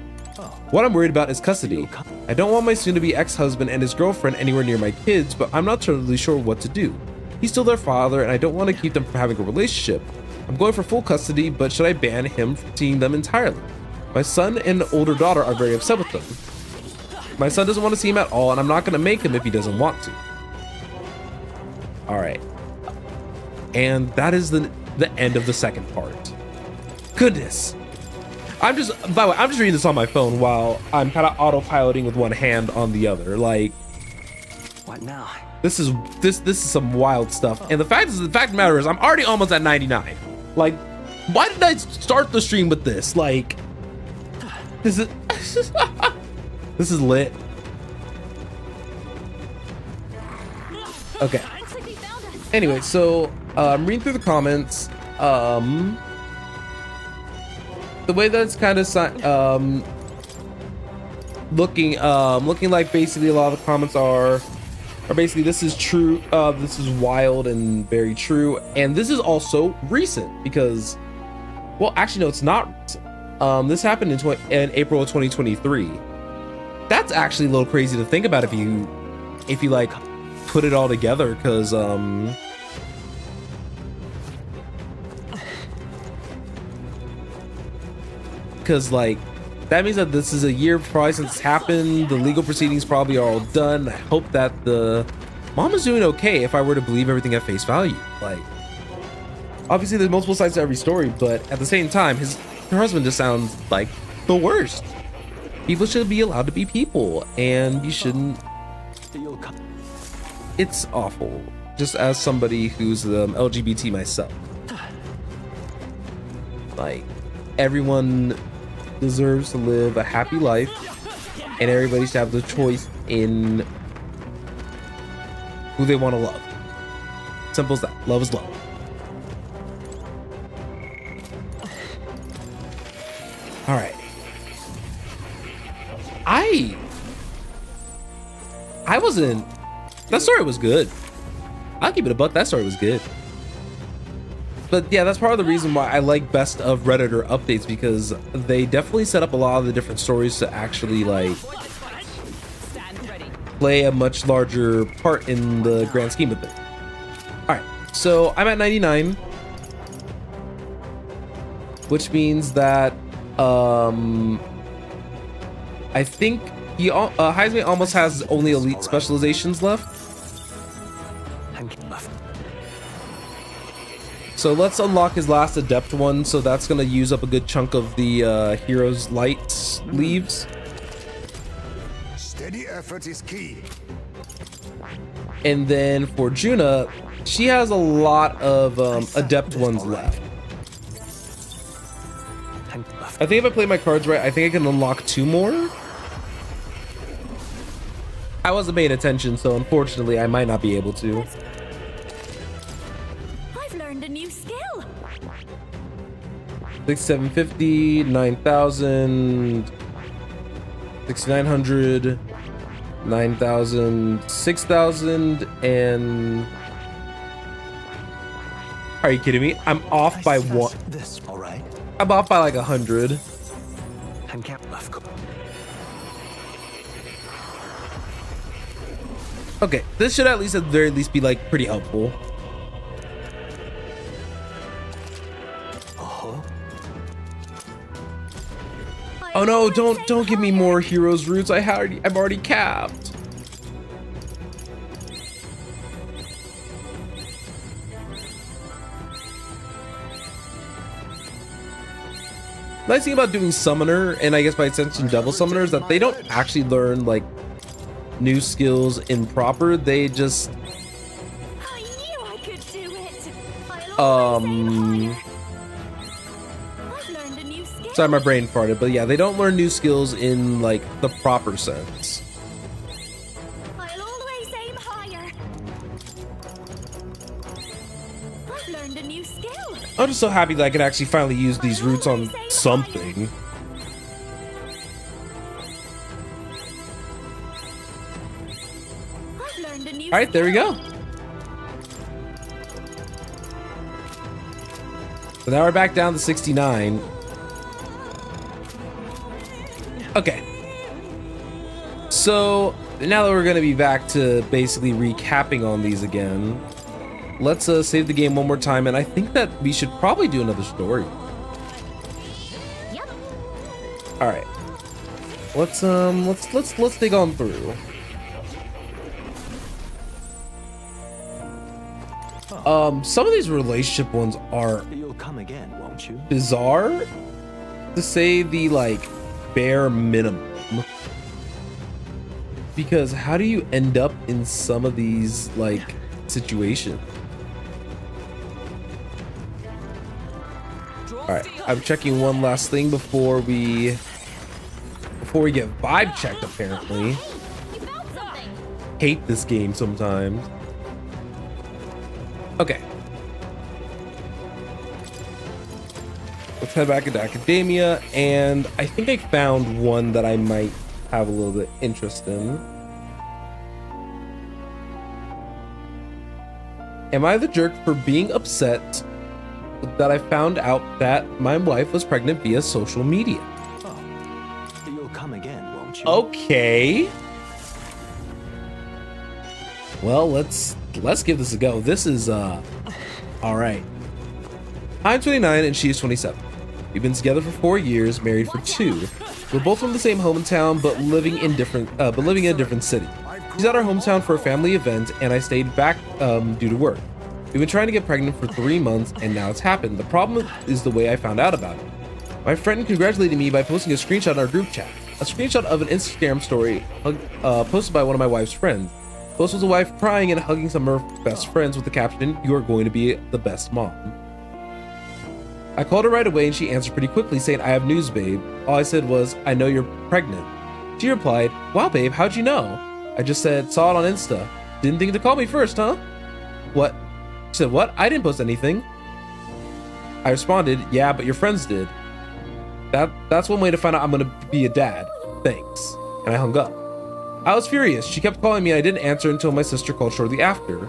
What I'm worried about is custody. I don't want my soon-to-be ex-husband and his girlfriend anywhere near my kids, but I'm not totally sure what to do. He's still their father, and I don't want to keep them from having a relationship. I'm going for full custody, but should I ban him from seeing them entirely? My son and older daughter are very upset with them. My son doesn't want to see him at all, and I'm not going to make him if he doesn't want to. All right. And that is the end of the second part. Goodness. By the way, I'm just reading this on my phone while I'm kind of autopiloting with one hand on the other. Like, What now? this is some wild stuff. And the fact of the matter is, I'm already almost at 99. Like, why did I start the stream with this? Like, this is this is lit. Okay. Anyway, so I'm reading through the comments. The way that's kind of looking like basically a lot of the comments are basically, this is true, this is wild and very true, and this is also recent because, well, actually no, it's not recent. This happened in April of 2023. That's actually a little crazy to think about if you like put it all together, because like that means that this is a year probably since it's happened. The legal proceedings probably are all done. I hope that the mom is doing okay, if I were to believe everything at face value. Like, obviously there's multiple sides to every story, but at the same time, her husband just sounds like the worst. People should be allowed to be people, and you shouldn't. It's awful, just as somebody who's LGBT myself. Like, everyone deserves to live a happy life, and everybody should have the choice in who they want to love. Simple as that. Love is love. All right. I wasn't. That story was good. I'll keep it a buck. That story was good. But yeah, that's part of the reason why I like best of Redditor updates, because they definitely set up a lot of the different stories to actually like play a much larger part in the grand scheme of things. All right, so I'm at 99, which means that I think Heisman almost has only elite specializations left. So let's unlock his last adept one. So that's gonna use up a good chunk of the hero's light leaves. Steady effort is key. And then for Juna, she has a lot of adept ones left. I think if I play my cards right, I think I can unlock 2 more. I wasn't paying attention, so unfortunately I might not be able to. I've learned a new skill. 6750, 9000, 6900, 9000, 6000, and are you kidding me? I'm off by one. This, all right? I'm off by like 100. Okay, this should at the very least be like pretty helpful. Oh no, don't give me more heroes roots. I'm already capped. Nice thing about doing summoner, and I guess by extension devil summoner, is that they don't actually learn like new skills in proper. They just I knew I could do it. I've learned a new skill. sorry, my brain farted, but yeah, they don't learn new skills in like the proper sense. I'll always aim higher. I've learned a new skill. I'm just so happy that I can actually finally use these roots on something. learned a new All right, there we go. So now we're back down to 69. Okay. So now that we're going to be back to basically recapping on these again, let's save the game one more time, and I think that we should probably do another story. Yep. All right. Let's dig on through. Some of these relationship ones are You'll come again, won't you? bizarre, to say the like bare minimum. Because how do you end up in some of these like situations? All right, I'm checking one last thing before we get vibe checked. Apparently, You found something. hate this game sometimes. Okay. Let's head back into academia, and I think I found one that I might have a little bit interest in. Am I the jerk for being upset that I found out that my wife was pregnant via social media? You'll come again, won't you? Okay. Well, let's give this a go. This is all right. I'm 29 and she's 27. We've been together for 4 years, married for 2. We're both from the same hometown, but living in a different city. She's at our hometown for a family event, and I stayed back due to work. We've been trying to get pregnant for 3 months, and now it's happened. The problem is the way I found out about it. My friend congratulated me by posting a screenshot in our group chat. A screenshot of an Instagram story posted by one of my wife's friends. The post was a wife crying and hugging some of her best friends with the caption, "You are going to be the best mom." I called her right away and she answered pretty quickly saying, "I have news, babe." All I said was, "I know you're pregnant." She replied, "Wow, babe, how'd you know?" I just said, "Saw it on Insta. Didn't think to call me first, huh?" What? She said, "What? I didn't post anything." I responded, "Yeah, but your friends did." That's one way to find out I'm gonna be a dad. Thanks. And I hung up. I was furious. She kept calling me and I didn't answer until my sister called shortly after.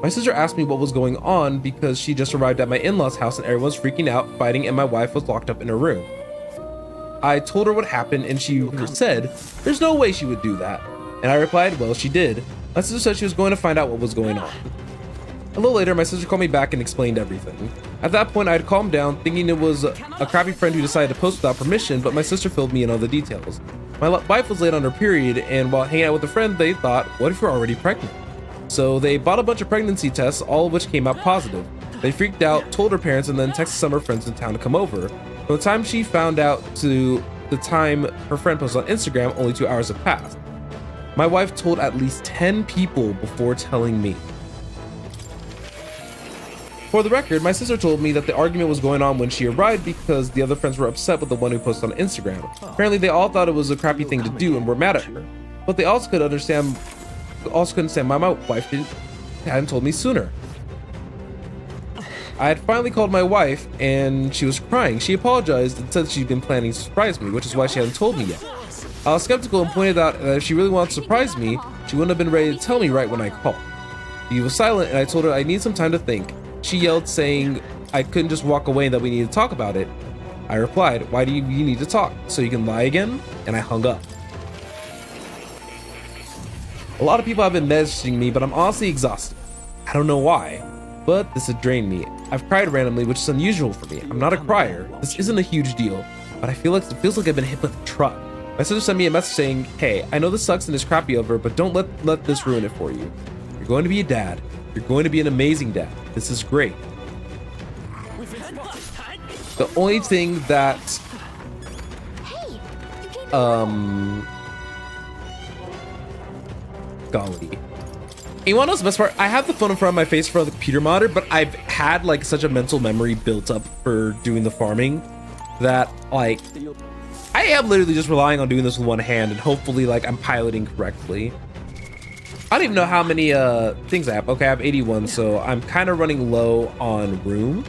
My sister asked me what was going on because she just arrived at my in-laws' house and everyone's freaking out, fighting, and my wife was locked up in her room. I told her what happened and she said, "There's no way she would do that." And I replied, "Well, she did." My sister said she was going to find out what was going on. A little later, my sister called me back and explained everything. At that point, I had calmed down, thinking it was a crappy friend who decided to post without permission, but my sister filled me in on the details. My wife was late on her period, and while hanging out with a friend, they thought, "What if you're already pregnant?" So they bought a bunch of pregnancy tests, all of which came out positive. They freaked out, told her parents, and then texted some of her friends in town to come over. From the time she found out to the time her friend posted on Instagram, only 2 hours have passed. My wife told at least 10 people before telling me. For the record, my sister told me that the argument was going on when she arrived because the other friends were upset with the one who posted on Instagram. Apparently, they all thought it was a crappy thing to do and were mad at her. But they also couldn't understand why my wife hadn't told me sooner. I had finally called my wife and she was crying. She apologized and said she'd been planning to surprise me, which is why she hadn't told me yet. I was skeptical and pointed out that if she really wanted to surprise me, she wouldn't have been ready to tell me right when I called. She was silent and I told her I need some time to think. She yelled saying I couldn't just walk away and that we needed to talk about it. I replied, "Why do you need to talk? So you can lie again?" And I hung up. A lot of people have been messaging me, but I'm honestly exhausted. I don't know why, but this had drained me. I've cried randomly, which is unusual for me. I'm not a crier. This isn't a huge deal, but it feels like I've been hit with a truck. My sister sent me a message saying, "Hey, I know this sucks and is crappy of her, but don't let this ruin it for you. You're going to be a dad. You're going to be an amazing dad. This is great. The only thing that Hey, you came golly. You wanna know the best part? I have the phone in front of my face for the computer monitor, but I've had like such a mental memory built up for doing the farming that like I am literally just relying on doing this with one hand and hopefully like I'm piloting correctly. I don't even know how many things I have. Okay, I have 81, so I'm kind of running low on room.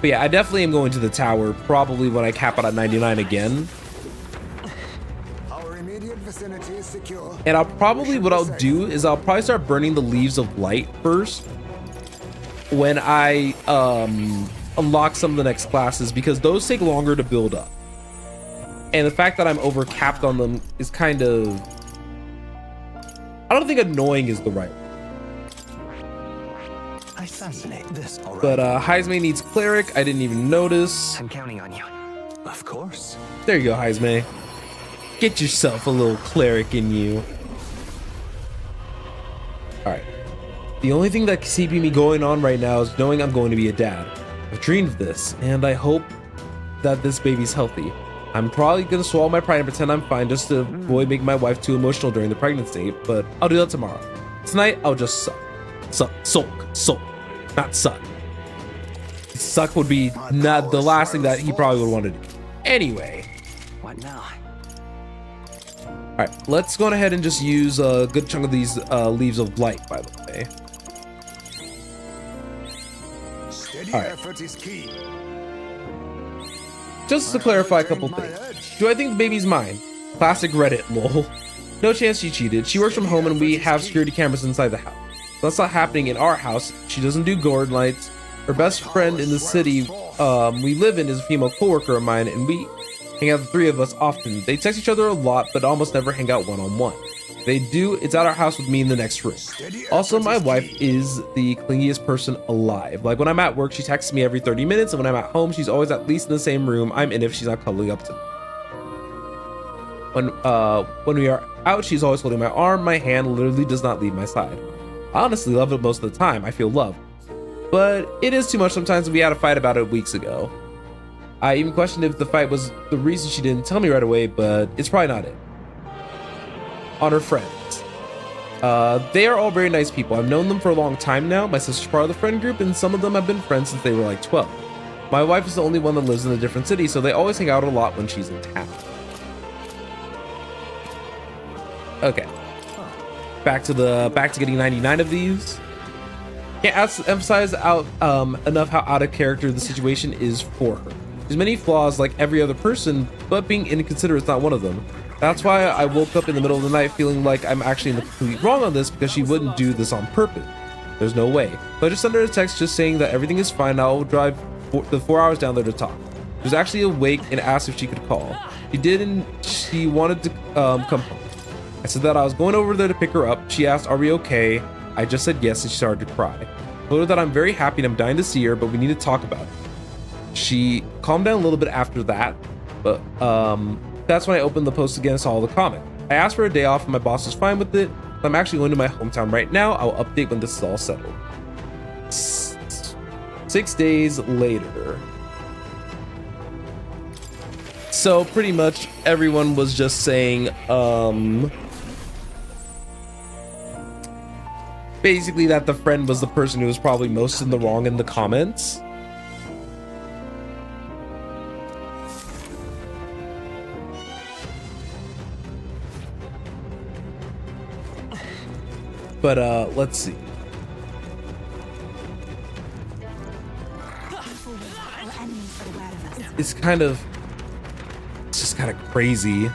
But yeah, I definitely am going to the tower probably when I cap out at 99 again. Our immediate vicinity is secure. And what I'll do is I'll probably start burning the leaves of light first when I unlock some of the next classes, because those take longer to build up. And the fact that I'm over capped on them is kind of, I don't think annoying is the right word. I fascinate this, all right. But Heisme needs cleric. I didn't even notice. I'm counting on you. Of course. There you go, Heisme. Get yourself a little cleric in you. All right. The only thing that's keeping me going on right now is knowing I'm going to be a dad. I've dreamed of this, and I hope that this baby's healthy. I'm probably gonna swallow my pride and pretend I'm fine just to avoid making my wife too emotional during the pregnancy, but I'll do that tomorrow. Tonight, I'll just sulk, not suck. Suck would be not the last thing that he probably would want to do. Anyway. What now? All right, let's go ahead and just use a good chunk of these leaves of light, by the way. Steady All right. effort is key. Just to clarify a couple things. Do I think the baby's mine? Classic Reddit, lol. No chance she cheated. She works from home and we have security cameras inside the house. That's not happening in our house. She doesn't do Gordon lights. Her best friend in the city we live in is a female coworker of mine, and we hang out, the three of us, often. They text each other a lot, but almost never hang out one-on-one. If they do, it's at our house with me in the next room. Also, my wife is the clingiest person alive. Like when I'm at work, she texts me every 30 minutes, and when I'm at home, she's always at least in the same room I'm in if she's not cuddling up to me. When we are out, she's always holding my arm. My hand literally does not leave my side. I honestly love it most of the time. I feel loved. But it is too much sometimes, and we had a fight about it weeks ago. I even questioned if the fight was the reason she didn't tell me right away, but it's probably not it. On her friends. They are all very nice people. I've known them for a long time now. My sister's part of the friend group, and some of them have been friends since they were like 12. My wife is the only one that lives in a different city, so they always hang out a lot when she's in town. Okay. Back to getting 99 of these. Can't emphasize enough how out of character the situation is for her. There's many flaws like every other person, but being inconsiderate is not one of them. That's why I woke up in the middle of the night feeling like I'm actually in the complete wrong on this, because she wouldn't do this on purpose. There's no way. So I just sent her a text just saying that everything is fine. I'll drive the 4 hours down there to talk. She was actually awake and asked if she could call. She did, and she wanted to come home. I said that I was going over there to pick her up. She asked, "Are we okay?" I just said yes, and she started to cry. I told her that I'm very happy and I'm dying to see her, but we need to talk about it. She calmed down a little bit after that, but that's when I opened the post again and saw all the comments. I asked for a day off and my boss was fine with it. I'm actually going to my hometown right now. I'll update when this is all settled. 6 days later. So pretty much everyone was just saying, basically that the friend was the person who was probably most in the wrong in the comments. But let's see. It's just kind of crazy.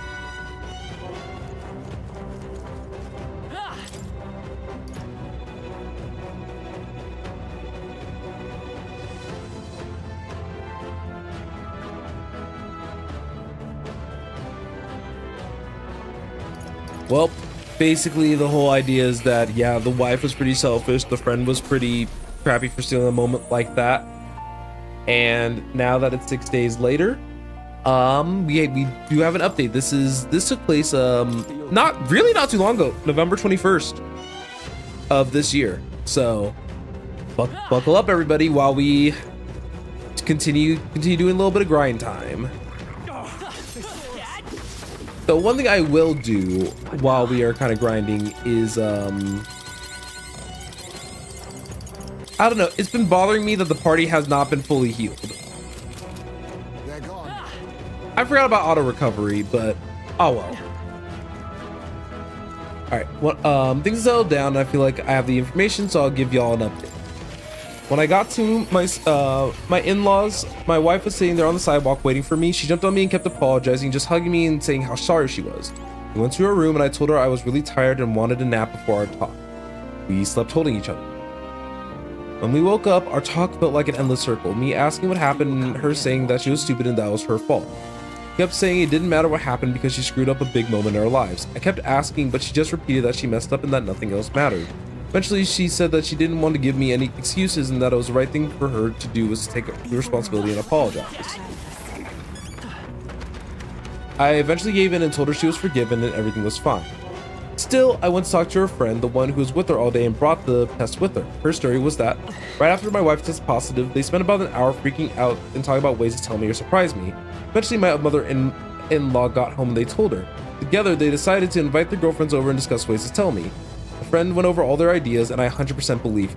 Well, basically the whole idea is that, yeah, the wife was pretty selfish, the friend was pretty crappy for stealing a moment like that, and now that it's 6 days later, we do have an update. This took place not too long ago, November 21st of this year. So buckle up, everybody, while we continue doing a little bit of grind time. So one thing I will do while we are kind of grinding is, I don't know, it's been bothering me that the party has not been fully healed. They're gone. I forgot about auto recovery, but oh well. All right, well, things settled down, and I feel like I have the information, so I'll give y'all an update. When I got to my in-laws, my wife was sitting there on the sidewalk waiting for me. She jumped on me and kept apologizing, just hugging me and saying how sorry she was. We went to her room and I told her I was really tired and wanted a nap before our talk. We slept holding each other. When we woke up, our talk felt like an endless circle, me asking what happened and her saying that she was stupid and that was her fault. She kept saying it didn't matter what happened because she screwed up a big moment in our lives. I kept asking, but she just repeated that she messed up and that nothing else mattered. Eventually, she said that she didn't want to give me any excuses and that it was the right thing for her to do was to take the responsibility and apologize. I eventually gave in and told her she was forgiven and everything was fine. Still, I went to talk to her friend, the one who was with her all day and brought the test with her. Her story was that, right after my wife tested positive, they spent about an hour freaking out and talking about ways to tell me or surprise me. Eventually, my mother-in-law got home and they told her. Together, they decided to invite their girlfriends over and discuss ways to tell me. A friend went over all their ideas and I 100% believe.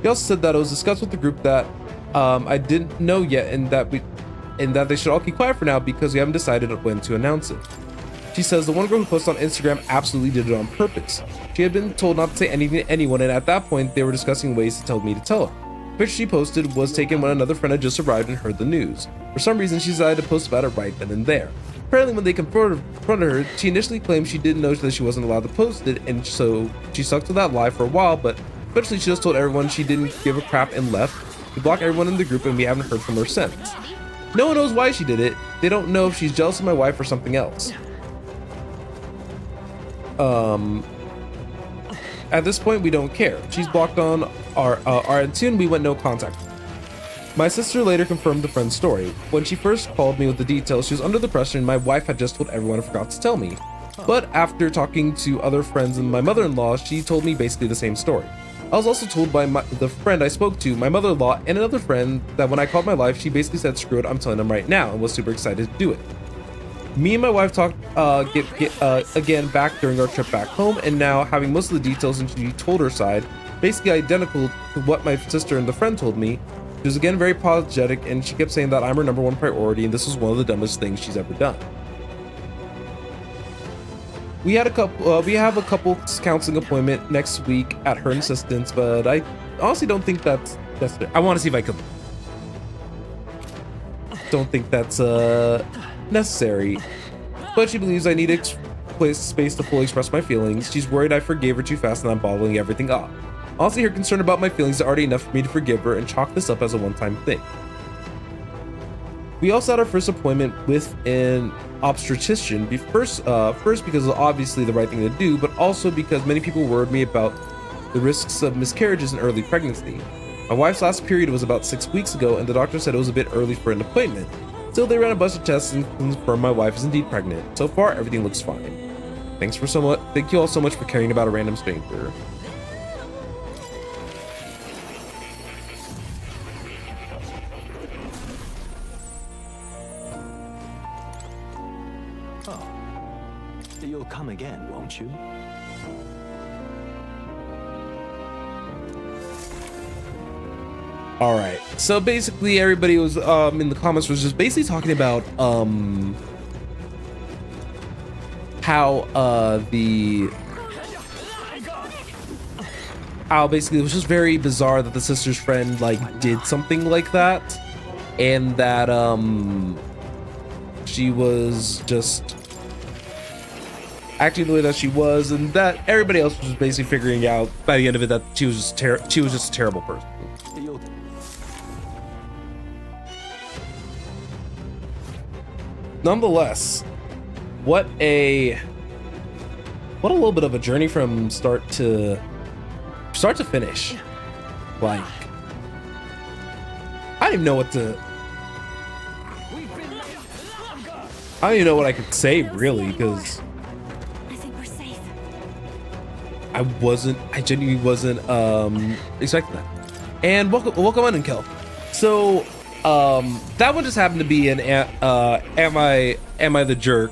He also said that it was discussed with the group that I didn't know yet and that they should all keep quiet for now because we haven't decided when to announce it. She says the one girl who posted on Instagram absolutely did it on purpose. She had been told not to say anything to anyone and at that point they were discussing ways to tell me to tell her. The picture she posted was taken when another friend had just arrived and heard the news. For some reason she decided to post about it right then and there. Apparently when they confronted her, she initially claimed she didn't know that she wasn't allowed to post it and so she stuck to that lie for a while, but eventually she just told everyone she didn't give a crap and left. We blocked everyone in the group and we haven't heard from her since. No one knows why she did it. They don't know if she's jealous of my wife or something else. At this point, we don't care. She's blocked on our and soon we went no contact. My sister later confirmed the friend's story. When she first called me with the details, she was under the pressure and my wife had just told everyone and forgot to tell me. But after talking to other friends and my mother-in-law, she told me basically the same story. I was also told by the friend I spoke to, my mother-in-law, and another friend that when I called my wife, she basically said, screw it, I'm telling them right now, and was super excited to do it. Me and my wife talked again back during our trip back home, and now having most of the details and she told her side, basically identical to what my sister and the friend told me. She was again very apologetic, and she kept saying that I'm her #1 priority, and this was one of the dumbest things she's ever done. We have a couple counseling appointment next week at her insistence, but I honestly don't think that's necessary. I want to see if I could. Don't think that's necessary, but she believes I need space to fully express my feelings. She's worried I forgave her too fast and I'm bottling everything up. Honestly, her concern about my feelings is already enough for me to forgive her and chalk this up as a one-time thing. We also had our first appointment with an obstetrician, first because it's obviously the right thing to do, but also because many people worried me about the risks of miscarriages and early pregnancy. My wife's last period was about 6 weeks ago, and the doctor said it was a bit early for an appointment. Still, they ran a bunch of tests and confirmed my wife is indeed pregnant. So far, everything looks fine. Thank you all so much for caring about a random stranger. You'll come again, won't you? All right, so basically everybody was in the comments was just basically talking about how basically it was just very bizarre that the sister's friend like did something like that, and that she was just acting the way that she was, and that everybody else was basically figuring out by the end of it that she was just a terrible person. Nonetheless, what a little bit of a journey from start to finish. Like, I don't even know what I could say really, because I think we're safe. I genuinely wasn't expecting that. And welcome on, Kel. So that one just happened to be an am I the jerk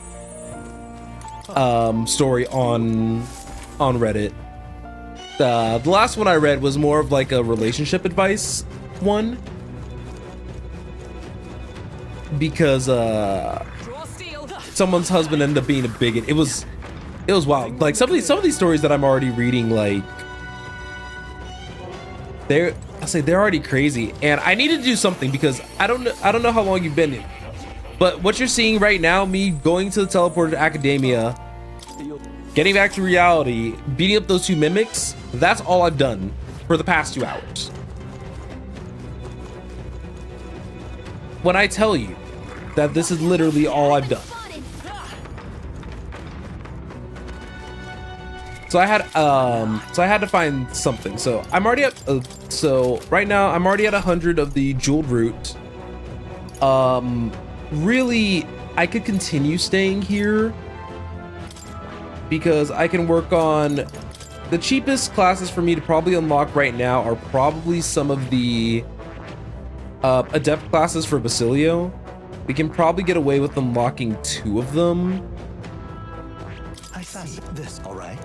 story on Reddit. The last one I read was more of like a relationship advice one, because someone's husband ended up being a bigot. It was wild. Like some of these stories that I'm already reading, like they're already crazy, and I need to do something because I don't know how long you've been in, but what you're seeing right now, me going to the teleporter to academia, Getting back to reality, beating up those two mimics, that's all I've done for the past 2 hours. When I tell you that this is literally all I've done. So I had to find something. So I'm already at so right now I'm already at 100 of the jeweled root. Really, I could continue staying here because I can work on the cheapest classes for me to probably unlock right now are probably some of the adept classes for Basilio. We can probably get away with unlocking 2 of them. I see this, all right?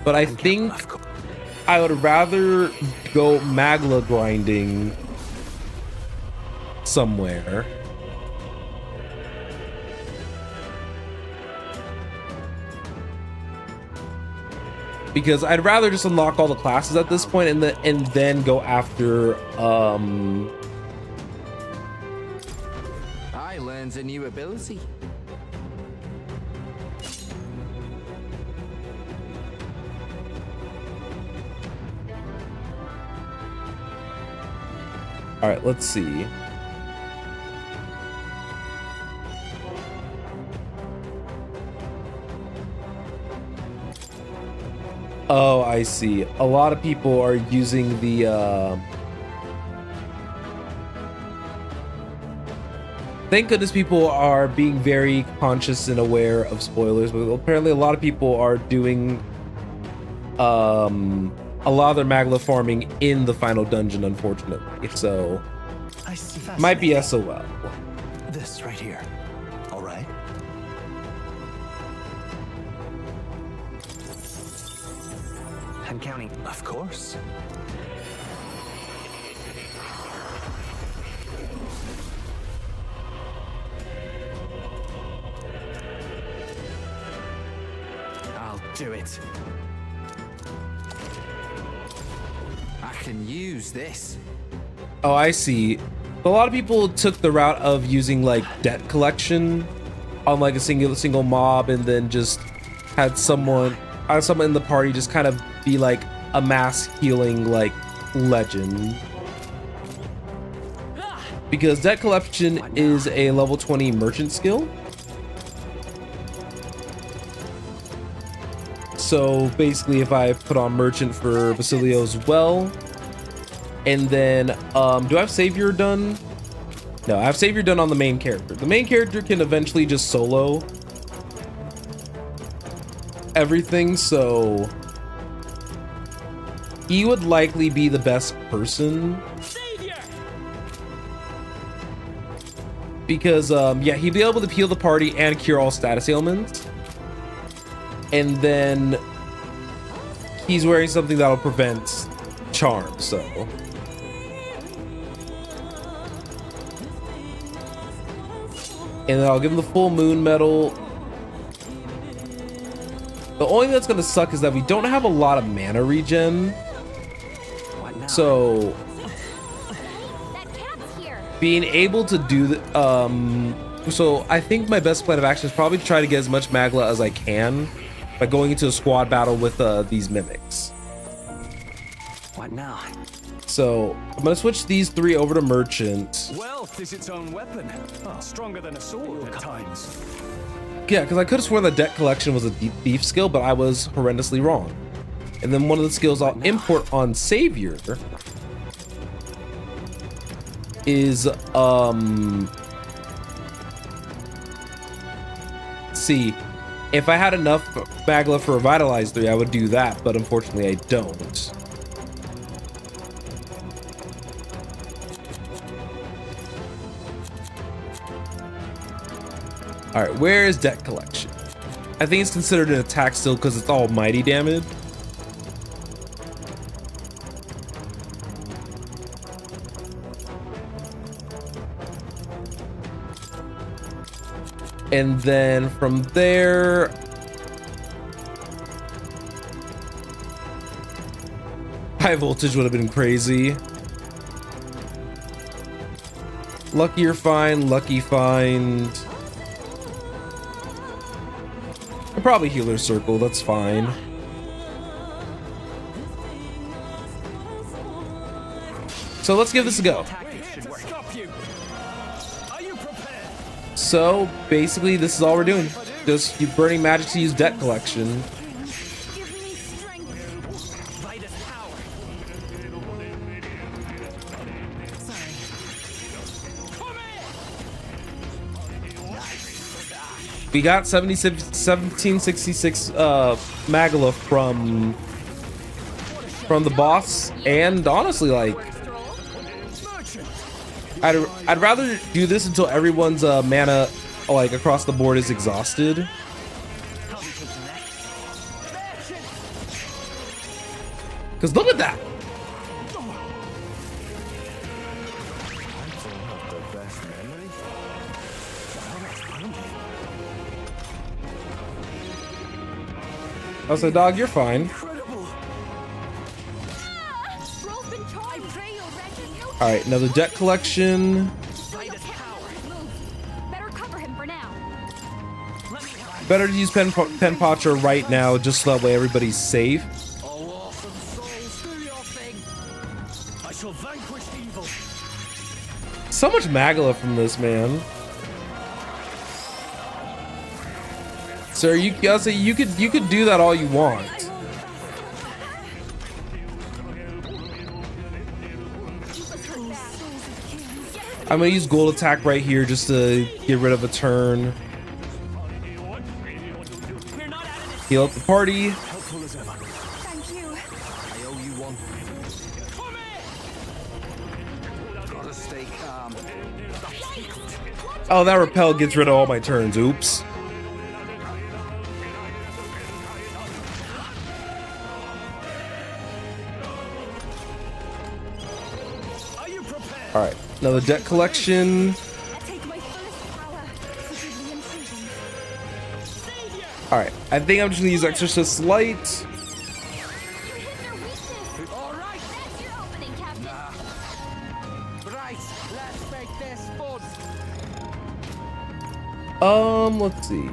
But I think I would rather go Magla grinding somewhere. Because I'd rather just unlock all the classes at this point and then go after I learned a new ability. all right, let's see. Oh, I see. A lot of people are using the thank goodness people are being very conscious and aware of spoilers, but apparently a lot of people are doing a lot of their Magla farming in the final dungeon, unfortunately. So I see. might be SOL. This right here. All right. I'm counting. Of course. I'll do it. I can use this. Oh, I see. A lot of people took the route of using like debt collection on like a single mob, and then just had someone in the party just kind of be like a mass healing like legend. Because debt collection is a level 20 merchant skill. So basically, if I put on merchant for Basilio as well, and then do I have savior done? No, I have savior done on the main character. The main character can eventually just solo everything, so he would likely be the best person. Because yeah, he'd be able to heal the party and cure all status ailments. And then he's wearing something that'll prevent charm, so. And then I'll give him the full moon medal. The only thing that's gonna suck is that we don't have a lot of mana regen. So being able to do the, so I think my best plan of action is probably to try to get as much Magla as I can by going into a squad battle with these mimics. What now? So I'm gonna switch these 3 over to merchant. Wealth is its own weapon. Stronger than a sword at times. Yeah, because I could have sworn that debt collection was a thief skill, but I was horrendously wrong. And then one of the skills I'll import on Savior is see, if I had enough Magla for Revitalize 3, I would do that, but unfortunately I don't. All right, where is debt collection? I think it's considered an attack still because it's almighty damage. And then from there, high voltage would have been crazy. Lucky or find, lucky find. probably healer circle. That's fine. So let's give this a go. So basically, this is all we're doing. Just keep burning magic to use debt collection. Give me strength. We got 1766 Magaluf from the boss, and honestly, like, I'd rather do this until everyone's mana, like, across the board is exhausted. Cause look at that. I was like, dog, you're fine. All right, another debt collection. Better cover him for now. Better to use pen potcher right now, just so that way everybody's safe. I shall vanquish evil. So much Magala from this, man. Sir, I'll say you could do that all you want. I'm gonna use gold attack right here just to get rid of a turn. Heal up the party. Thank you. I owe you one. Gotta stay calm. Oh, that repel gets rid of all my turns. Oops. All right, another debt collection. Take my first power. Forgive the intrusion. All right, I think I'm just gonna use Exorcist Light. You hit their weakness. All right. That's your opening, Captain. Right, let's make this fun. Let's see.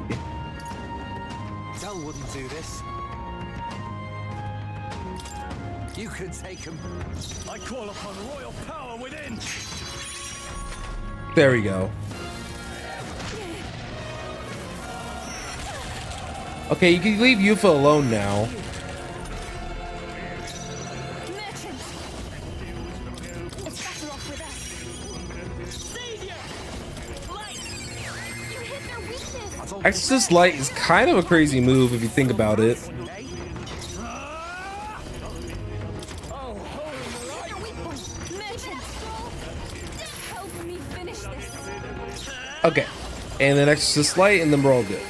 Tell wouldn't do this. You could take him. I call upon royal power within. There we go. Okay, you can leave Yufa alone now. Merchant. It's better off with us. Savior! Light! You hit their weakness. Exorcist Light is kind of a crazy move if you think about it. Hit their weak point. Merchant. Help me finish this. Okay, and then Exorcist Light, and then we're all good.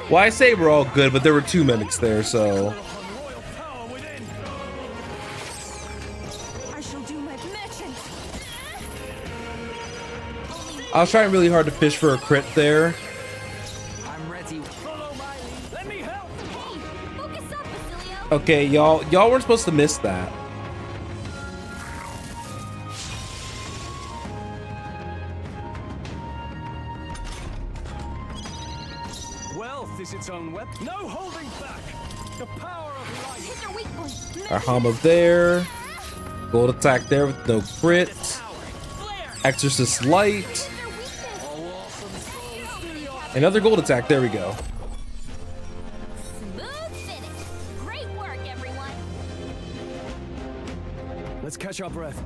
Well, I say we're all good, but there were two mimics there, so. I shall do my merchant. I was trying really hard to fish for a crit there. I'm ready. Follow my lead. Let me help. Hey, focus up, Basilio. Okay, y'all weren't supposed to miss that. Wealth is its own weapon. No holding back. The power of light. Hit their weak point. Our Hama there. Gold attack there with no crit. Exorcist Light. Their weakness. Another gold attack. There we go. Smooth finish. Great work, everyone. Let's catch our breath.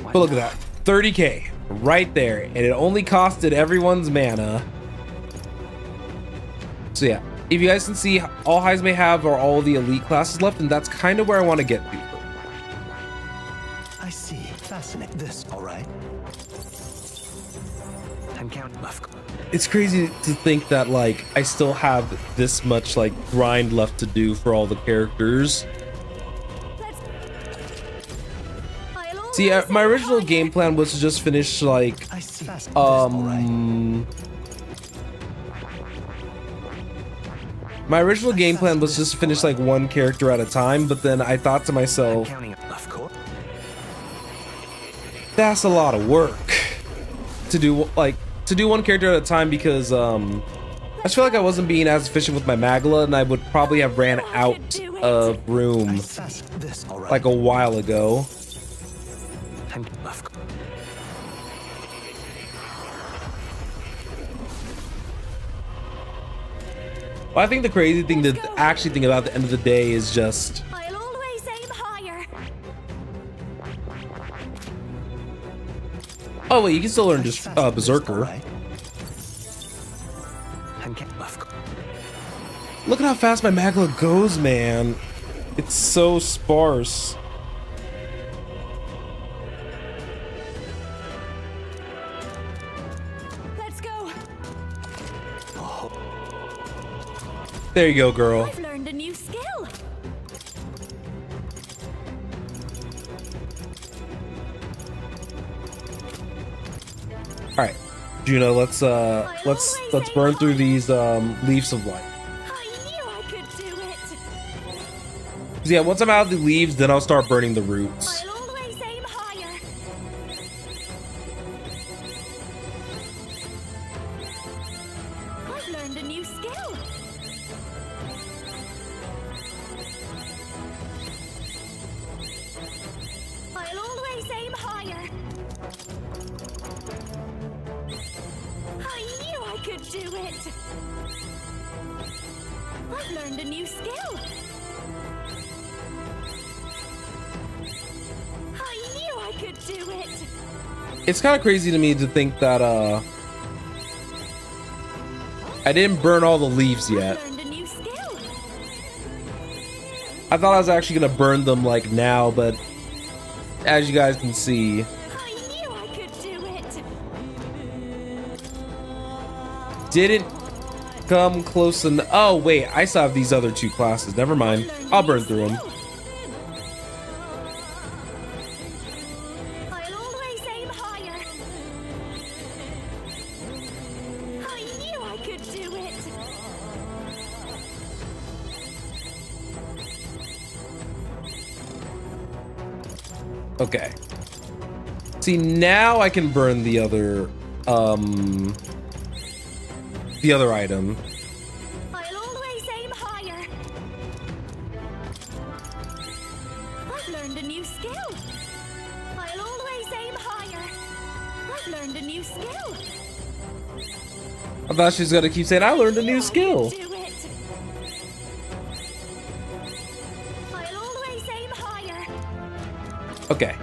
But look at that. 30k right there. And it only costed everyone's mana. So yeah. If you guys can see, all highs may have are all the elite classes left, and that's kind of where I want to get to. I see. Fascinating. This, all right. I'm counting left. It's crazy to think that like I still have this much like grind left to do for all the characters. See, my original game plan was to just finish like I see. This, all right. My original game plan was just to finish like one character at a time, but then I thought to I'm myself, counting left court. that's a lot of work to do, like, to do one character at a time, because I just feel like I wasn't being as efficient with my Magla, and I would probably have ran out of room This, all right. like a while ago. Well, I think the crazy thing to actually think about at the end of the day is just, I'll always aim higher. oh wait, you can still learn just Berserker. Look at how fast my Magla goes, man. It's so sparse. Let's go. There you go, girl. I've learned a new skill. All right, Juno, let's burn through these leaves of light. I knew I could do it. 'Cause yeah, once I'm out of the leaves, then I'll start burning the roots. I'll always aim higher. I've learned a new skill. I'll always aim higher. I knew I could do it. I've learned a new skill. I knew I could do it. It's kind of crazy to me to think that I didn't burn all the leaves yet. Learned a new skill. I thought I was actually gonna burn them like now, but as you guys can see, I knew I could do it. didn't come close enough. Oh wait, I still have these other two classes. Never mind. I'll burn through them. I'll always aim higher. I knew I could do it. Okay. See, now I can burn the other item. I'll always aim higher. I've learned a new skill. I'll always aim higher. I've learned a new skill. I thought she was gonna keep saying, I learned a new skill. Do it. I'll always aim higher. Okay.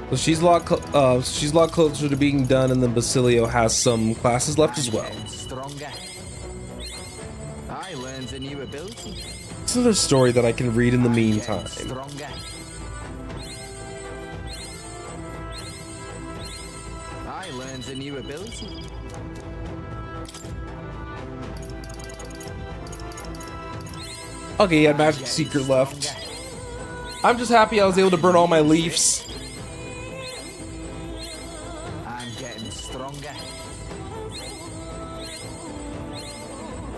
So she's a lot closer to being done, and then Basilio has some classes left as well. Getting stronger. I learned a new ability. It's another story that I can read in the meantime. Getting stronger. I learned a new ability. Okay, he had Magic Secret left. I'm just happy I was able to burn all my leaves. I'm getting stronger.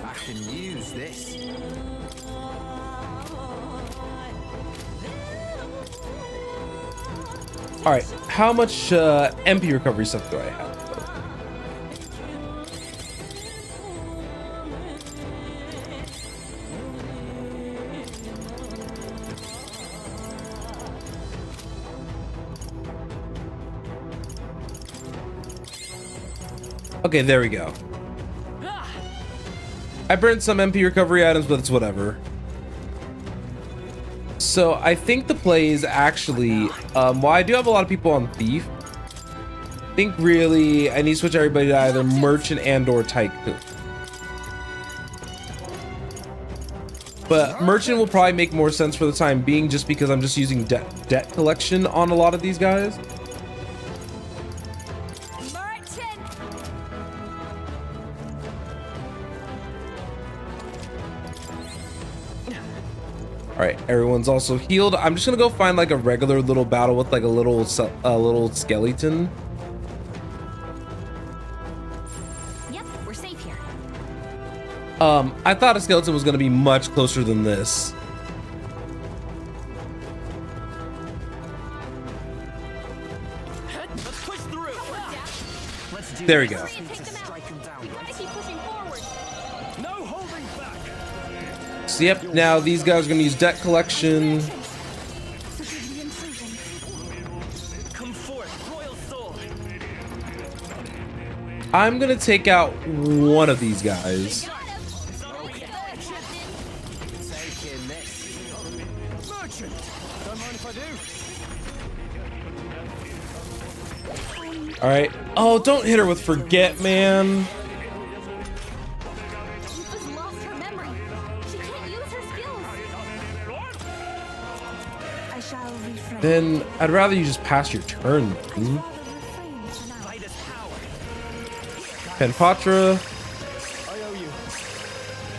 I can use this. Alright, how much MP recovery stuff do I have? Okay, there we go. I burned some MP recovery items, but it's whatever. So I think the play is actually, while I do have a lot of people on Thief, I think really I need to switch everybody to either Merchant and or Tycoon. But Merchant will probably make more sense for the time being, just because I'm just using debt collection on a lot of these guys. Merchant. All right, everyone's also healed. I'm just gonna go find like a regular little battle with like a little skeleton. Yep, we're safe here. I thought a skeleton was gonna be much closer than this. Let's push through. Let's do There we this. go. Just need to strike him down, We gotta right? keep pushing forward. No holding back. So yep, now these guys are gonna use debt collection. Forgive the intrusion. Come forth, royal soul. I'm gonna take out one of these guys. Got him. Let's go, Captain. Taking this. Merchant. Don't mind if I do. All right. Oh, don't hit her with forget, man. Tifa's lost her memory. She can't use her skills. I shall refrain. Then I'd rather you just pass your turn. I'd rather refrain for now. Midas power. Penpatra. I owe you.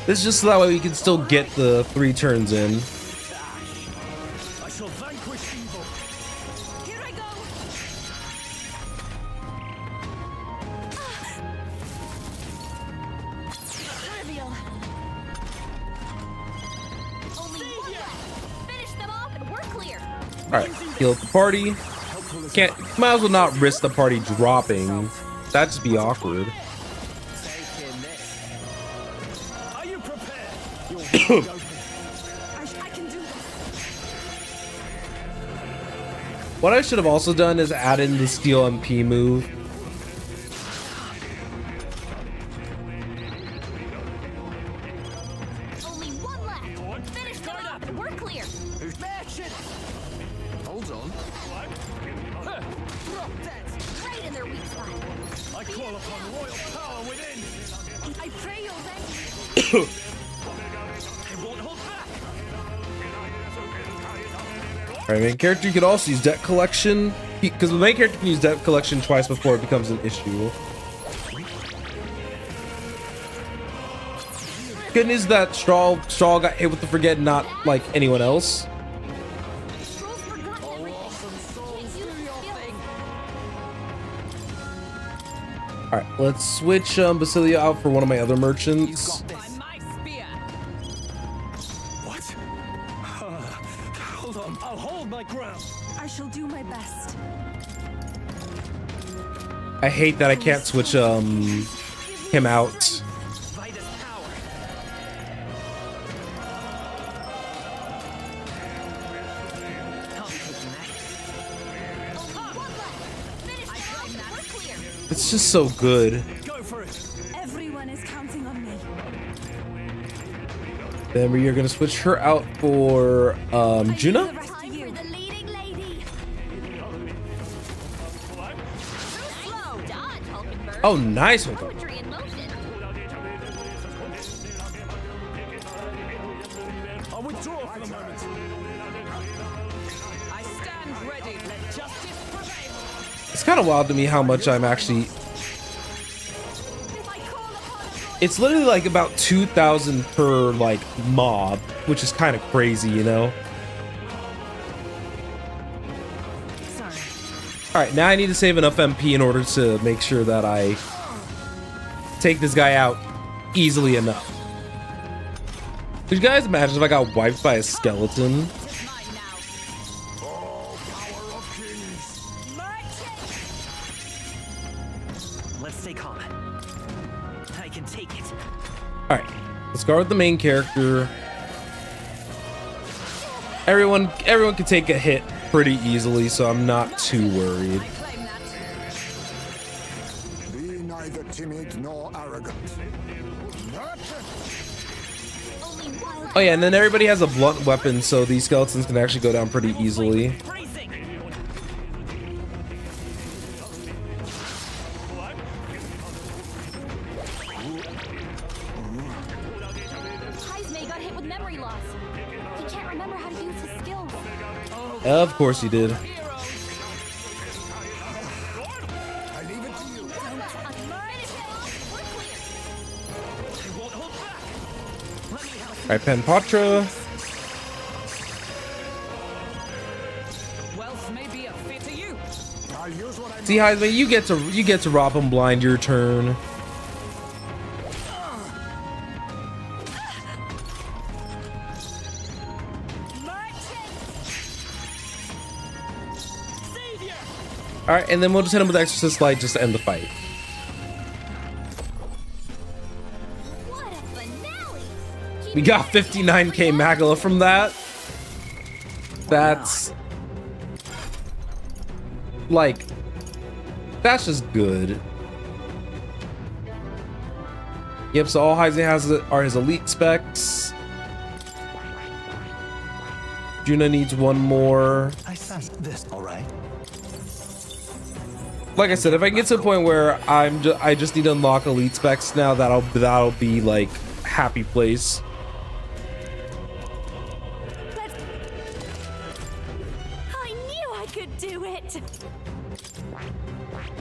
This is just so that way we can still get the 3 turns in. I shall vanquish evil. Here I go. Trivial. Only one left. Finish them off and we're clear. All right, heal up the party. Can't. Might as well not risk the party dropping. That'd just be awkward. Taking this. Are you prepared? Your wide open. I can do this. What I should have also done is add in the Steel MP move. Only one left. Finish them off and we're clear. Merchant. Hold on. Drop dead. Right in their weak spot. I call upon royal power within. I pray you're ready. I won't hold back. All right, main character, you could also use debt collection because the main character can use debt collection twice before it becomes an issue. Good news is that Straw got hit with the forget, not like anyone else. Stroll's forgotten everything. Can't use his skills. All right, let's switch Basilia out for one of my other merchants. By my spear. What? Hold on. I'll hold my ground. I shall do my best. I hate that I can't switch him out. Midas power. I'll be taking that. Only one left. Finish them off and we're clear. It's just so good. Go for it. Everyone is counting on me. Then we are gonna switch her out for Juna. Time for the leading lady. Too slow. Dodge, Hulkenberg. Oh, nice one. Poetry in motion. I'll withdraw for the moment. I stand ready. Let justice prevail. It's kind of wild to me how much I'm actually. If I call upon a royal It's literally like about 2,000 per like mob, which is kind of crazy, you know. Sorry. All right, now I need to save enough MP in order to make sure that I take this guy out easily enough. Could you guys imagine if I got wiped by a skeleton? It's mine now. Oh, power of kings. Let's stay calm. I can take it. All right, let's start with the main character. Everyone can take a hit pretty easily, so I'm not too worried. I claim that. Be neither timid nor arrogant. Merchant. only one left. Oh yeah, and then everybody has a blunt weapon, so these skeletons can actually go down pretty easily. Bracing. Heismay got hit with memory loss. He can't remember how to use his skills. Of course he did. I leave it to you. Finish them off. We're clear. I won't hold back. Let me help. All right, Penpatra. Wealth may be a fear to you. I'll use what I See, Heisman, you get to rob him blind your turn. All right, and then we'll just hit him with Exorcist Light just to end the fight. What a finale! We got 59k Magala from that. That's like, that's just good. Yep, so all Heisey has are his elite specs. Juna needs one more. I sense this, all right. Like I said, if I get to a point where I just need to unlock elite specs now, that'll be like happy place. I knew I could do it.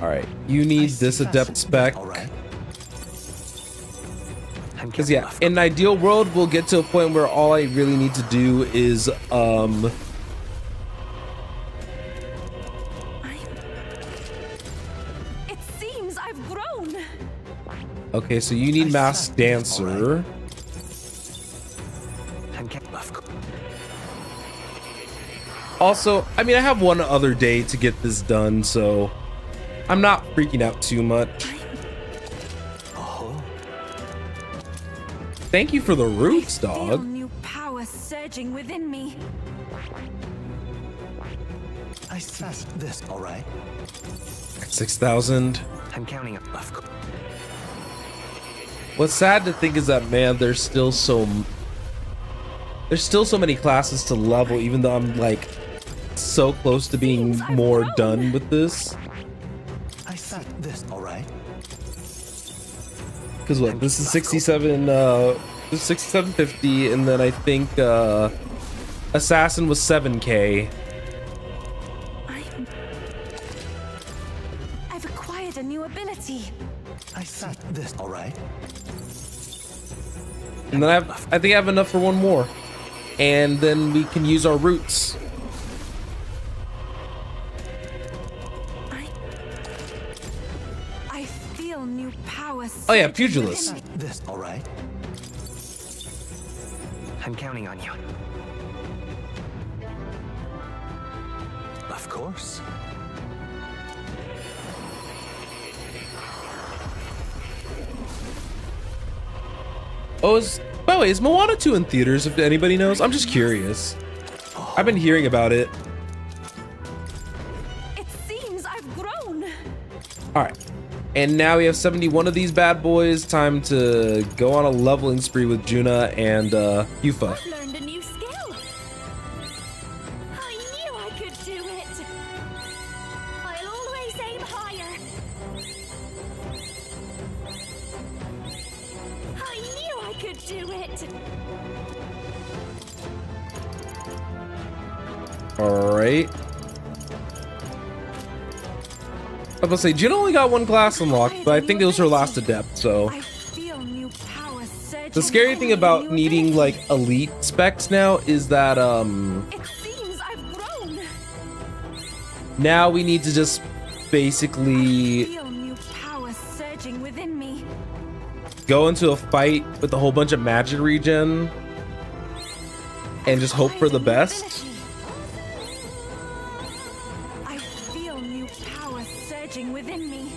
All right, you need this adept spec. All right. Because yeah, in an ideal world, we'll get to a point where all I really need to do is It seems I've grown. okay, so you need Masked Dancer. Also, I mean, I have one other day to get this done, so I'm not freaking out too much. Thank you for the roots, Feel dog. new power surging within me. I sense this, all right. 6,000. I'm counting up. What's sad to think is that, man, there's still so many classes to level, even though I'm like so close to being more done with this. I sense this, all right. Because what, this is 67, this is 6750, and then I think Assassin was 7k. I've acquired a new ability. I sense this, all right. And then I think I have enough for one more. And then we can use our roots. I feel new power. Oh yeah, surging Pugilist. within me. This, all right. I'm counting on you. Of course. Oh, by the way, is Moana 2 in theaters, if anybody knows? I'm just curious. I've been hearing about it. It seems I've grown. All right. And now we have 71 of these bad boys. Time to go on a leveling spree with Juna and Yufa. I've learned a new skill. I knew I could do it. I'll always aim higher. I knew I could do it. All right. I was gonna say, Juna only got one class unlocked, but I think it was her last adept, so. I feel new power surging. The scary within thing me, about new needing ability. like elite specs now is that It seems I've grown. now we need to just basically Feel new power surging within me. go into a fight with a whole bunch of magic regen and just hope for the best. I feel new power surging within me.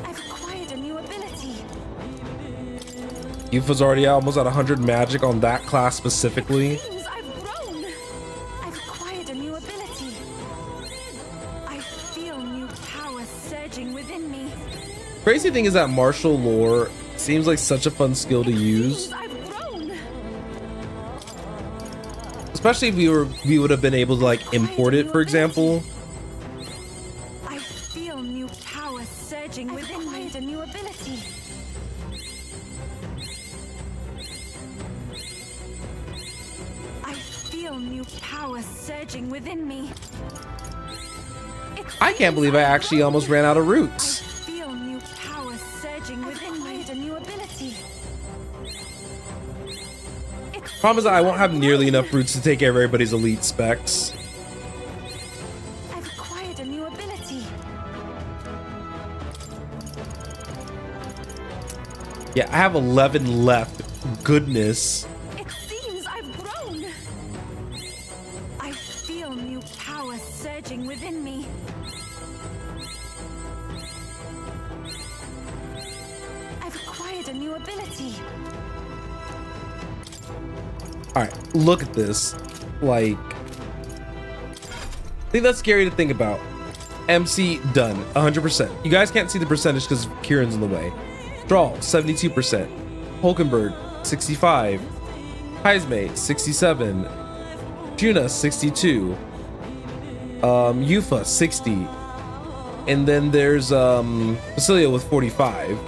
I've acquired a new ability. Yufa's already almost at 100 magic on that class specifically. Seems I've grown. I've acquired a new ability. I feel new power surging within me. Crazy thing is that martial lore seems like such a fun skill to use, Seems I've grown. especially if we would have been able to like import it, for example. I feel new power surging within me. A new ability. I feel new power surging within me. I can't believe I actually almost ran out of roots. Feel new power surging within me. A new ability. Problem is that I won't have nearly enough roots to take care of everybody's elite specs. I've acquired a new ability. Yeah, I have 11 left. Goodness. It seems I've grown. I feel surging within me. I've acquired a new ability. All right, look at this. Like, I think that's scary to think about. MC done, 100%. You guys can't see the percentage because Kieran's in the way. Draw, 72%. Hulkenberg, 65. Heisme, 67. Juna, 62. Yufa, 60. And then there's Basilia with 45.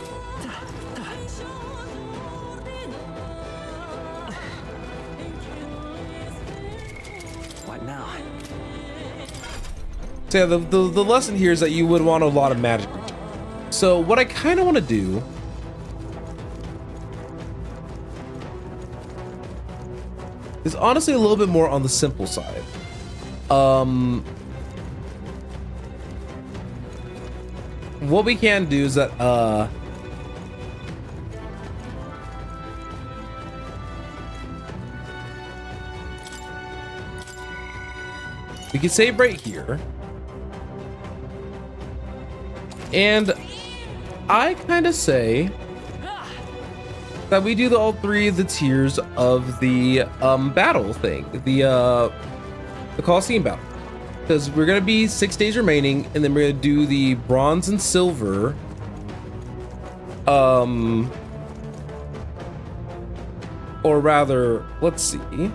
What now? So yeah, the lesson here is that you would want a lot of magic. So what I kind of want to do is honestly a little bit more on the simple side. What we can do is that we can save right here. And I kind of say that we do all three of the tiers of the battle thing, the Colosseum battle, because we're gonna be 6 days remaining, and then we're gonna do the bronze and silver. Or rather, let's see.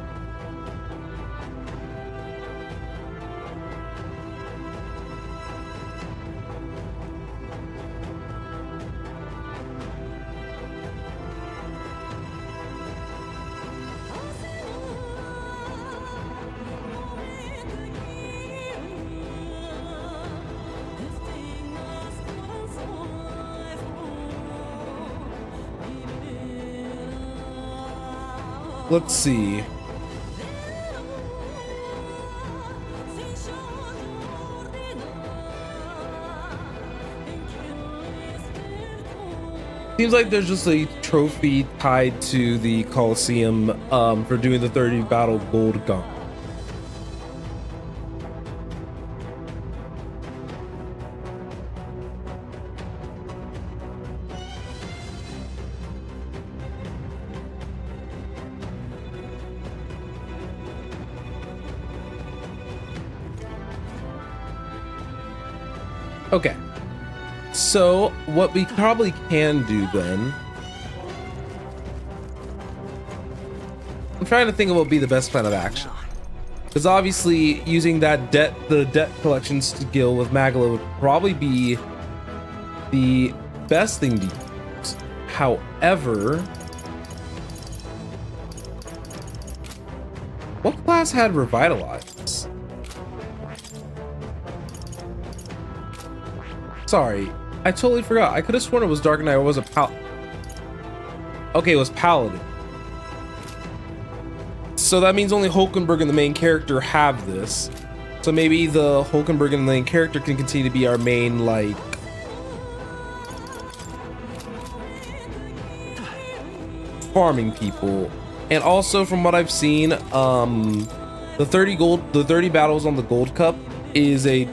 Let's see. Seems like there's just a trophy tied to the Colosseum for doing the 30 battle gold gun. Okay, so what we probably can do then, I'm trying to think of what would be the best plan of action, because obviously using that the debt collection skill with Magala would probably be the best thing to use. However, what class had Revitalize? Sorry, I totally forgot. I could have sworn it was Dark Knight or was it Okay, it was Paladin. So that means only Hulkenberg and the main character have this. So maybe the Hulkenberg and the main character can continue to be our main, like, farming people. And also from what I've seen, the 30 battles on the Gold Cup is is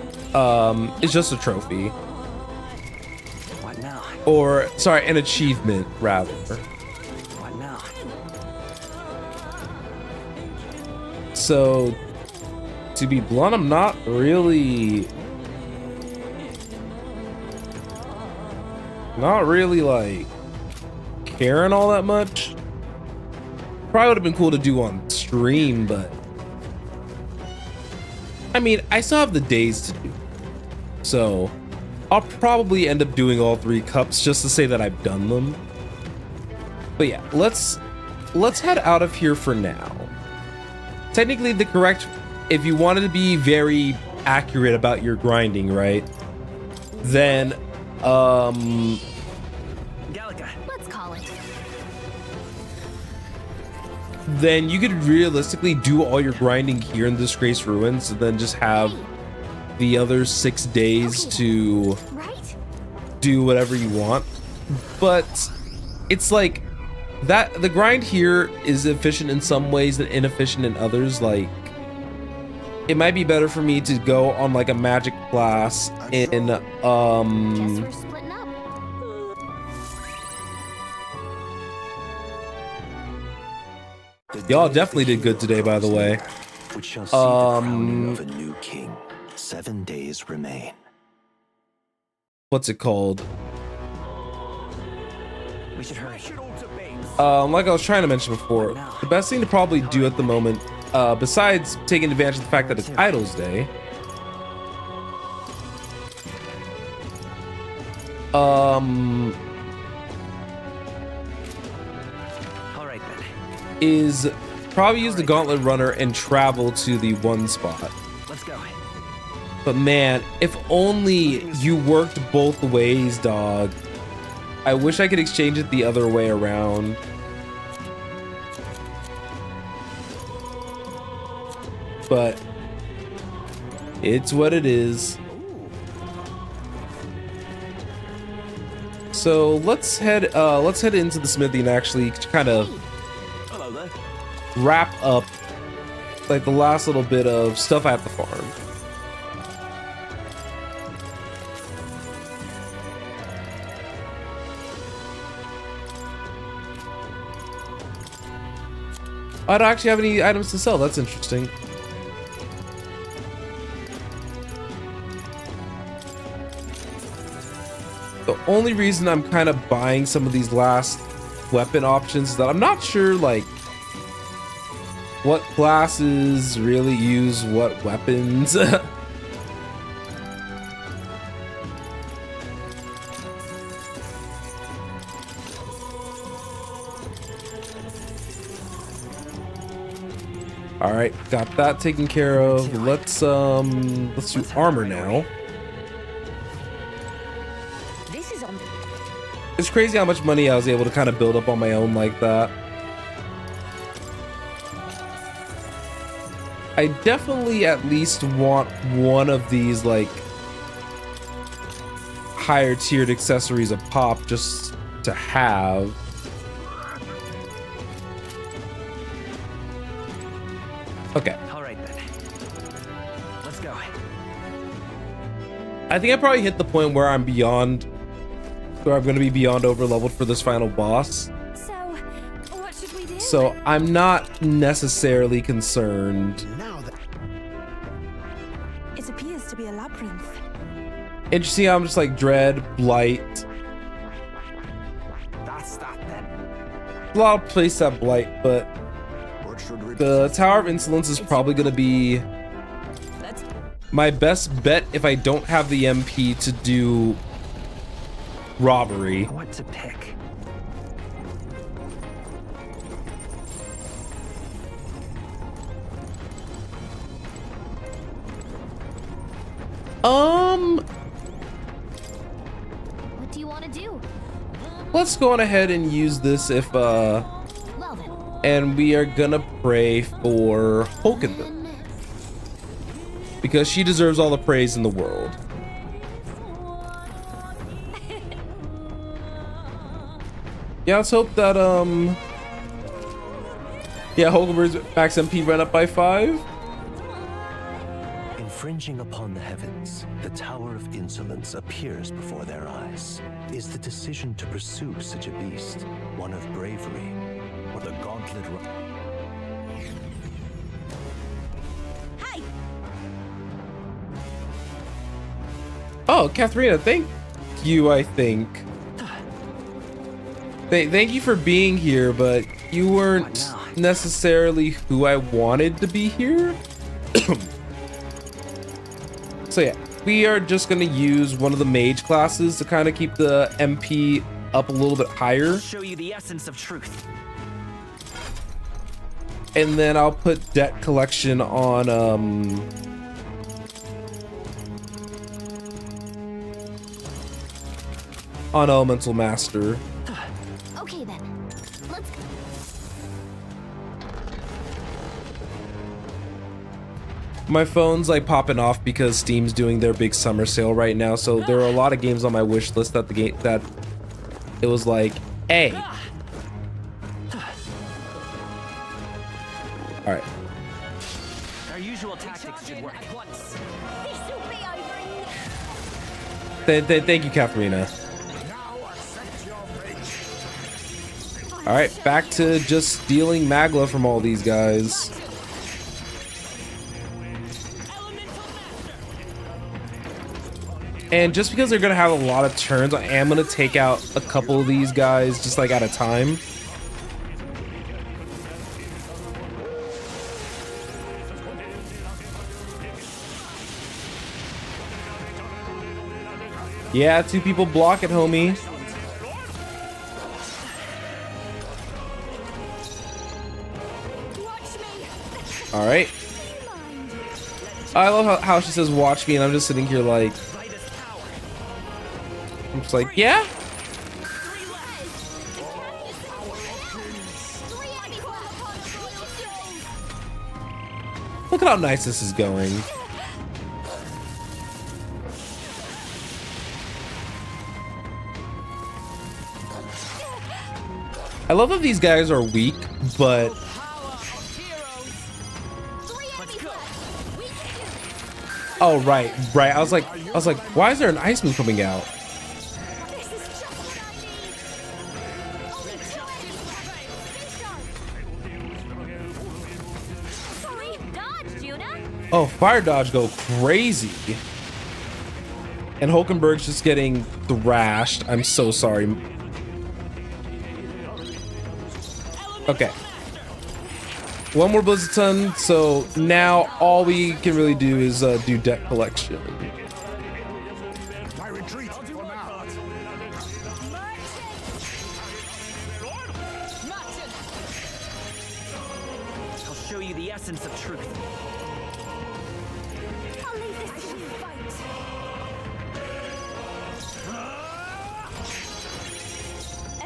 just a trophy. Or, sorry, an achievement, rather. What now? So, to be blunt, I'm not really like caring all that much. Probably would have been cool to do on stream, but I mean, I still have the days to do, so I'll probably end up doing all 3 cups just to say that I've done them. But yeah, let's head out of here for now. Technically, the correct, if you wanted to be very accurate about your grinding, right? Then, Gallica. Let's call it. then you could realistically do all your grinding here in Disgrace Ruins, and then just have the other 6 days to Right? do whatever you want. But it's like that the grind here is efficient in some ways and inefficient in others. Like, it might be better for me to go on like a magic class in Guess we're splitting up. y'all definitely did good today, by the way. Which shall see the crowning of a new king. 7 days remain. What's it called? We should hurry. Like I was trying to mention before, the best thing to probably do at the moment, besides taking advantage of the fact that it's Idols Day, All right then. is probably use the Gauntlet Runner and travel to the one spot. Let's go. But man, if only you worked both ways, dog. I wish I could exchange it the other way around. But it's what it is. So let's head into the smithy and actually kind of Hello there. wrap up like the last little bit of stuff I have to farm. I don't actually have any items to sell. That's interesting. The only reason I'm kind of buying some of these last weapon options is that I'm not sure like what classes really use what weapons. All right, got that taken care of. Let's do armor now. This is on. It's crazy how much money I was able to kind of build up on my own like that. I definitely at least want one of these like higher tiered accessories a pop just to have. Okay. All right then. Let's go. I think I probably hit the point where I'm beyond, where I'm going to be beyond over leveled for this final boss. So, what should we do? So I'm not necessarily concerned. Now that It appears to be a labyrinth. Interesting how I'm just like Dread, Blight. That's that then. A lot of places have Blight, but What should we the Tower of Insolence is probably going to be Let's my best bet if I don't have the MP to do robbery. What to pick? What do you want to do? Let's go on ahead and use this if Well then. and we are gonna pray for Hulkenberg because she deserves all the praise in the world. Yeah, let's hope that yeah, Hulkenberg's max MP ran up by 5. infringing upon the heavens, the Tower of Insolence appears before their eyes. Is the decision to pursue such a beast one of bravery or the gauntlet? Hi. Oh, Katharina, thank you, I think. Thank you for being here, but you weren't necessarily who I wanted to be here. So yeah, we are just gonna use one of the mage classes to kind of keep the MP up a little bit higher. Show you the essence of truth. And then I'll put debt collection on Elemental Master. Okay then. Let's go. My phone's like popping off because Steam's doing their big summer sale right now, so there are a lot of games on my wish list that the game that it was like, hey. All right. Our usual tactics should work. At once. This will be over Thank you, Katharina. Now accept your fate. All right, back to just stealing Magla from all these guys. And just because they're gonna have a lot of turns, I am gonna take out a couple of these guys just like at a time. Yeah, 2 people block it, homie. Watch me. All right. I love how she says watch me and I'm just sitting here like, I'm just like, yeah. Look at how nice this is going. I love that these guys are weak, but oh right. I was like, why is there an ice move coming out? This is just what I need. Only 2 enemies left. Sorry, dodge, Judah. Oh, fire dodge go crazy. And Hulkenberg's just getting thrashed. I'm so sorry. Okay. One more Blizzardton, so now all we can really do is do deck collection. My retreat for now. I'll show you the essence of truth. I'll leave this to you. Fight.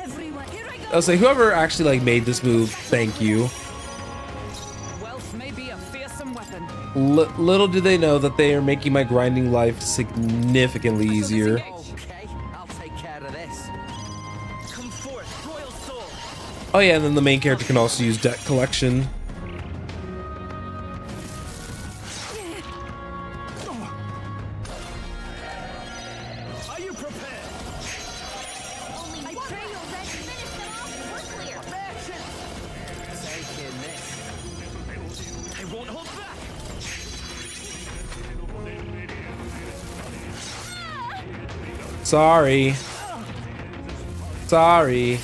Everyone, here I go. I'll say whoever actually like made this move, thank you. Wealth may be a fearsome weapon. Little do they know that they are making my grinding life significantly easier. Okay, I'll take care of this. Come forth, royal soul. Oh yeah, and then the main character can also use deck collection. Are you prepared? Only I pray you're ready. Finish them off. We're clear. Taking this. I won't hold back. Sorry. Sorry.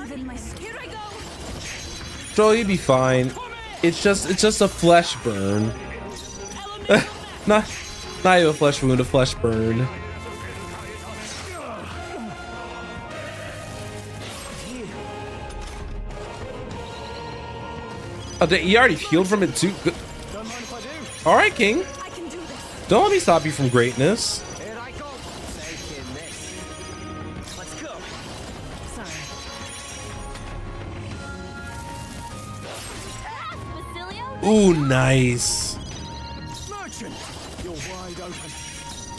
Even my here I go. Joel, you'd be fine. It's just a flesh burn. not even a flesh wound, a flesh burn. Oh, he already healed from it too. Good. Don't mind if I do. All right, King. I can do this. Don't let me stop you from greatness. Here I go. Taking this. Let's go. Sorry. Basilio. Ooh, nice. Merchant, you're wide open.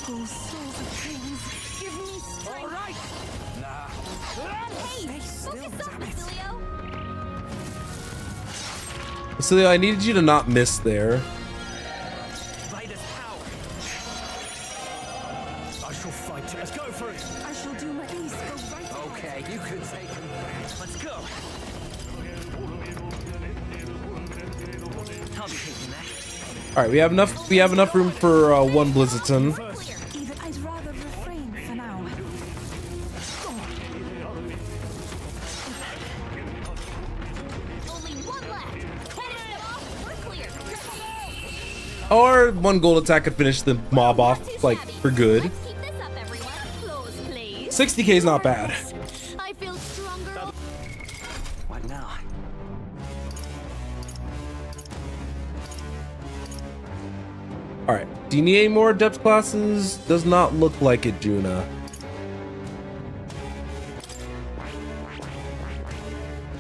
Oh, souls of kings, give me strength. All right. Hey, focus on Basilio. Basilio, I needed you to not miss there. Vitus power. I shall fight. Let's go for it. I shall do my best. Go right ahead. Okay, you can take him. Let's go. I'll be taking that. All right, we have enough room for one Blizzardton. Even I'd rather refrain for now. Only one left. Finish them off. We're clear. Or one gold attack could finish the mob Not off too like shabby. for good. Let's keep this up, everyone. Applause, please. 60k is not bad. I feel stronger. What now? All right. Do you need any more depth classes? Does not look like it, Juna.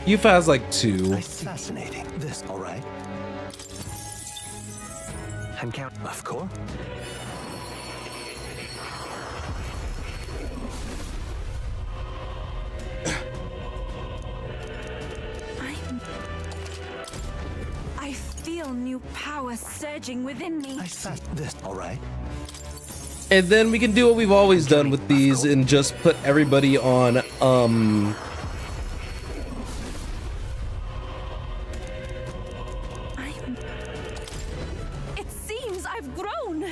Yufa has like 2. Fascinating. This, all right? I'm counting. Of course. feel new power surging within me. I see this, all right? And then we can do what we've always done with these and just put everybody on It seems I've grown.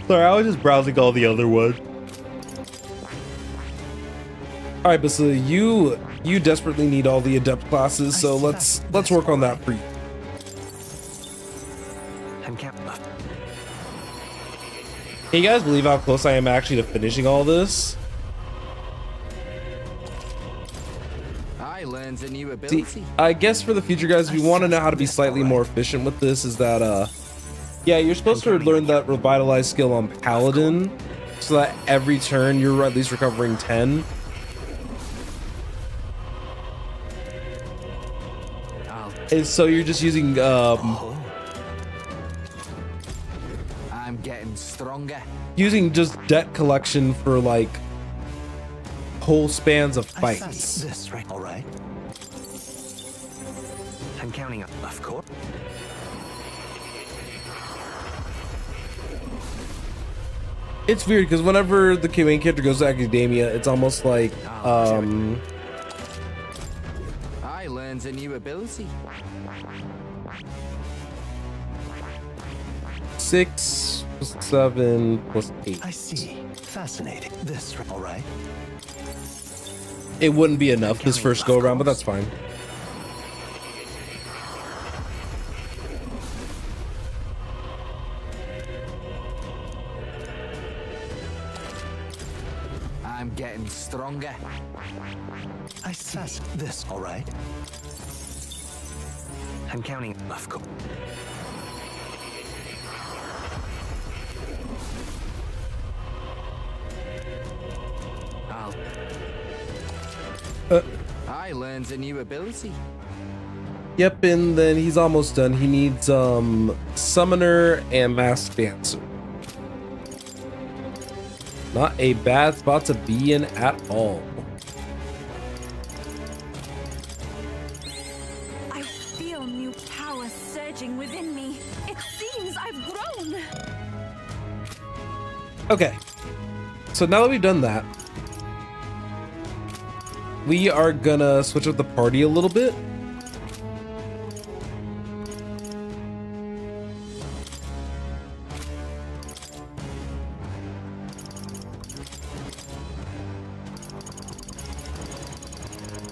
Sorry, I was just browsing all the other ones. All right, but so you desperately need all the adept classes, so let's work on that for you. Can you guys believe how close I am actually to finishing all this? I learned a new See, ability. I guess for the future, guys, if you want to know how to be slightly more efficient with this, is that yeah, you're supposed to learn that revitalize skill on Paladin, so that every turn you're at least recovering 10. And so you're just using I'm getting stronger. using just debt collection for like whole spans of I fights. see this, right? All right. I'm counting up, of course. It's weird because whenever the main character goes to academia, it's almost like I learned a new ability. 6 plus 7 plus 8. I see. Fascinating. This, all right? It wouldn't be enough this first go around, but that's fine. I'm getting stronger. I see this, all right? I'm counting, of course. I learned a new ability. Yep, and then he's almost done. He needs Summoner and Masked Dancer. Not a bad spot to be in at all. I feel new power surging within me. It seems I've grown. Okay, so now that we've done that, we are gonna switch up the party a little bit.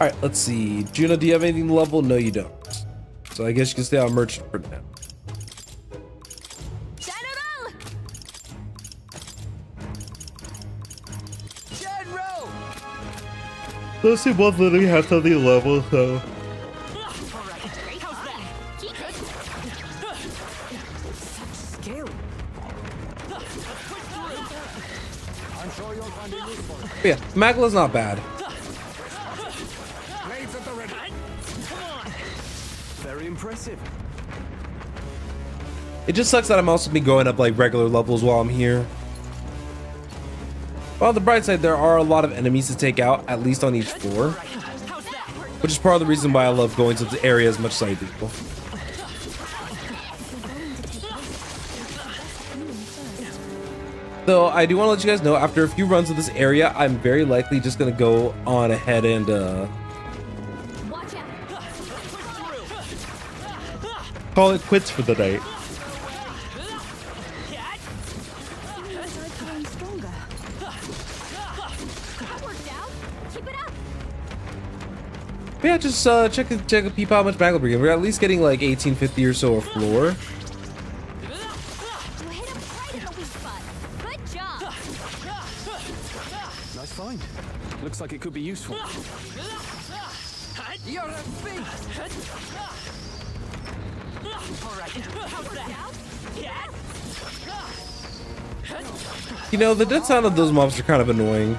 All right, let's see. Juno, do you have anything level? No, you don't. So I guess you can stay on merchant for now. General! General! Those two both literally have something level, so. Skill. I'm sure you'll find it useful. But yeah, Magla's not bad. Blades at the ready. Very impressive. It just sucks that I'm also be going up like regular levels while I'm here. Well, on the bright side, there are a lot of enemies to take out, at least on each floor. Which is part of the reason why I love going to the area as much as I do. So I do want to let you guys know, after a few runs of this area, I'm very likely just going to go on ahead and Watch out. call it quits for the night. I've grown stronger. That worked out. Keep it up. But yeah, just check a peep how much Magla we're getting. We're at least getting like 1850 or so a floor. You hit him right in the weak spot. Good job. Nice find. Looks like it could be useful. You're a beast! You know, the dead sound of those mobs are kind of annoying.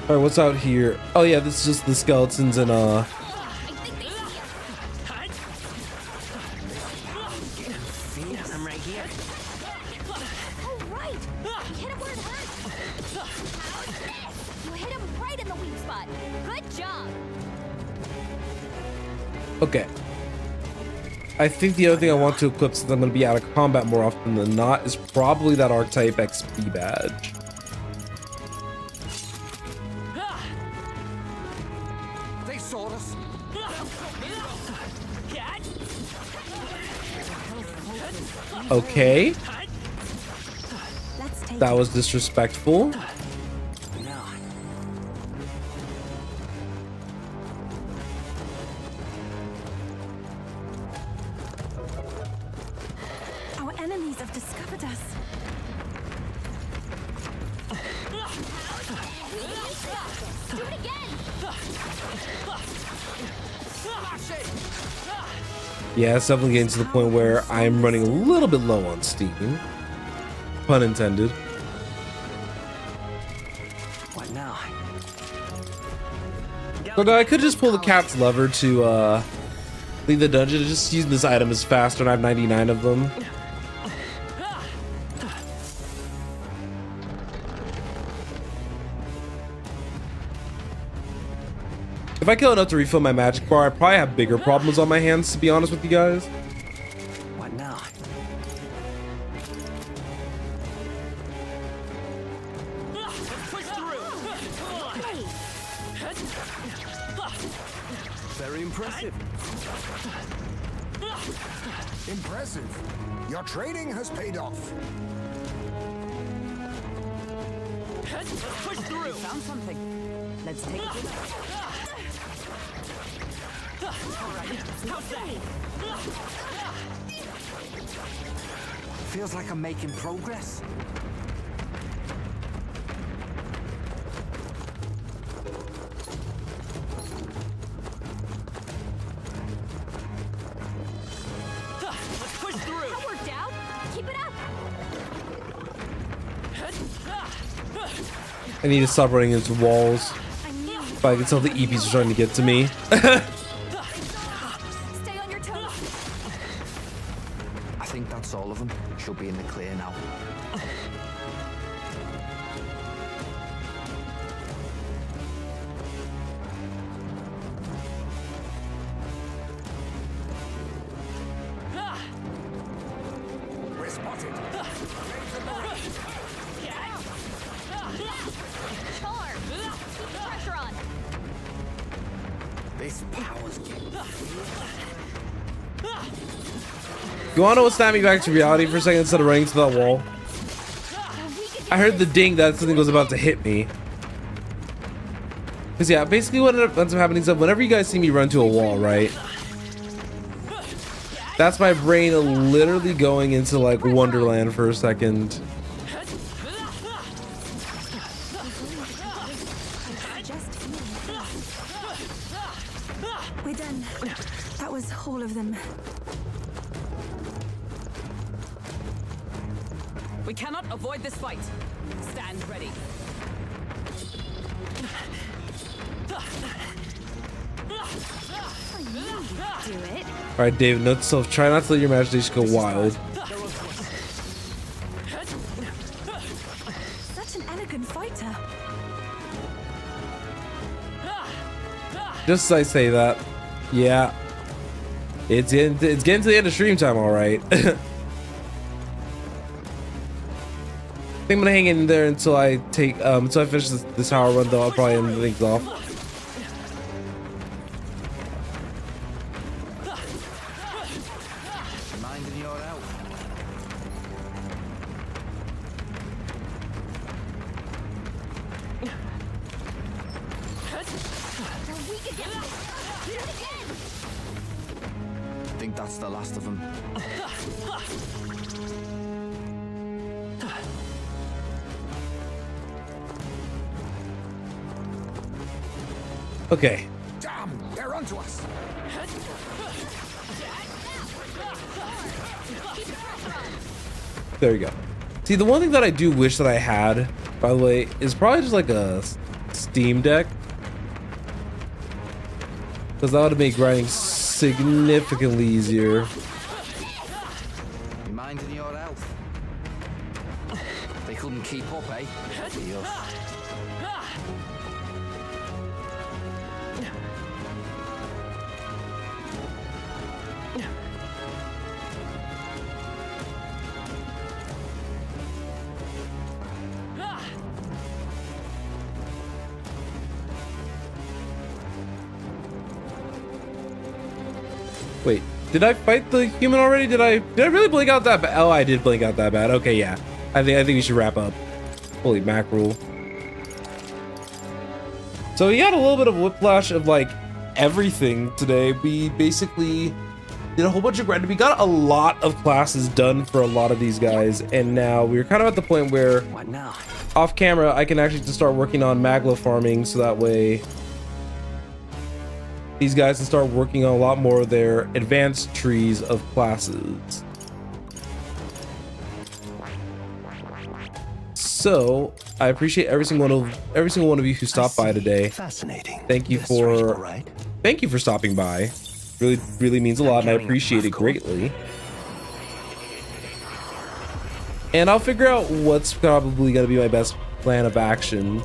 All right, what's out here? Oh yeah, this is just the skeletons and I think they see us. I'm right here. Oh, right! You hit him where it hurts! How's this? You hit him right in the weak spot. Good job! Okay. I think the other thing I want to equip, since I'm going to be out of combat more often than not, is probably that Archetype XP badge. They saw us. Okay. Let's take That was disrespectful. Now, Our enemies have discovered us. Do it again! Yeah, it's definitely getting to the point where I'm running a little bit low on Steam. Pun intended. what now? So now I could just pull the cat's lever to leave the dungeon. Just using this item is faster and I have 99 of them. If I kill enough to refill my magic bar, I probably have bigger problems on my hands, to be honest with you guys. What now? Very impressive. Impressive. Your training has paid off. Push through. Found something. Let's take it. How's that? Feels like I'm making progress. Push through. That worked out. Keep it up. I need to stop running into walls. I knew. If I can tell the EPs are starting to get to me. Stay on your toes. I think that's all of them. She'll be in the clear now. We're spotted. Charm. Keep the pressure on. This power's getting You wanna know what snapped me back to reality for a second instead of running to that wall? I heard the ding that something was about to hit me. Cause yeah, basically what ends up happening is that whenever you guys see me run to a wall, right? That's my brain literally going into like Wonderland for a second. Just we're done. That was all of them. We cannot avoid this fight. Stand ready. Do it. Alright, David, note to self, try not to let your imagination go wild. Such an elegant fighter. Just as I say that, yeah. It's getting to the end of stream time, alright. I think I'm gonna hang in there until I take until I finish this hour run, though I'll probably end things off. minding your out. They're weak again. Do it again. Think that's the last of them. Okay. Damn, they're onto us. There we go. See, the one thing that I do wish that I had, by the way, is probably just like a Steam Deck. Because that would have made grinding significantly easier. You minding your health? They couldn't keep up, eh? Wait, did I fight the human already? Did I really blink out that bad? Oh, I did blink out that bad. Okay, yeah. I think we should wrap up. Holy mackerel. So we had a little bit of whiplash of like everything today. We basically did a whole bunch of grinding. We got a lot of classes done for a lot of these guys, and now we're kind of at the point where What now? off camera I can actually just start working on magla farming, so that way these guys can start working on a lot more of their advanced trees of classes. So I appreciate every single one of you who stopped by today. Fascinating. Thank you This right, for right? thank you for stopping by. Really means a lot, and I appreciate it greatly. And I'll figure out what's probably gonna be my best plan of action.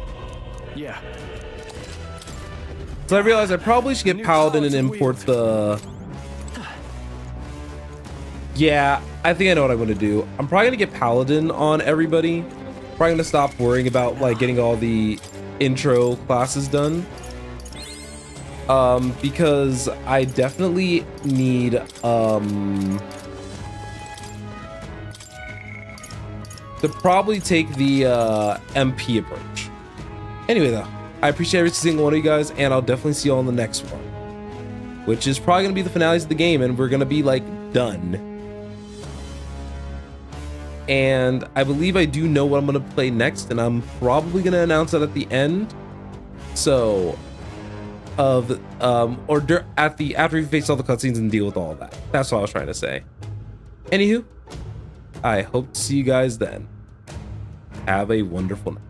Yeah. So I realized I probably should get Paladin and import the... Yeah, I think I know what I'm gonna do. I'm probably gonna get Paladin on everybody. Probably gonna stop worrying about like getting all the intro classes done. Because I definitely need to probably take the MP approach. Anyway though, I appreciate every single one of you guys, and I'll definitely see you all in the next one, which is probably gonna be the finales of the game, and we're gonna be like done. And I believe I do know what I'm gonna play next, and I'm probably gonna announce that at the end. So of after we face all the cutscenes and deal with all of that. That's what I was trying to say. Anywho, I hope to see you guys then. Have a wonderful night.